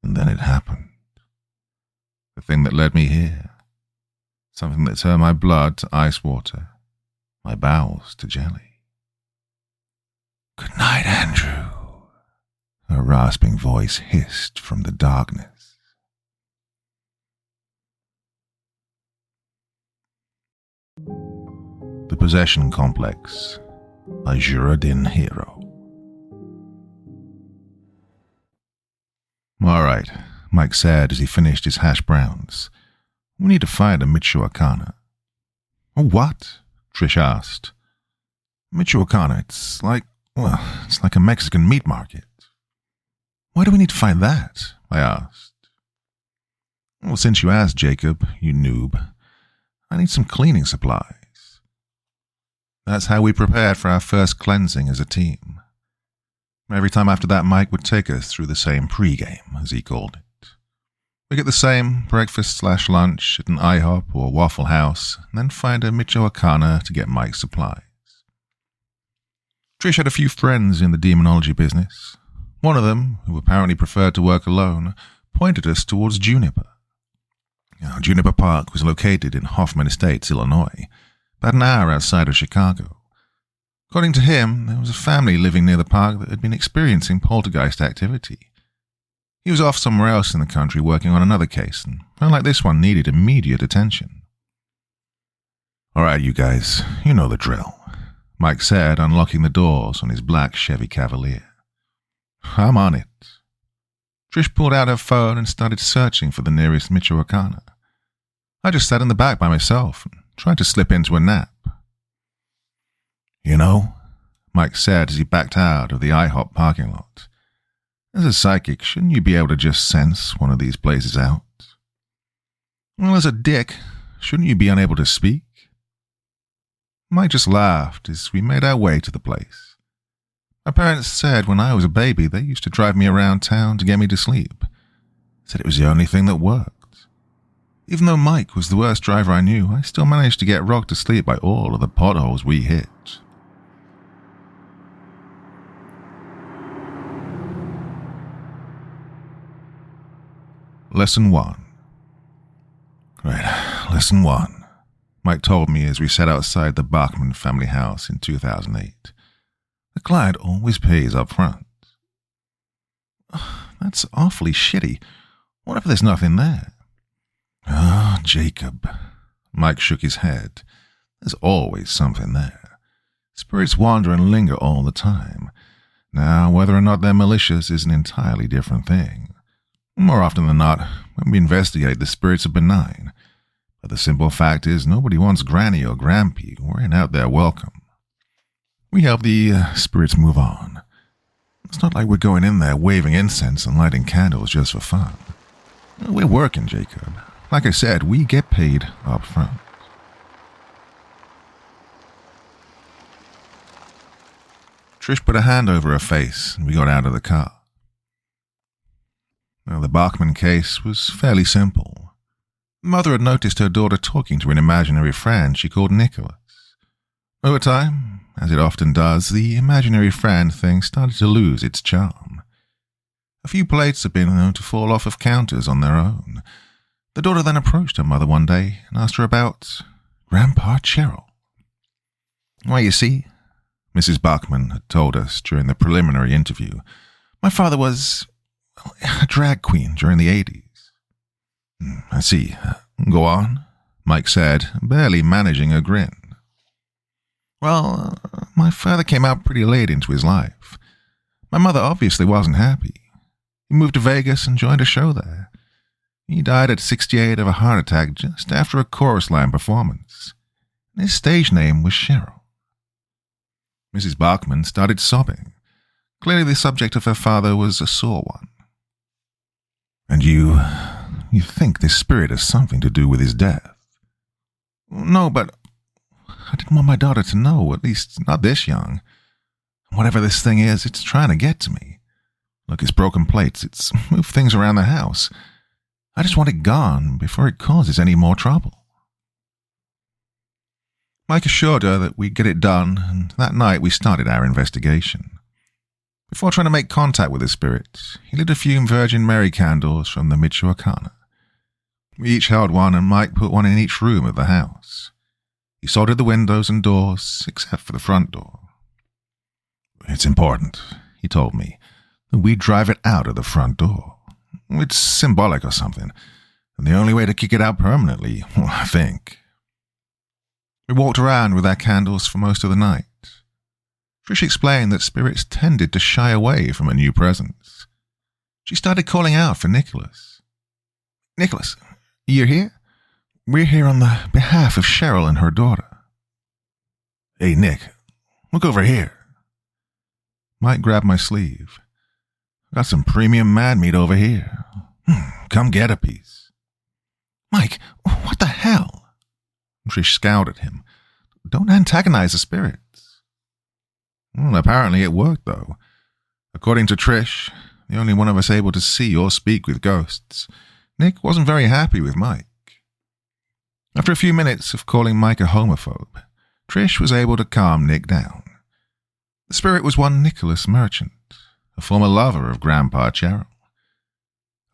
And then it happened. The thing that led me here. Something that turned my blood to ice water, my bowels to jelly. Good night, Andrew, her rasping voice hissed from the darkness. The Possession Complex by Juradin Hero. All right, Mike said as he finished his hash browns. We need to find a Michoacana. A what? Trish asked. Michoacana, it's like a Mexican meat market. Why do we need to find that? I asked. Well, since you asked, Jacob, you noob, I need some cleaning supplies. That's how we prepared for our first cleansing as a team. Every time after that, Mike would take us through the same pregame, as he called it. We get the same breakfast/lunch at an IHOP or Waffle House, and then find a Michoacana to get Mike's supplies. Trish had a few friends in the demonology business. One of them, who apparently preferred to work alone, pointed us towards Juniper. Juniper Park was located in Hoffman Estates, Illinois, about an hour outside of Chicago. According to him, there was a family living near the park that had been experiencing poltergeist activity. He was off somewhere else in the country working on another case, and felt like this one needed immediate attention. All right, you guys, you know the drill, Mike said, unlocking the doors on his black Chevy Cavalier. I'm on it. Trish pulled out her phone and started searching for the nearest Michoacana. I just sat in the back by myself and tried to slip into a nap. You know, Mike said as he backed out of the IHOP parking lot, as a psychic, shouldn't you be able to just sense one of these places out? Well, as a dick, shouldn't you be unable to speak? Mike just laughed as we made our way to the place. My parents said when I was a baby they used to drive me around town to get me to sleep. Said it was the only thing that worked. Even though Mike was the worst driver I knew, I still managed to get rocked to sleep by all of the potholes we hit. Lesson 1. Right, Lesson 1, Mike told me as we sat outside the Bachman family house in 2008. The client always pays up front. That's awfully shitty. What if there's nothing there? Ah, Jacob. Mike shook his head. There's always something there. Spirits wander and linger all the time. Now, whether or not they're malicious is an entirely different thing. More often than not, when we investigate, the spirits are benign. But the simple fact is, nobody wants Granny or Grampy wearing out their welcome. We help the spirits move on. It's not like we're going in there waving incense and lighting candles just for fun. We're working, Jacob. Like I said, we get paid up front. Trish put a hand over her face, and we got out of the car. Now, the Bachman case was fairly simple. Mother had noticed her daughter talking to an imaginary friend she called Nicholas. Over time, as it often does, the imaginary friend thing started to lose its charm. A few plates had been known to fall off of counters on their own. The daughter then approached her mother one day and asked her about Grandpa Cheryl. Well, you see, Mrs. Bachman had told us during the preliminary interview, my father was a drag queen during the 80s. I see. Go on, Mike said, barely managing a grin. Well, my father came out pretty late into his life. My mother obviously wasn't happy. He moved to Vegas and joined a show there. He died at 68 of a heart attack just after a chorus line performance. His stage name was Cheryl. Mrs. Bachman started sobbing. Clearly the subject of her father was a sore one. And you think this spirit has something to do with his death? No, but I didn't want my daughter to know, at least not this young. Whatever this thing is, it's trying to get to me. Look, it's broken plates, it's moved things around the house. I just want it gone before it causes any more trouble. Mike assured her that we'd get it done, and that night we started our investigation. Before trying to make contact with the spirit, he lit a few Virgin Mary candles from the Michoacana. We each held one, and Mike put one in each room of the house. He soldered the windows and doors, except for the front door. It's important, he told me, that we drive it out of the front door. It's symbolic or something, and the only way to kick it out permanently, I think. We walked around with our candles for most of the night. Trish explained that spirits tended to shy away from a new presence. She started calling out for Nicholas. Nicholas, you're here? We're here on the behalf of Cheryl and her daughter. Hey, Nick, look over here. Mike grabbed my sleeve. Got some premium mad meat over here. Come get a piece. Mike, what the hell? Trish scowled at him. Don't antagonize the spirits. Well, apparently it worked, though. According to Trish, the only one of us able to see or speak with ghosts, Nick wasn't very happy with Mike. After a few minutes of calling Mike a homophobe, Trish was able to calm Nick down. The spirit was one Nicholas Merchant, a former lover of Grandpa Cheryl.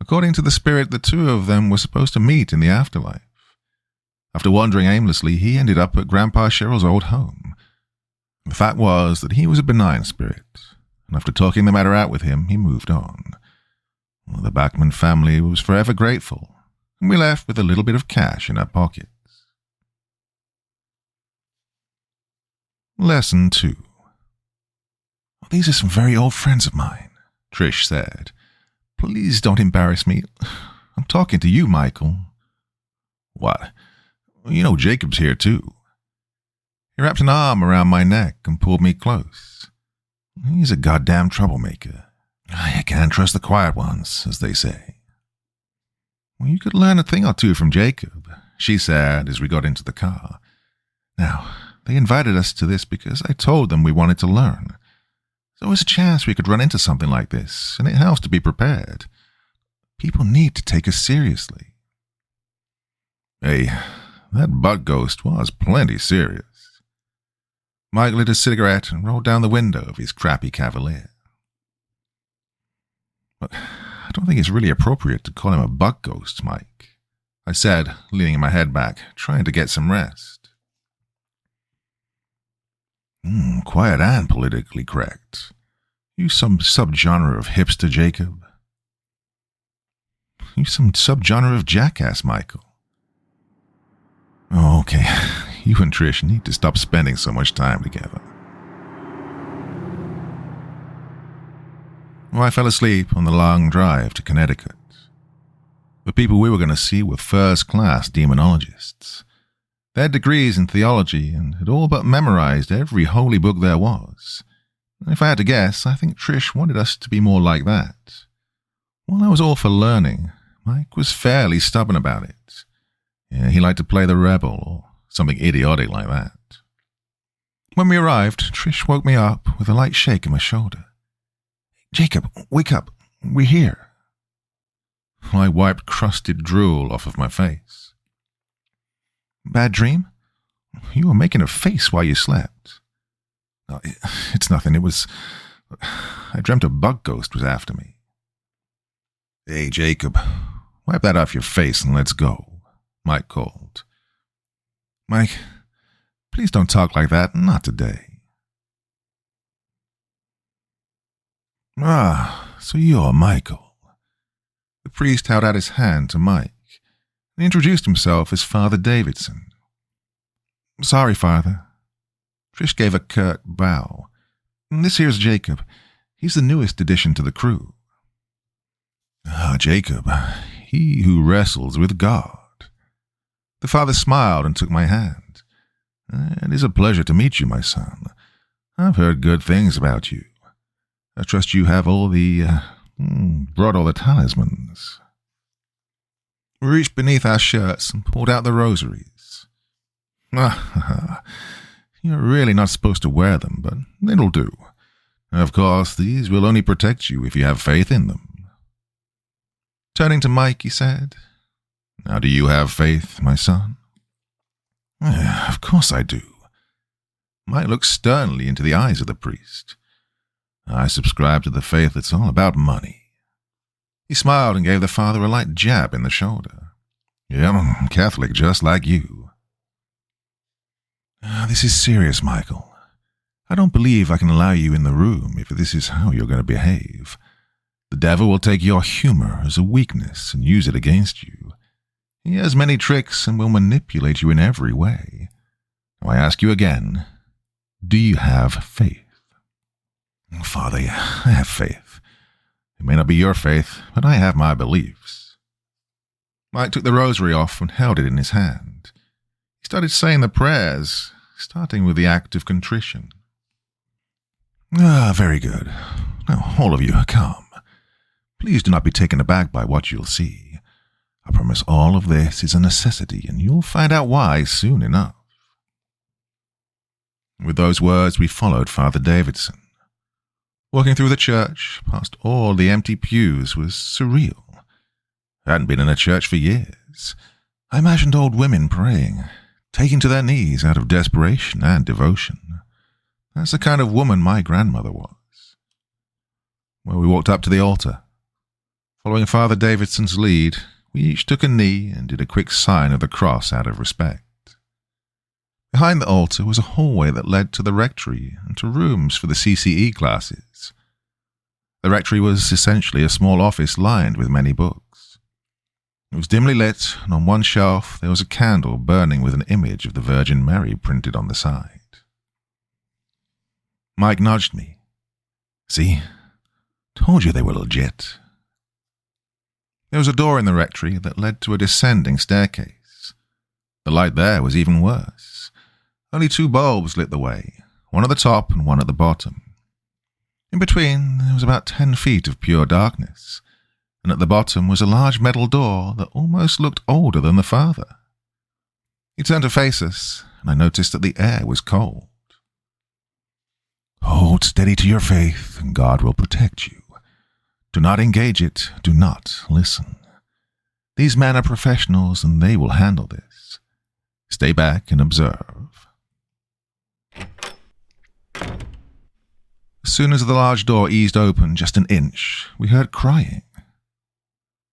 According to the spirit, the two of them were supposed to meet in the afterlife. After wandering aimlessly, he ended up at Grandpa Cheryl's old home. The fact was that he was a benign spirit, and after talking the matter out with him, he moved on. Well, the Bachman family was forever grateful, and we left with a little bit of cash in our pockets. Lesson 2. These are some very old friends of mine, Trish said. Please don't embarrass me. I'm talking to you, Michael. What? You know Jacob's here, too. He wrapped an arm around my neck and pulled me close. He's a goddamn troublemaker. I can't trust the quiet ones, as they say. Well, you could learn a thing or two from Jacob, she said as we got into the car. Now, they invited us to this because I told them we wanted to learn. There's always a chance we could run into something like this, and it helps to be prepared. People need to take us seriously. Hey, that butt ghost was plenty serious. Mike lit a cigarette and rolled down the window of his crappy Cavalier. But I don't think it's really appropriate to call him a butt ghost, Mike, I said, leaning my head back, trying to get some rest. Quiet and politically correct. You some subgenre of hipster, Jacob? You some subgenre of jackass, Michael? Oh, okay. You and Trish need to stop spending so much time together. Well, I fell asleep on the long drive to Connecticut. The people we were going to see were first-class demonologists. They had degrees in theology and had all but memorized every holy book there was. And if I had to guess, I think Trish wanted us to be more like that. While I was all for learning, Mike was fairly stubborn about it. Yeah, he liked to play the rebel or something idiotic like that. When we arrived, Trish woke me up with a light shake in my shoulder. Jacob, wake up. We're here. I wiped crusted drool off of my face. Bad dream? You were making a face while you slept. No, it's nothing. It was... I dreamt a bug ghost was after me. Hey, Jacob, wipe that off your face and let's go, Mike called. Mike, please don't talk like that. Not today. Ah, so you're Michael. The priest held out his hand to Mike and introduced himself as Father Davidson. Sorry, Father. Trish gave a curt bow. This here's Jacob. He's the newest addition to the crew. Ah, Jacob, he who wrestles with God. The father smiled and took my hand. It is a pleasure to meet you, my son. I've heard good things about you. I trust you have all the, brought all the talismans. We reached beneath our shirts and pulled out the rosaries. You're really not supposed to wear them, but it'll do. Of course, these will only protect you if you have faith in them. Turning to Mike, he said, Now do you have faith, my son? Of course I do. Mike looked sternly into the eyes of the priest. I subscribe to the faith that's all about money. He smiled and gave the father a light jab in the shoulder. Yeah, I'm Catholic just like you. This is serious, Michael. I don't believe I can allow you in the room if this is how you're going to behave. The devil will take your humor as a weakness and use it against you. He has many tricks and will manipulate you in every way. Now I ask you again, do you have faith? Father, I have faith. It may not be your faith, but I have my beliefs. Mike took the rosary off and held it in his hand. He started saying the prayers, starting with the act of contrition. Very good. Now, all of you, come. Please do not be taken aback by what you'll see. I promise all of this is a necessity, and you'll find out why soon enough. With those words, we followed Father Davidson. Walking through the church, past all the empty pews, was surreal. I hadn't been in a church for years. I imagined old women praying, taking to their knees out of desperation and devotion. That's the kind of woman my grandmother was. Well, we walked up to the altar. Following Father Davidson's lead, we each took a knee and did a quick sign of the cross out of respect. Behind the altar was a hallway that led to the rectory and to rooms for the CCE classes. The rectory was essentially a small office lined with many books. It was dimly lit, and on one shelf there was a candle burning with an image of the Virgin Mary printed on the side. Mike nudged me. See? Told you they were legit. There was a door in the rectory that led to a descending staircase. The light there was even worse. Only 2 bulbs lit the way, one at the top and one at the bottom. In between, there was about 10 feet of pure darkness, and at the bottom was a large metal door that almost looked older than the father. He turned to face us, and I noticed that the air was cold. Hold steady to your faith, and God will protect you. Do not engage it. Do not listen. These men are professionals, and they will handle this. Stay back and observe. As soon as the large door eased open just an inch, we heard crying.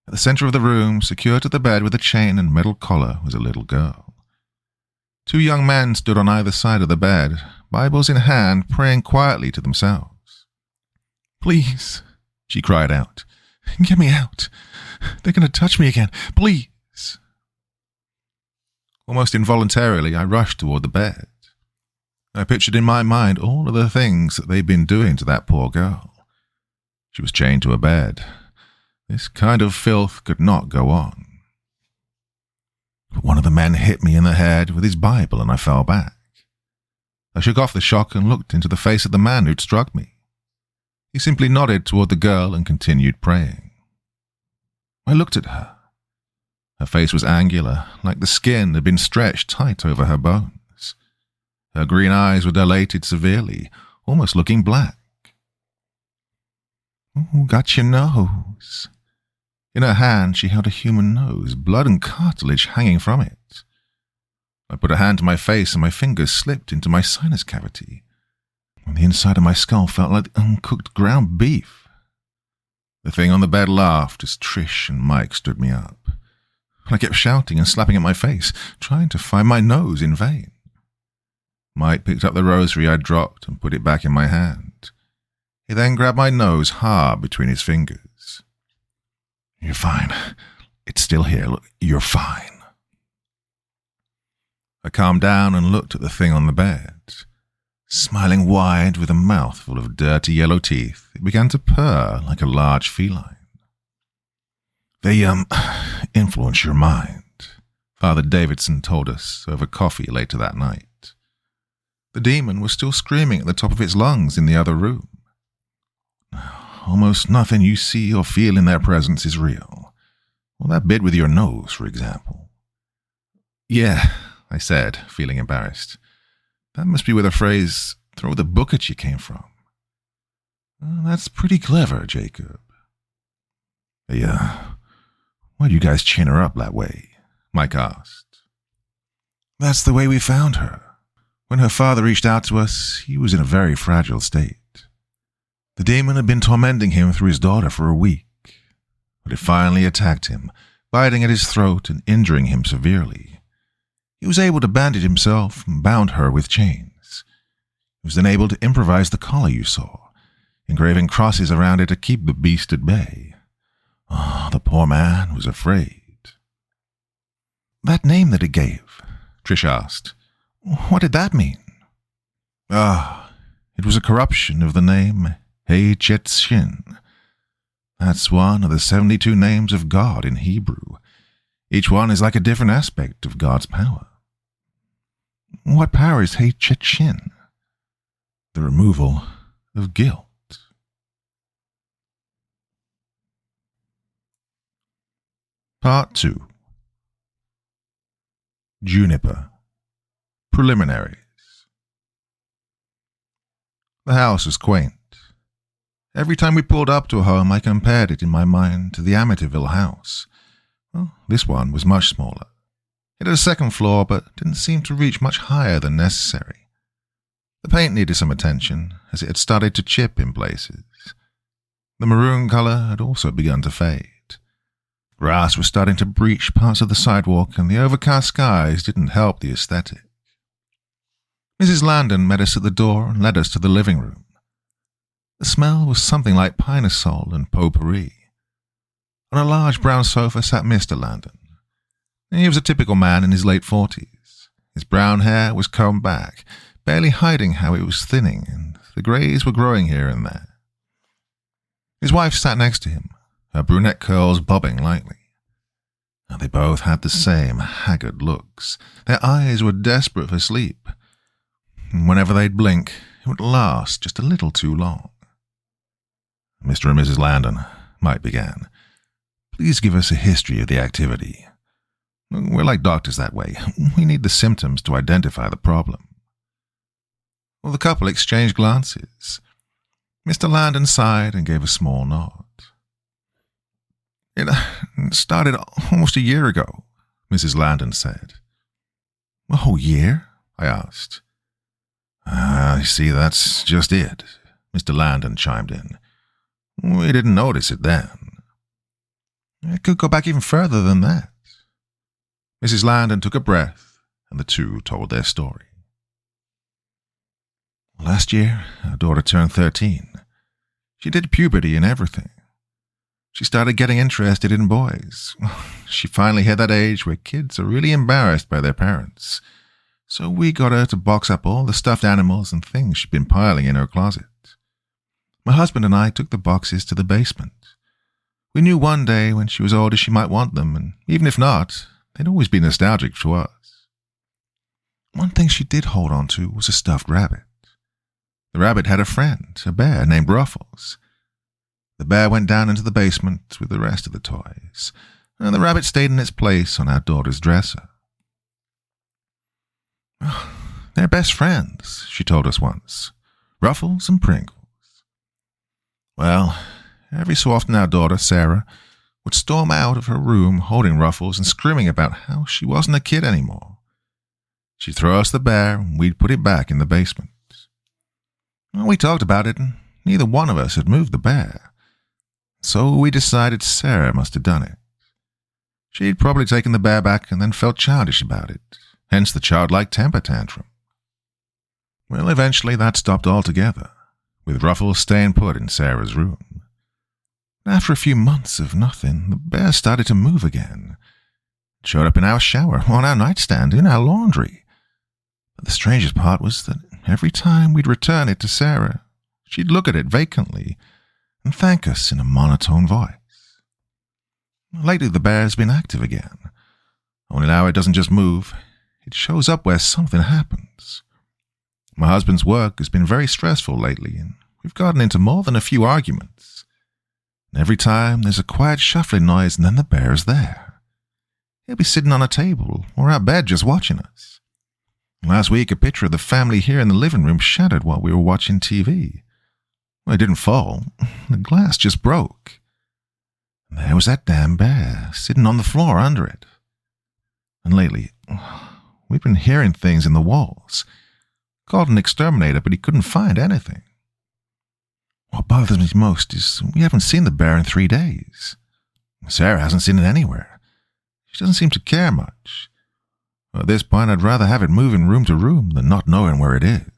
At the center of the room, secured to the bed with a chain and metal collar, was a little girl. 2 young men stood on either side of the bed, Bibles in hand, praying quietly to themselves. Please, she cried out. Get me out. They're going to touch me again. Please. Almost involuntarily, I rushed toward the bed. I pictured in my mind all of the things that they'd been doing to that poor girl. She was chained to a bed. This kind of filth could not go on. But one of the men hit me in the head with his Bible and I fell back. I shook off the shock and looked into the face of the man who'd struck me. He simply nodded toward the girl and continued praying. I looked at her. Her face was angular, like the skin had been stretched tight over her bones. Her green eyes were dilated severely, almost looking black. "Oh, got your nose." In her hand she held a human nose, blood and cartilage hanging from it. I put a hand to my face and my fingers slipped into my sinus cavity. And the inside of my skull felt like uncooked ground beef. The thing on the bed laughed as Trish and Mike stood me up. I kept shouting and slapping at my face, trying to find my nose in vain. Mike picked up the rosary I'd dropped and put it back in my hand. He then grabbed my nose hard between his fingers. "You're fine. It's still here. Look, you're fine." I calmed down and looked at the thing on the bed. Smiling wide with a mouthful of dirty yellow teeth, it began to purr like a large feline. "They, influence your mind," Father Davidson told us over coffee later that night. The demon was still screaming at the top of its lungs in the other room. "Almost nothing you see or feel in their presence is real. Well, that bit with your nose, for example. Yeah, I said, feeling embarrassed. That must be where the phrase, throw the book at you came from. Well, that's pretty clever, Jacob. Yeah. Why do you guys chain her up that way? Mike asked. That's the way we found her. When her father reached out to us, he was in a very fragile state. The demon had been tormenting him through his daughter for a week, but it finally attacked him, biting at his throat and injuring him severely. He was able to bandage himself and bound her with chains. He was then able to improvise the collar you saw, engraving crosses around it to keep the beast at bay. Oh, the poor man was afraid. That name that it gave, Trish asked, what did that mean? It was a corruption of the name Hey-Chet-Shin. That's one of the 72 names of God in Hebrew. Each one is like a different aspect of God's power. What power is Hey-Chet-Shin? The removal of guilt. Part 2. Juniper. Preliminaries. The house was quaint. Every time we pulled up to a home, I compared it in my mind to the Amityville house. Well, this one was much smaller. It had a second floor, but didn't seem to reach much higher than necessary. The paint needed some attention, as it had started to chip in places. The maroon color had also begun to fade. Grass was starting to breach parts of the sidewalk, and the overcast skies didn't help the aesthetic. Mrs. Landon met us at the door and led us to the living room. The smell was something like pine-sol and potpourri. On a large brown sofa sat Mr. Landon. He was a typical man in his late 40s. His brown hair was combed back, barely hiding how it was thinning, and the greys were growing here and there. His wife sat next to him, her brunette curls bobbing lightly. They both had the same haggard looks. Their eyes were desperate for sleep. Whenever they'd blink, it would last just a little too long. Mr. and Mrs. Landon, Mike began, please give us a history of the activity. We're like doctors that way. We need the symptoms to identify the problem. Well, the couple exchanged glances. Mr. Landon sighed and gave a small nod. It started almost a year ago, Mrs. Landon said. A whole year? I asked. I see, that's just it, Mr. Landon chimed in. We didn't notice it then. It could go back even further than that. Mrs. Landon took a breath, and the two told their story. Last year, our daughter turned 13. She did puberty and everything. She started getting interested in boys. She finally hit that age where kids are really embarrassed by their parents. So we got her to box up all the stuffed animals and things she'd been piling in her closet. My husband and I took the boxes to the basement. We knew one day when she was older she might want them, and even if not, they'd always be nostalgic to us. One thing she did hold on to was a stuffed rabbit. The rabbit had a friend, a bear named Ruffles. The bear went down into the basement with the rest of the toys, and the rabbit stayed in its place on our daughter's dresser. They're best friends, she told us once, Ruffles and Pringles. Well, every so often our daughter, Sarah, would storm out of her room holding Ruffles and screaming about how she wasn't a kid anymore. She'd throw us the bear and we'd put it back in the basement. Well, we talked about it and neither one of us had moved the bear. So we decided Sarah must have done it. She'd probably taken the bear back and then felt childish about it, hence the childlike temper tantrum. Well, eventually that stopped altogether, with Ruffles staying put in Sarah's room. After a few months of nothing, the bear started to move again. It showed up in our shower, on our nightstand, in our laundry. But the strangest part was that every time we'd return it to Sarah, she'd look at it vacantly and thank us in a monotone voice. Lately the bear's been active again. Only now it doesn't just move, it shows up where something happens. My husband's work has been very stressful lately, and we've gotten into more than a few arguments. Every time there's a quiet shuffling noise and then the bear is there. He'll be sitting on a table or our bed just watching us. Last week, a picture of the family here in the living room shattered while we were watching TV. Well, it didn't fall. The glass just broke. There was that damn bear sitting on the floor under it. And lately, we've been hearing things in the walls. Called an exterminator, but he couldn't find anything. What bothers me most is we haven't seen the bear in 3 days. Sarah hasn't seen it anywhere. She doesn't seem to care much. At this point, I'd rather have it moving room to room than not knowing where it is.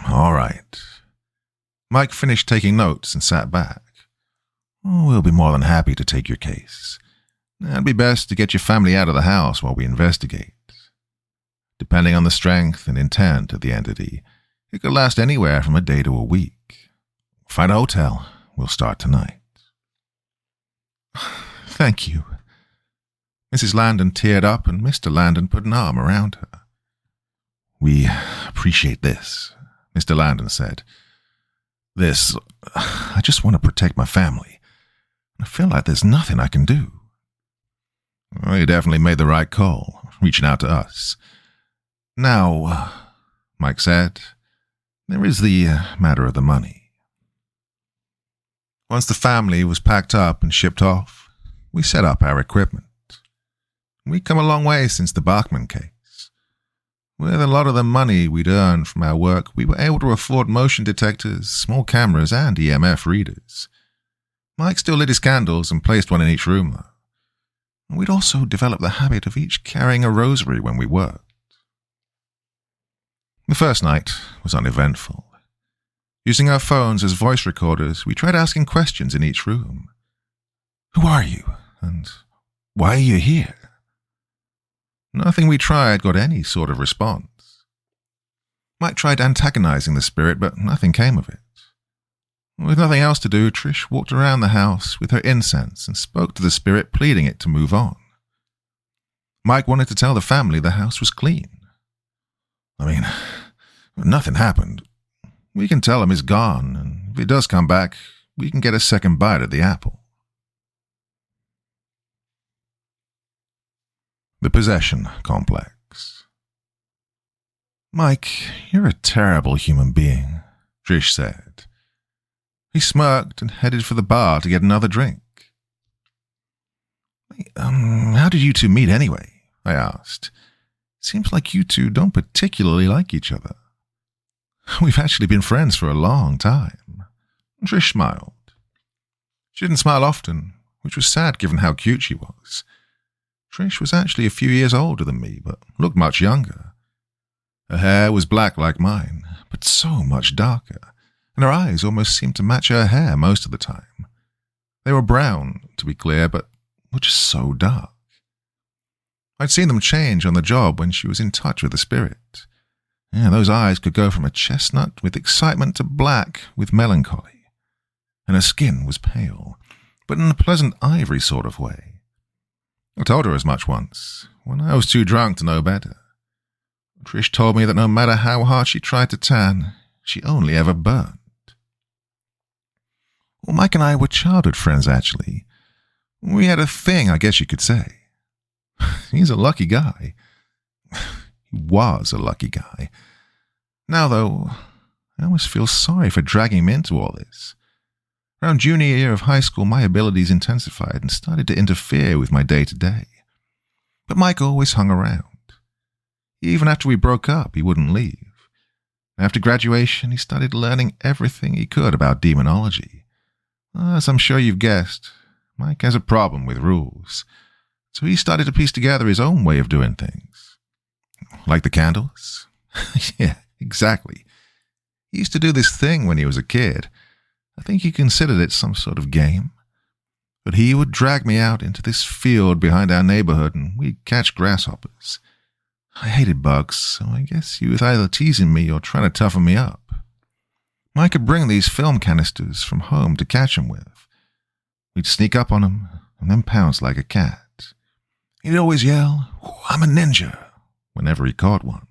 All right. Mike finished taking notes and sat back. We'll be more than happy to take your case. It'd be best to get your family out of the house while we investigate. Depending on the strength and intent of the entity, it could last anywhere from a day to a week. Find a hotel. We'll start tonight. Thank you. Mrs. Landon teared up and Mr. Landon put an arm around her. We appreciate this, Mr. Landon said. I just want to protect my family. I feel like there's nothing I can do. Well, you definitely made the right call, reaching out to us. Now, Mike said, there is the matter of the money. Once the family was packed up and shipped off, we set up our equipment. We'd come a long way since the Bachman case. With a lot of the money we'd earned from our work, we were able to afford motion detectors, small cameras, and EMF readers. Mike still lit his candles and placed one in each room, though. We'd also developed the habit of each carrying a rosary when we worked. The first night was uneventful. Using our phones as voice recorders, we tried asking questions in each room. Who are you? And why are you here? Nothing we tried got any sort of response. Mike tried antagonizing the spirit, but nothing came of it. With nothing else to do, Trish walked around the house with her incense and spoke to the spirit, pleading it to move on. Mike wanted to tell the family the house was clean. Nothing happened. We can tell him he's gone, and if he does come back, we can get a second bite at the apple. The Possession Complex. Mike, you're a terrible human being, Trish said. He smirked and headed for the bar to get another drink. How did you two meet anyway? I asked. Seems like you two don't particularly like each other. We've actually been friends for a long time. Trish smiled. She didn't smile often, which was sad given how cute she was. Trish was actually a few years older than me, but looked much younger. Her hair was black like mine, but so much darker, and her eyes almost seemed to match her hair most of the time. They were brown, to be clear, but were just so dark. I'd seen them change on the job when she was in touch with the spirit. Yeah, those eyes could go from a chestnut with excitement to black with melancholy. And her skin was pale, but in a pleasant ivory sort of way. I told her as much once, when I was too drunk to know better. Trish told me that no matter how hard she tried to tan, she only ever burned. Well, Mike and I were childhood friends, actually. We had a thing, I guess you could say. He's a lucky guy. He was a lucky guy. Now, though, I almost feel sorry for dragging him into all this. Around junior year of high school, my abilities intensified and started to interfere with my day-to-day. But Mike always hung around. Even after we broke up, he wouldn't leave. After graduation, he started learning everything he could about demonology. As I'm sure you've guessed, Mike has a problem with rules. So he started to piece together his own way of doing things. Like the candles? Yeah, exactly. He used to do this thing when he was a kid. I think he considered it some sort of game. But he would drag me out into this field behind our neighborhood and we'd catch grasshoppers. I hated bugs, so I guess he was either teasing me or trying to toughen me up. I could bring these film canisters from home to catch him with. We'd sneak up on him and then pounce like a cat. He'd always yell, "I'm a ninja," whenever he caught one.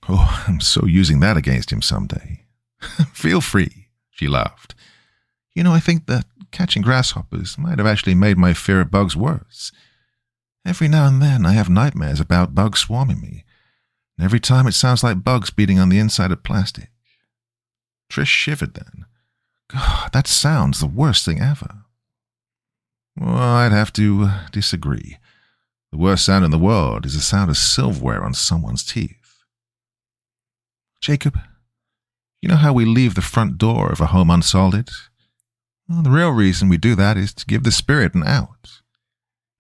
Oh, I'm so using that against him someday. Feel free, She laughed. I think that catching grasshoppers might have actually made my fear of bugs worse. Every now and then I have nightmares about bugs swarming me, and every time it sounds like bugs beating on the inside of plastic. Trish shivered then. God, that sounds the worst thing ever. Well, I'd have to disagree. The worst sound in the world is the sound of silverware on someone's teeth. Jacob, you know how we leave the front door of a home unsalted? Well, the real reason we do that is to give the spirit an out.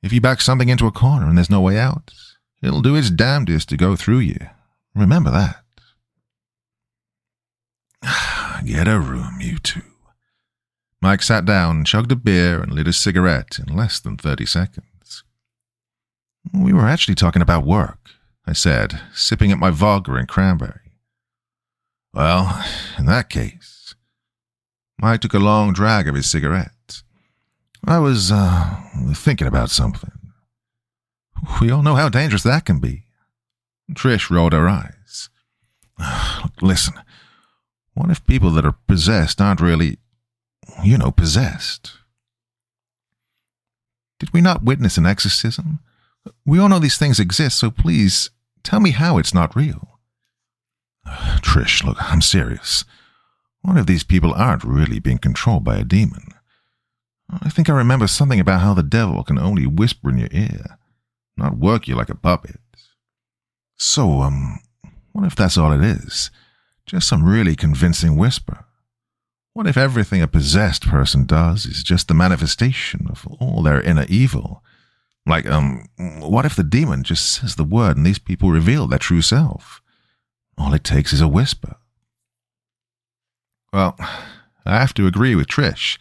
If you back something into a corner and there's no way out, it'll do its damnedest to go through you. Remember that. Get a room, you two. Mike sat down, chugged a beer, and lit a cigarette in less than 30 seconds. We were actually talking about work, I said, sipping at my vodka and cranberry. Well, in that case. Mike took a long drag of his cigarette. I was, thinking about something. We all know how dangerous that can be. Trish rolled her eyes. Listen, what if people that are possessed aren't really, possessed? Did we not witness an exorcism? We all know these things exist, so please, tell me how it's not real. Trish, look, I'm serious. What if these people aren't really being controlled by a demon? I think I remember something about how the devil can only whisper in your ear, not work you like a puppet. So, what if that's all it is? Just some really convincing whisper? What if everything a possessed person does is just the manifestation of all their inner evil? Like, what if the demon just says the word and these people reveal their true self? All it takes is a whisper. Well, I have to agree with Trish.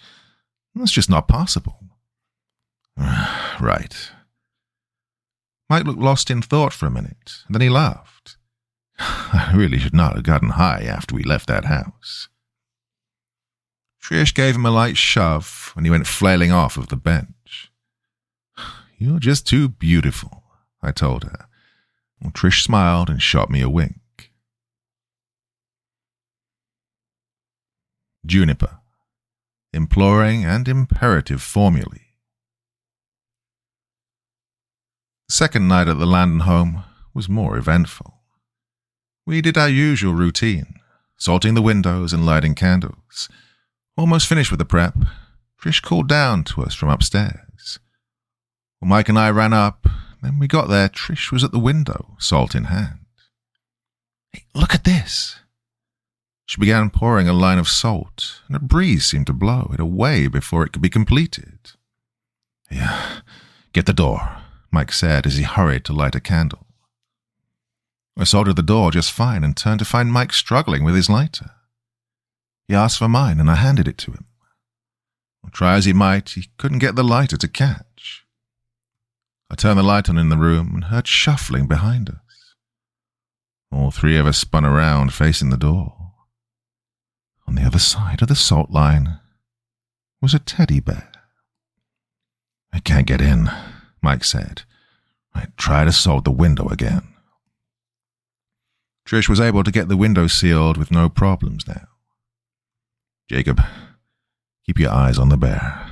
That's just not possible. Right. Mike looked lost in thought for a minute, and then he laughed. I really should not have gotten high after we left that house. Trish gave him a light shove when he went flailing off of the bench. You're just too beautiful, I told her. Well, Trish smiled and shot me a wink. Juniper. Imploring and imperative formulae. The second night at the Landon home was more eventful. We did our usual routine, salting the windows and lighting candles. Almost finished with the prep, Trish called down to us from upstairs. Well, Mike and I ran up. When we got there, Trish was at the window, salt in hand. Hey, look at this. She began pouring a line of salt, and a breeze seemed to blow it away before it could be completed. Yeah, get the door, Mike said as he hurried to light a candle. I soldered the door just fine and turned to find Mike struggling with his lighter. He asked for mine, and I handed it to him. Try as he might, he couldn't get the lighter to catch. I turned the light on in the room and heard shuffling behind us. All three of us spun around, facing the door. On the other side of the salt line was a teddy bear. I can't get in, Mike said. I tried to salt the window again. Trish was able to get the window sealed with no problems now. Jacob, keep your eyes on the bear.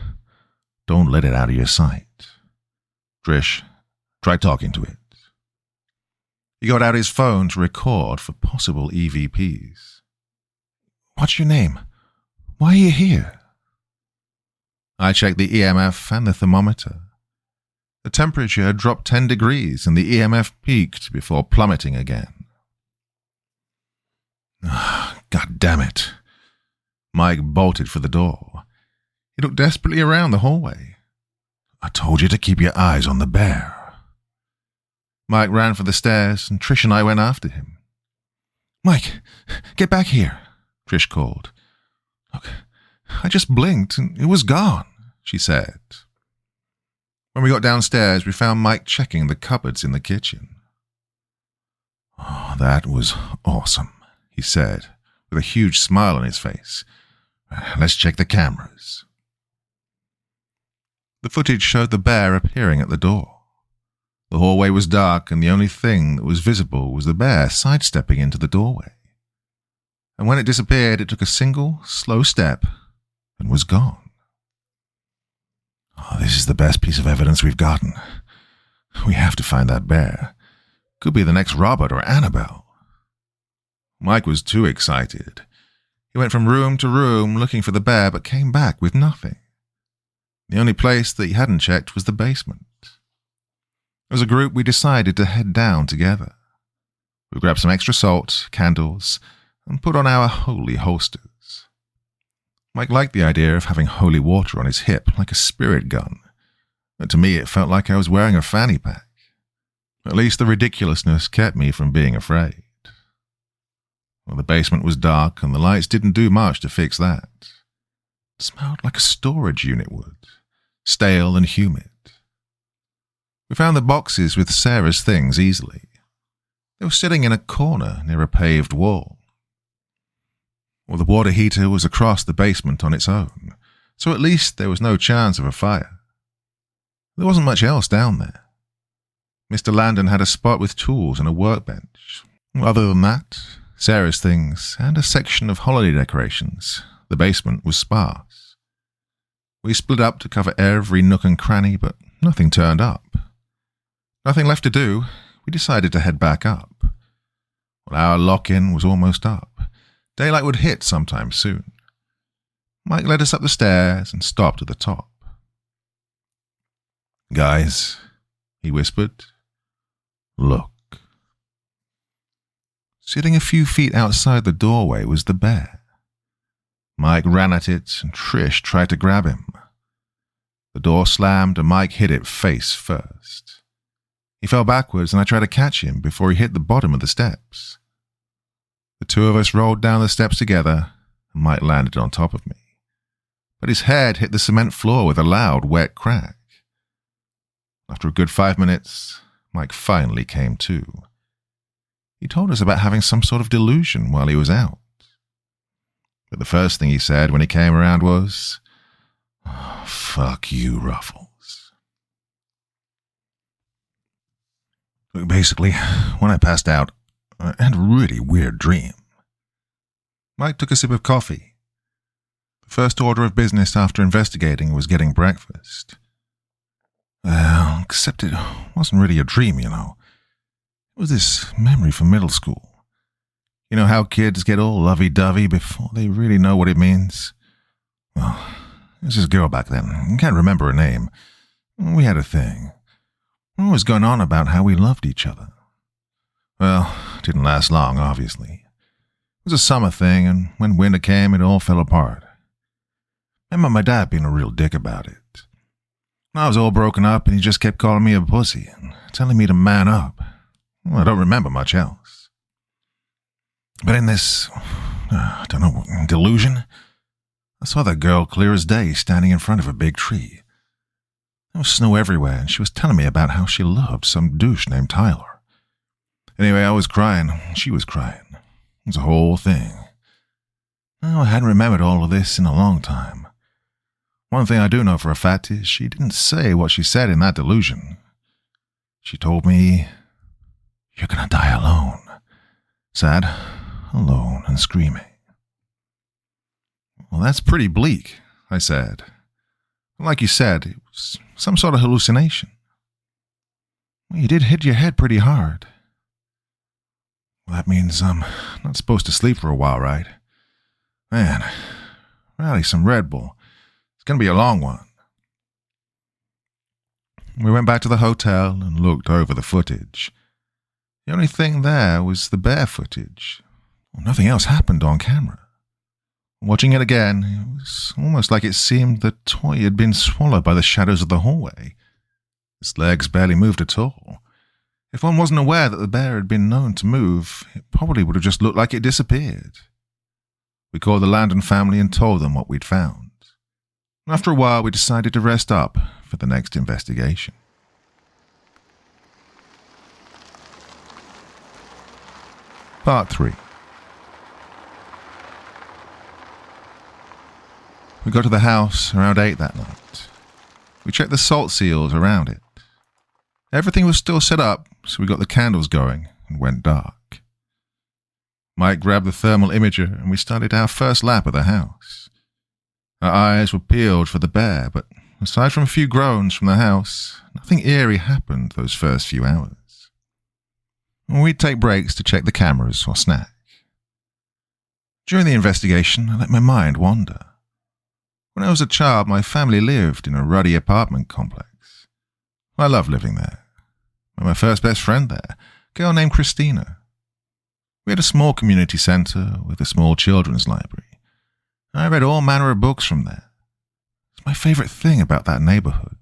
Don't let it out of your sight. Trish, try talking to it. He got out his phone to record for possible EVPs. What's your name? Why are you here? I checked the EMF and the thermometer. The temperature had dropped 10 degrees and the EMF peaked before plummeting again. God damn it. Mike bolted for the door. He looked desperately around the hallway. I told you to keep your eyes on the bear. Mike ran for the stairs and Trish and I went after him. Mike, get back here, Trish called. Look, I just blinked and it was gone, she said. When we got downstairs, we found Mike checking the cupboards in the kitchen. Oh, that was awesome, he said, with a huge smile on his face. Let's check the cameras. The footage showed the bear appearing at the door. The hallway was dark and the only thing that was visible was the bear sidestepping into the doorway. and when it disappeared, it took a single, slow step and was gone. Oh, this is the best piece of evidence we've gotten. We have to find that bear. Could be the next Robert or Annabelle. Mike was too excited. He went from room to room looking for the bear, but came back with nothing. The only place that he hadn't checked was the basement. As a group, we decided to head down together. We grabbed some extra salt, candles, and put on our holy holsters. Mike liked the idea of having holy water on his hip like a spirit gun, but to me it felt like I was wearing a fanny pack. At least the ridiculousness kept me from being afraid. Well, the basement was dark and the lights didn't do much to fix that. It smelled like a storage unit would, stale and humid. We found the boxes with Sarah's things easily. They were sitting in a corner near a paved wall. Well, the water heater was across the basement on its own, so at least there was no chance of a fire. There wasn't much else down there. Mr. Landon had a spot with tools and a workbench. Other than that, Sarah's things and a section of holiday decorations, the basement was sparse. We split up to cover every nook and cranny, but nothing turned up. Nothing left to do, we decided to head back up. Well, our lock-in was almost up. Daylight would hit sometime soon. Mike led us up the stairs and stopped at the top. "Guys," he whispered, "look." Sitting a few feet outside the doorway was the bear. Mike ran at it and Trish tried to grab him. The door slammed and Mike hit it face first. He fell backwards and I tried to catch him before he hit the bottom of the steps. The two of us rolled down the steps together and Mike landed on top of me. But his head hit the cement floor with a loud, wet crack. After a good 5 minutes, Mike finally came to. He told us about having some sort of delusion while he was out. But the first thing he said when he came around was, "Oh, fuck you, Ruffles." Look, basically, when I passed out, I had a really weird dream. Mike took a sip of coffee. The first order of business after investigating was getting breakfast. Well, except it wasn't really a dream, you know. It was this memory from middle school. You know how kids get all lovey-dovey before they really know what it means? Well, there's this girl back then. I can't remember her name. We had a thing. We always going on about how we loved each other. Well, it didn't last long, obviously. It was a summer thing, and when winter came, it all fell apart. I remember my dad being a real dick about it. I was all broken up, and he just kept calling me a pussy and telling me to man up. Well, I don't remember much else. But in this, delusion, I saw that girl clear as day standing in front of a big tree. There was snow everywhere, and she was telling me about how she loved some douche named Tyler. Anyway, I was crying. She was crying. It was a whole thing. Well, I hadn't remembered all of this in a long time. One thing I do know for a fact is she didn't say what she said in that delusion. She told me, "You're gonna die alone. Sad, alone, and screaming." "Well, that's pretty bleak," I said. "Like you said, it was some sort of hallucination." "Well, you did hit your head pretty hard." "Well, that means I'm not supposed to sleep for a while, right? Man, rally some Red Bull. It's going to be a long one." We went back to the hotel and looked over the footage. The only thing there was the bear footage. Well, nothing else happened on camera. Watching it again, it was almost like it seemed the toy had been swallowed by the shadows of the hallway. Its legs barely moved at all. If one wasn't aware that the bear had been known to move, it probably would have just looked like it disappeared. We called the Landon family and told them what we'd found. After a while, we decided to rest up for the next investigation. Part 3. We got to the house around 8 that night. We checked the salt seals around it. Everything was still set up, so we got the candles going and went dark. Mike grabbed the thermal imager and we started our first lap of the house. Our eyes were peeled for the bear, but aside from a few groans from the house, nothing eerie happened those first few hours. We'd take breaks to check the cameras or snack. During the investigation, I let my mind wander. When I was a child, my family lived in a ruddy apartment complex. I loved living there. I met my first best friend there, a girl named Christina. We had a small community centre with a small children's library. I read all manner of books from there. It's my favourite thing about that neighbourhood.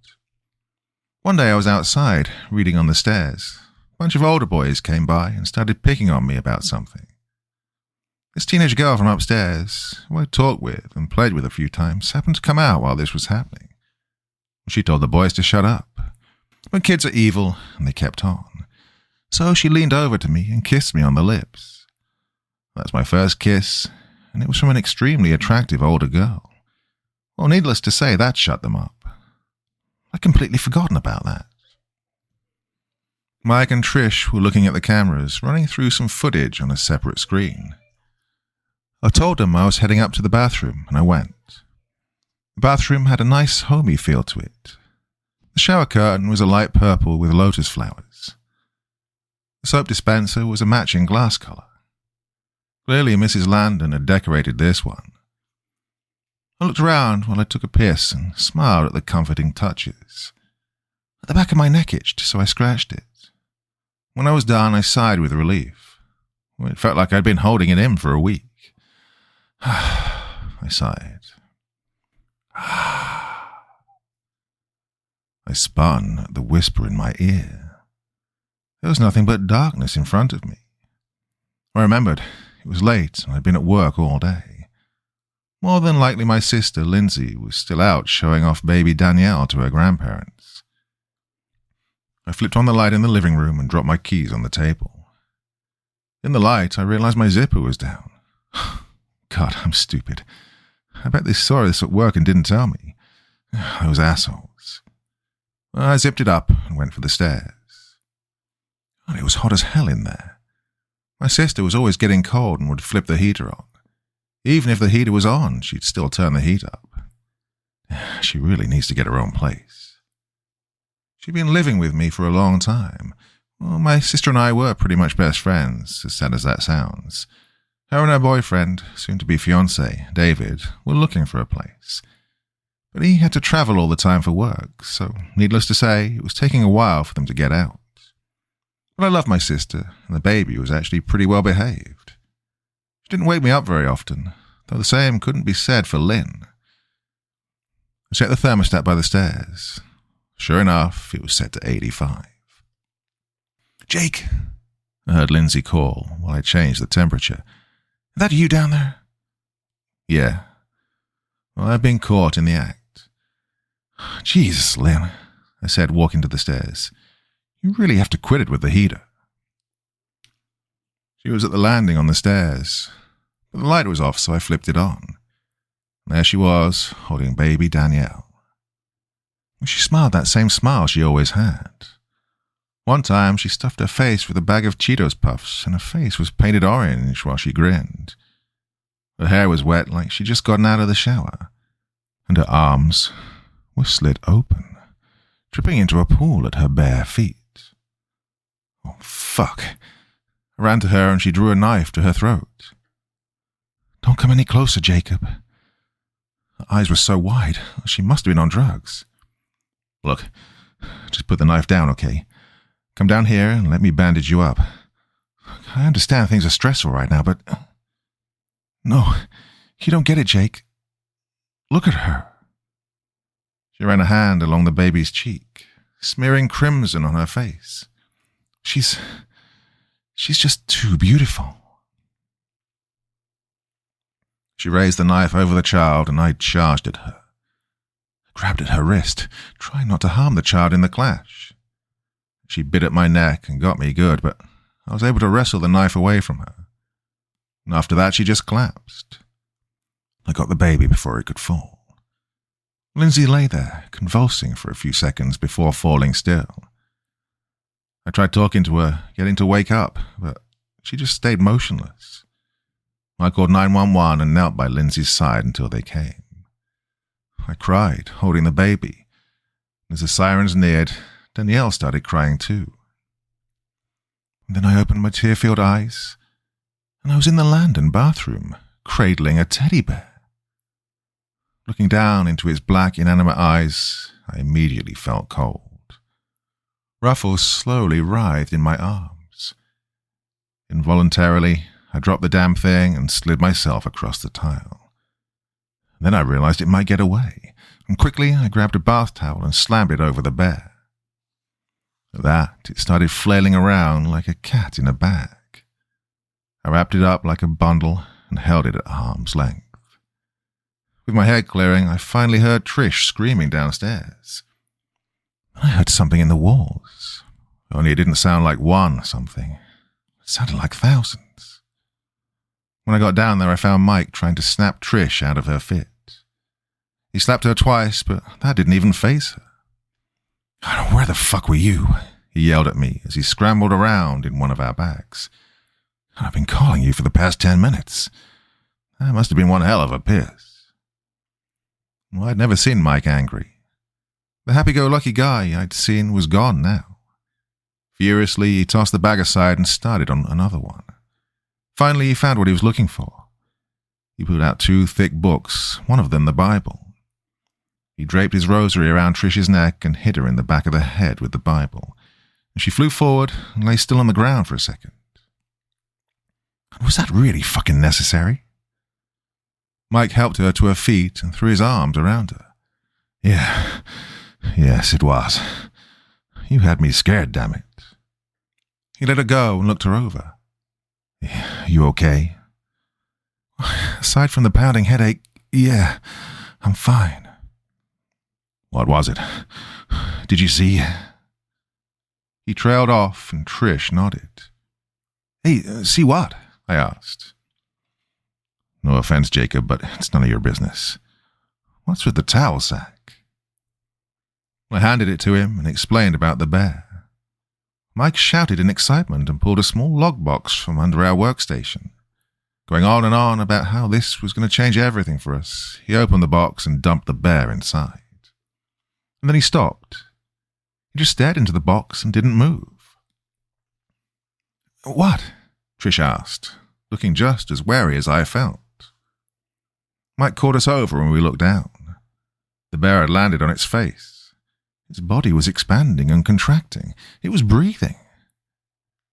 One day I was outside, reading on the stairs. A bunch of older boys came by and started picking on me about something. This teenage girl from upstairs, who I talked with and played with a few times, happened to come out while this was happening. She told the boys to shut up. But kids are evil, and they kept on. So she leaned over to me and kissed me on the lips. That's my first kiss, and it was from an extremely attractive older girl. Well, needless to say, that shut them up. I'd completely forgotten about that. Mike and Trish were looking at the cameras, running through some footage on a separate screen. I told them I was heading up to the bathroom, and I went. The bathroom had a nice homey feel to it. The shower curtain was a light purple with lotus flowers. The soap dispenser was a matching glass colour. Clearly Mrs. Landon had decorated this one. I looked around while I took a piss and smiled at the comforting touches. At the back of my neck itched, so I scratched it. When I was done, I sighed with relief. It felt like I'd been holding it in for a week. I sighed. I spun at the whisper in my ear. There was nothing but darkness in front of me. I remembered it was late and I'd been at work all day. More than likely my sister, Lindsay, was still out showing off baby Danielle to her grandparents. I flipped on the light in the living room and dropped my keys on the table. In the light, I realized my zipper was down. God, I'm stupid. I bet they saw this at work and didn't tell me. Those assholes. I zipped it up and went for the stairs. God, it was hot as hell in there. My sister was always getting cold and would flip the heater on. Even if the heater was on, she'd still turn the heat up. She really needs to get her own place. She'd been living with me for a long time. Well, my sister and I were pretty much best friends, as sad as that sounds. Her and her boyfriend, soon-to-be fiancé, David, were looking for a place. But he had to travel all the time for work, so needless to say, it was taking a while for them to get out. But I loved my sister, and the baby was actually pretty well behaved. She didn't wake me up very often, though the same couldn't be said for Lynn. I checked the thermostat by the stairs. Sure enough, it was set to 85. "Jake," I heard Lindsay call while I changed the temperature. "Is that you down there?" "Yeah." Well, I've been caught in the act. "Jesus, Lynn," I said, walking to the stairs. "You really have to quit it with the heater." She was at the landing on the stairs, but the light was off, so I flipped it on. And there she was, holding baby Danielle. She smiled that same smile she always had. One time, she stuffed her face with a bag of Cheetos Puffs, and her face was painted orange while she grinned. Her hair was wet like she'd just gotten out of the shower, and her arms were slit open, dripping into a pool at her bare feet. Oh, fuck. I ran to her and she drew a knife to her throat. "Don't come any closer, Jacob." Her eyes were so wide, she must have been on drugs. "Look, just put the knife down, okay? Come down here and let me bandage you up. I understand things are stressful right now, but... No, you don't get it, Jake. Look at her." She ran a hand along the baby's cheek, smearing crimson on her face. She's just too beautiful." She raised the knife over the child and I charged at her. I grabbed at her wrist, trying not to harm the child in the clash. She bit at my neck and got me good, but I was able to wrestle the knife away from her. And after that, she just collapsed. I got the baby before it could fall. Lindsay lay there, convulsing for a few seconds before falling still. I tried talking to her, getting to wake up, but she just stayed motionless. I called 911 and knelt by Lindsay's side until they came. I cried, holding the baby. As the sirens neared, Danielle started crying too. And then I opened my tear-filled eyes, and I was in the Landon bathroom, cradling a teddy bear. Looking down into its black, inanimate eyes, I immediately felt cold. Ruffles slowly writhed in my arms. Involuntarily, I dropped the damn thing and slid myself across the tile. Then I realized it might get away, and quickly I grabbed a bath towel and slammed it over the bear. At that, it started flailing around like a cat in a bag. I wrapped it up like a bundle and held it at arm's length. With my head clearing, I finally heard Trish screaming downstairs. I heard something in the walls, only it didn't sound like one something. It sounded like thousands. When I got down there, I found Mike trying to snap Trish out of her fit. He slapped her twice, but that didn't even faze her. "Where the fuck were you?" he yelled at me as he scrambled around in one of our bags. "I've been calling you for the past 10 minutes. That must have been one hell of a piss." Well, I'd never seen Mike angry. The happy-go-lucky guy I'd seen was gone now. Furiously, he tossed the bag aside and started on another one. Finally, he found what he was looking for. He pulled out 2 thick books, one of them the Bible. He draped his rosary around Trish's neck and hit her in the back of the head with the Bible. And she flew forward and lay still on the ground for a second. Was that really fucking necessary? Mike helped her to her feet and threw his arms around her. Yes, it was. You had me scared, damn it. He let her go and looked her over. You okay? Aside from the pounding headache, yeah, I'm fine. What was it? Did you see? He trailed off and Trish nodded. Hey, see what? I asked. No offense, Jacob, but it's none of your business. What's with the towel sack? I handed it to him and explained about the bear. Mike shouted in excitement and pulled a small log box from under our workstation. Going on and on about how this was going to change everything for us, he opened the box and dumped the bear inside. And then he stopped. He just stared into the box and didn't move. What? Trish asked, looking just as wary as I felt. Mike called us over when we looked down. The bear had landed on its face. Its body was expanding and contracting. It was breathing.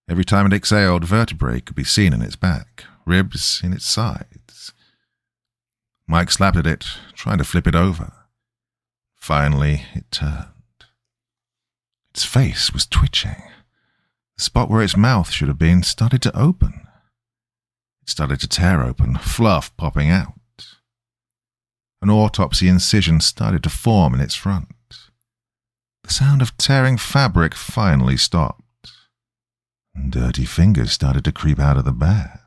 Every time it exhaled, vertebrae could be seen in its back, ribs in its sides. Mike slapped at it, trying to flip it over. Finally, it turned. Its face was twitching. The spot where its mouth should have been started to open. It started to tear open, fluff popping out. An autopsy incision started to form in its front. The sound of tearing fabric finally stopped. Dirty fingers started to creep out of the bear.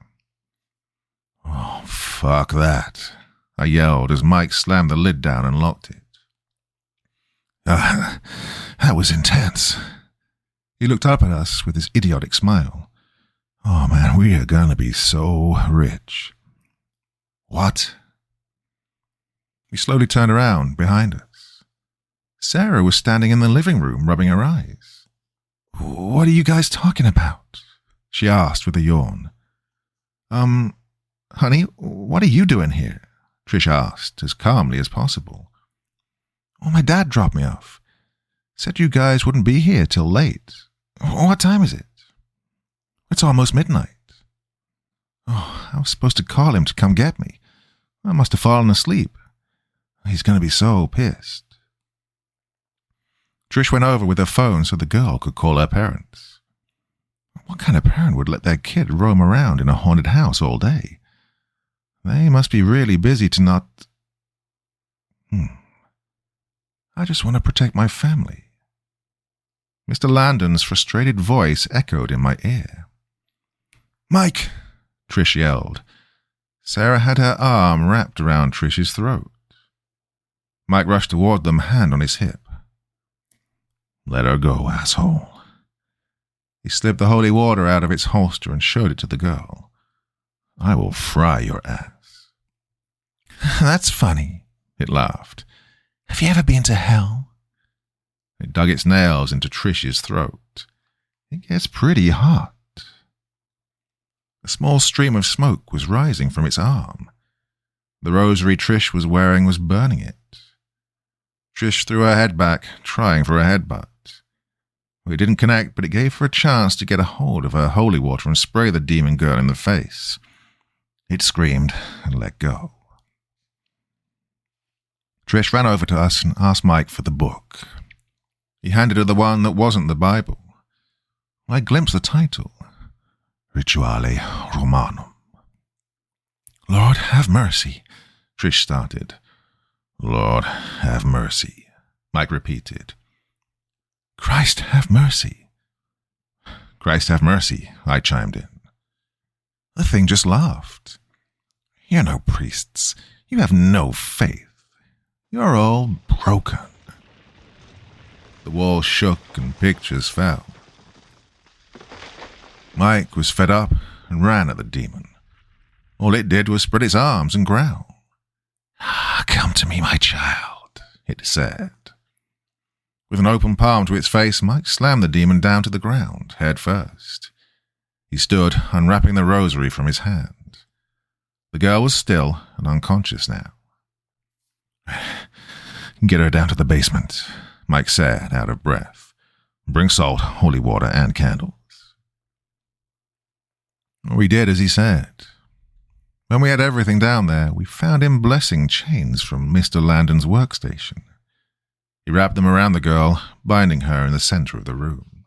Oh, fuck that, I yelled as Mike slammed the lid down and locked it. That was intense. He looked up at us with his idiotic smile. Oh man, we are gonna be so rich. What? We slowly turned around behind us. Sarah was standing in the living room rubbing her eyes. What are you guys talking about? She asked with a yawn. Honey, what are you doing here? Trish asked as calmly as possible. Oh, my dad dropped me off. Said you guys wouldn't be here till late. What time is it? It's almost midnight. Oh, I was supposed to call him to come get me. I must have fallen asleep. He's going to be so pissed. Trish went over with her phone so the girl could call her parents. What kind of parent would let their kid roam around in a haunted house all day? They must be really busy to not... I just want to protect my family. Mr. Landon's frustrated voice echoed in my ear. Mike! Trish yelled. Sarah had her arm wrapped around Trish's throat. Mike rushed toward them, hand on his hip. Let her go, asshole. He slipped the holy water out of its holster and showed it to the girl. I will fry your ass." "That's funny," it laughed. "Have you ever been to hell?" It dug its nails into Trish's throat. "It gets pretty hot." A small stream of smoke was rising from its arm. The rosary Trish was wearing was burning it. Trish threw her head back, trying for a headbutt. It didn't connect, but it gave her a chance to get a hold of her holy water and spray the demon girl in the face. It screamed and let go. Trish ran over to us and asked Mike for the book. He handed her the one that wasn't the Bible. I glimpsed the title, Rituale Romanum. "Lord, have mercy," Trish started. "Lord, have mercy," Mike repeated. "Christ, have mercy." "Christ, have mercy," I chimed in. The thing just laughed. "You're no priests. You have no faith. You're all broken." The wall shook and pictures fell. Mike was fed up and ran at the demon. All it did was spread its arms and growl. "Come to me, my child," it said. With an open palm to its face, Mike slammed the demon down to the ground, head first. He stood, unwrapping the rosary from his hand. The girl was still and unconscious now. "Get her down to the basement," Mike said, out of breath. "Bring salt, holy water, and candles." We did as he said. When we had everything down there, we found him blessing chains from Mr. Landon's workstation. He wrapped them around the girl, binding her in the center of the room.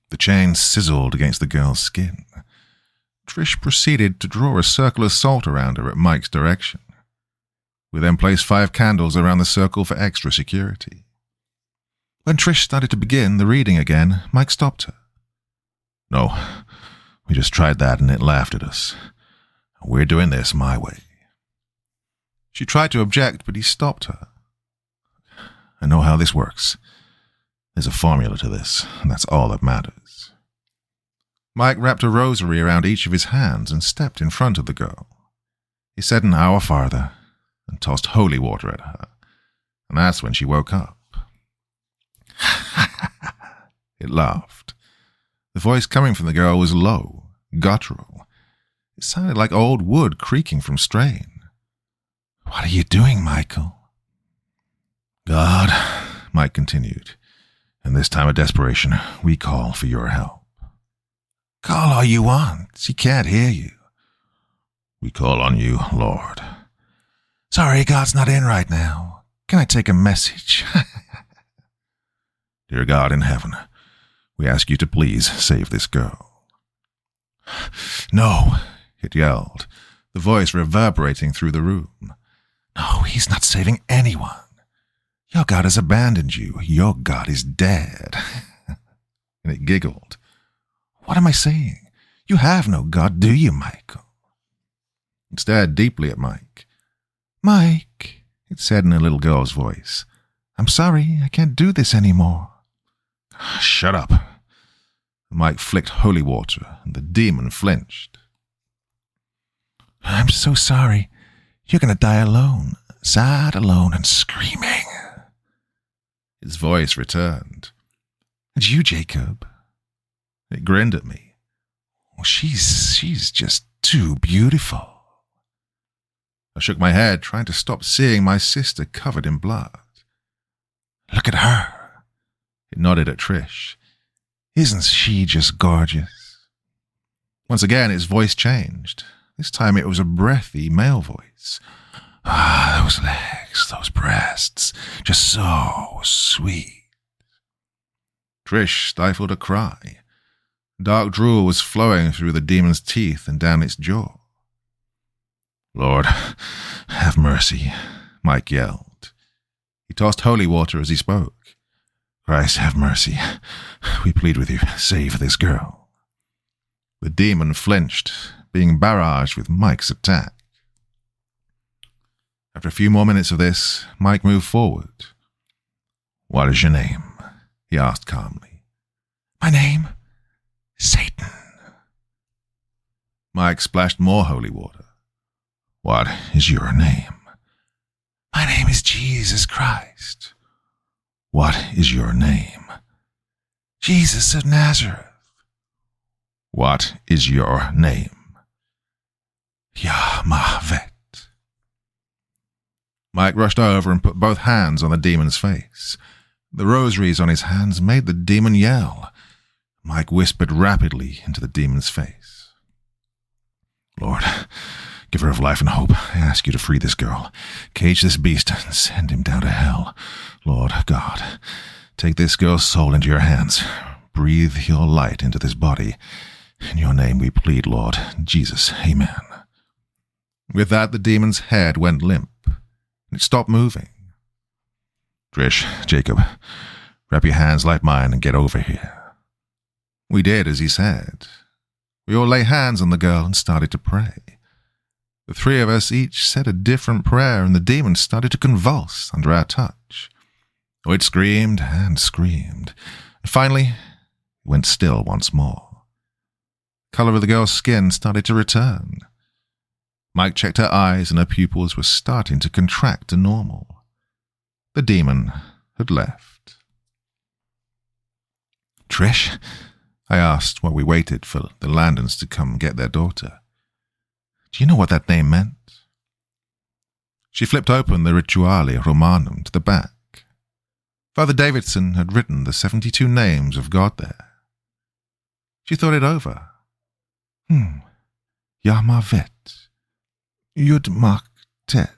The chains sizzled against the girl's skin. Trish proceeded to draw a circle of salt around her at Mike's direction. We then placed 5 candles around the circle for extra security. When Trish started to begin the reading again, Mike stopped her. "No, we just tried that and it laughed at us. We're doing this my way." She tried to object, but he stopped her. "I know how this works. There's a formula to this, and that's all that matters." Mike wrapped a rosary around each of his hands and stepped in front of the girl. He said an Our Father and tossed holy water at her, and that's when she woke up. It laughed. The voice coming from the girl was low, guttural. It sounded like old wood creaking from strain. "What are you doing, Michael?" "God," Mike continued, "in this time of desperation, we call for your help." "Call all you want. He can't hear you." "We call on you, Lord." "Sorry, God's not in right now. Can I take a message?" "Dear God in heaven, we ask you to please save this girl." "No," it yelled, the voice reverberating through the room. "No, he's not saving anyone. Your God has abandoned you. Your God is dead." And it giggled. "What am I saying? You have no God, do you, Michael?" It stared deeply at Mike. "Mike," it said in a little girl's voice, "I'm sorry, I can't do this anymore." "Shut up." Mike flicked holy water, and the demon flinched. "I'm so sorry. You're going to die alone, sad, alone, and screaming." Its voice returned. "And you, Jacob?" It grinned at me. "Oh, she's just too beautiful." I shook my head, trying to stop seeing my sister covered in blood. "Look at her." It nodded at Trish. "Isn't she just gorgeous?" Once again, its voice changed. This time it was a breathy male voice. "Ah, those legs, those breasts, just so sweet." Trish stifled a cry. Dark drool was flowing through the demon's teeth and down its jaw. "Lord, have mercy," Mike yelled. He tossed holy water as he spoke. "Christ, have mercy. We plead with you, save this girl." The demon flinched, being barraged with Mike's attack. After a few more minutes of this, Mike moved forward. "What is your name?" he asked calmly. "My name? Satan." Mike splashed more holy water. What is your name? My name is Jesus Christ. What is your name? Jesus of Nazareth. What is your name? Yahmavet. Mike rushed over and put both hands on the demon's face. The rosaries on his hands made the demon yell. Mike whispered rapidly into the demon's face. Lord, giver of life and hope, I ask you to free this girl, cage this beast, and send him down to hell. Lord God, take this girl's soul into your hands. Breathe your light into this body. In your name we plead, Lord Jesus. Amen. With that, the demon's head went limp. It stopped moving. Trish, Jacob, wrap your hands like mine and get over here. We did as he said. We all lay hands on the girl and started to pray. The three of us each said a different prayer, and the demon started to convulse under our touch. Oh, it screamed and screamed. And finally, it went still once more. The color of the girl's skin started to return. Mike checked her eyes, and her pupils were starting to contract to normal. The demon had left. Trish? I asked while we waited for the Landons to come get their daughter. Do you know what that name meant? She flipped open the Rituale Romanum to the back. Father Davidson had written the 72 names of God there. She thought it over. Yahmavet. Yud-Mak-Tet.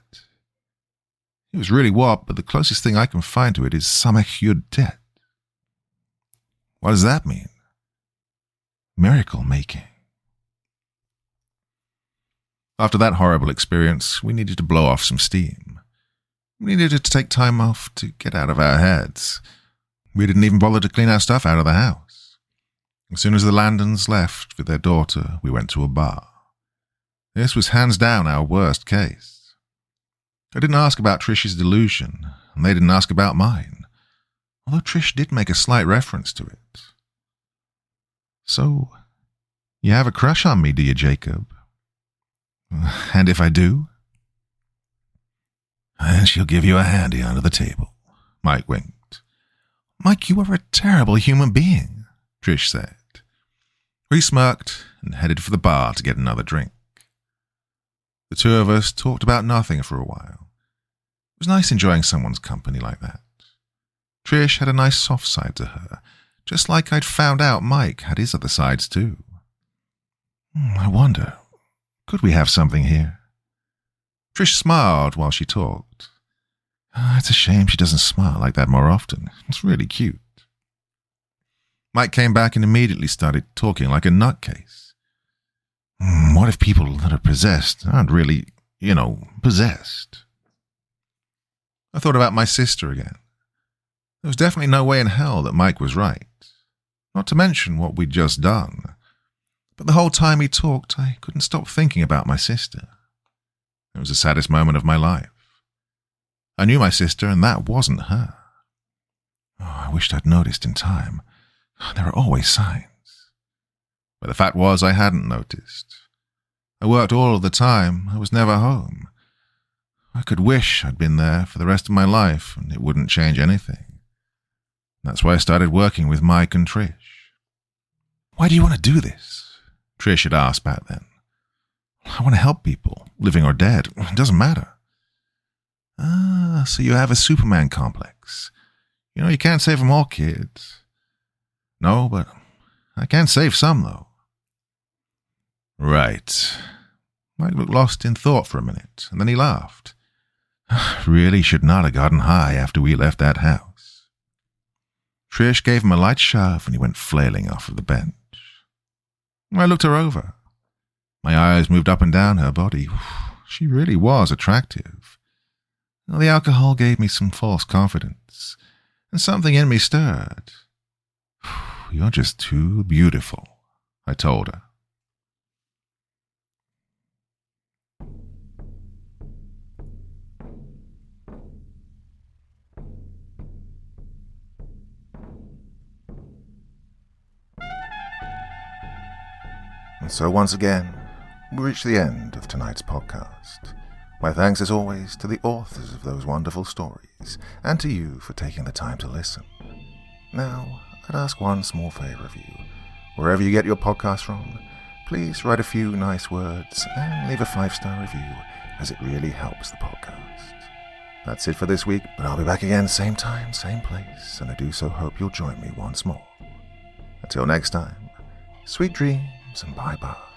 It was really what, but the closest thing I can find to it is Samech Yud-Tet. What does that mean? Miracle making. After that horrible experience, we needed to blow off some steam. We needed to take time off to get out of our heads. We didn't even bother to clean our stuff out of the house. As soon as the Landons left with their daughter, we went to a bar. This was hands down our worst case. I didn't ask about Trish's delusion, and they didn't ask about mine, although Trish did make a slight reference to it. So, you have a crush on me, do you, Jacob? And if I do? And she'll give you a handy under the table, Mike winked. Mike, you are a terrible human being, Trish said. We smirked and headed for the bar to get another drink. The two of us talked about nothing for a while. It was nice enjoying someone's company like that. Trish had a nice soft side to her, just like I'd found out Mike had his other sides too. I wonder, could we have something here? Trish smiled while she talked. It's a shame she doesn't smile like that more often. It's really cute. Mike came back and immediately started talking like a nutcase. What if people that are possessed aren't really, possessed? I thought about my sister again. There was definitely no way in hell that Mike was right. Not to mention what we'd just done. But the whole time he talked, I couldn't stop thinking about my sister. It was the saddest moment of my life. I knew my sister, and that wasn't her. I wished I'd noticed in time. There are always signs. But the fact was I hadn't noticed. I worked all of the time. I was never home. I could wish I'd been there for the rest of my life, and it wouldn't change anything. That's why I started working with Mike and Trish. Why do you want to do this? Trish had asked back then. I want to help people, living or dead. It doesn't matter. So you have a Superman complex. You can't save them all, kids. No, but I can save some, though. Right. Mike looked lost in thought for a minute, and then he laughed. Really should not have gotten high after we left that house. Trish gave him a light shove, and he went flailing off of the bench. I looked her over. My eyes moved up and down her body. She really was attractive. The alcohol gave me some false confidence, and something in me stirred. You're just too beautiful, I told her. And so once again, we reach the end of tonight's podcast. My thanks as always to the authors of those wonderful stories, and to you for taking the time to listen. Now, I'd ask one small favor of you. Wherever you get your podcast from, please write a few nice words and leave a 5-star review, as it really helps the podcast. That's it for this week, but I'll be back again same time, same place, and I do so hope you'll join me once more. Until next time, sweet dreams and bye-bye.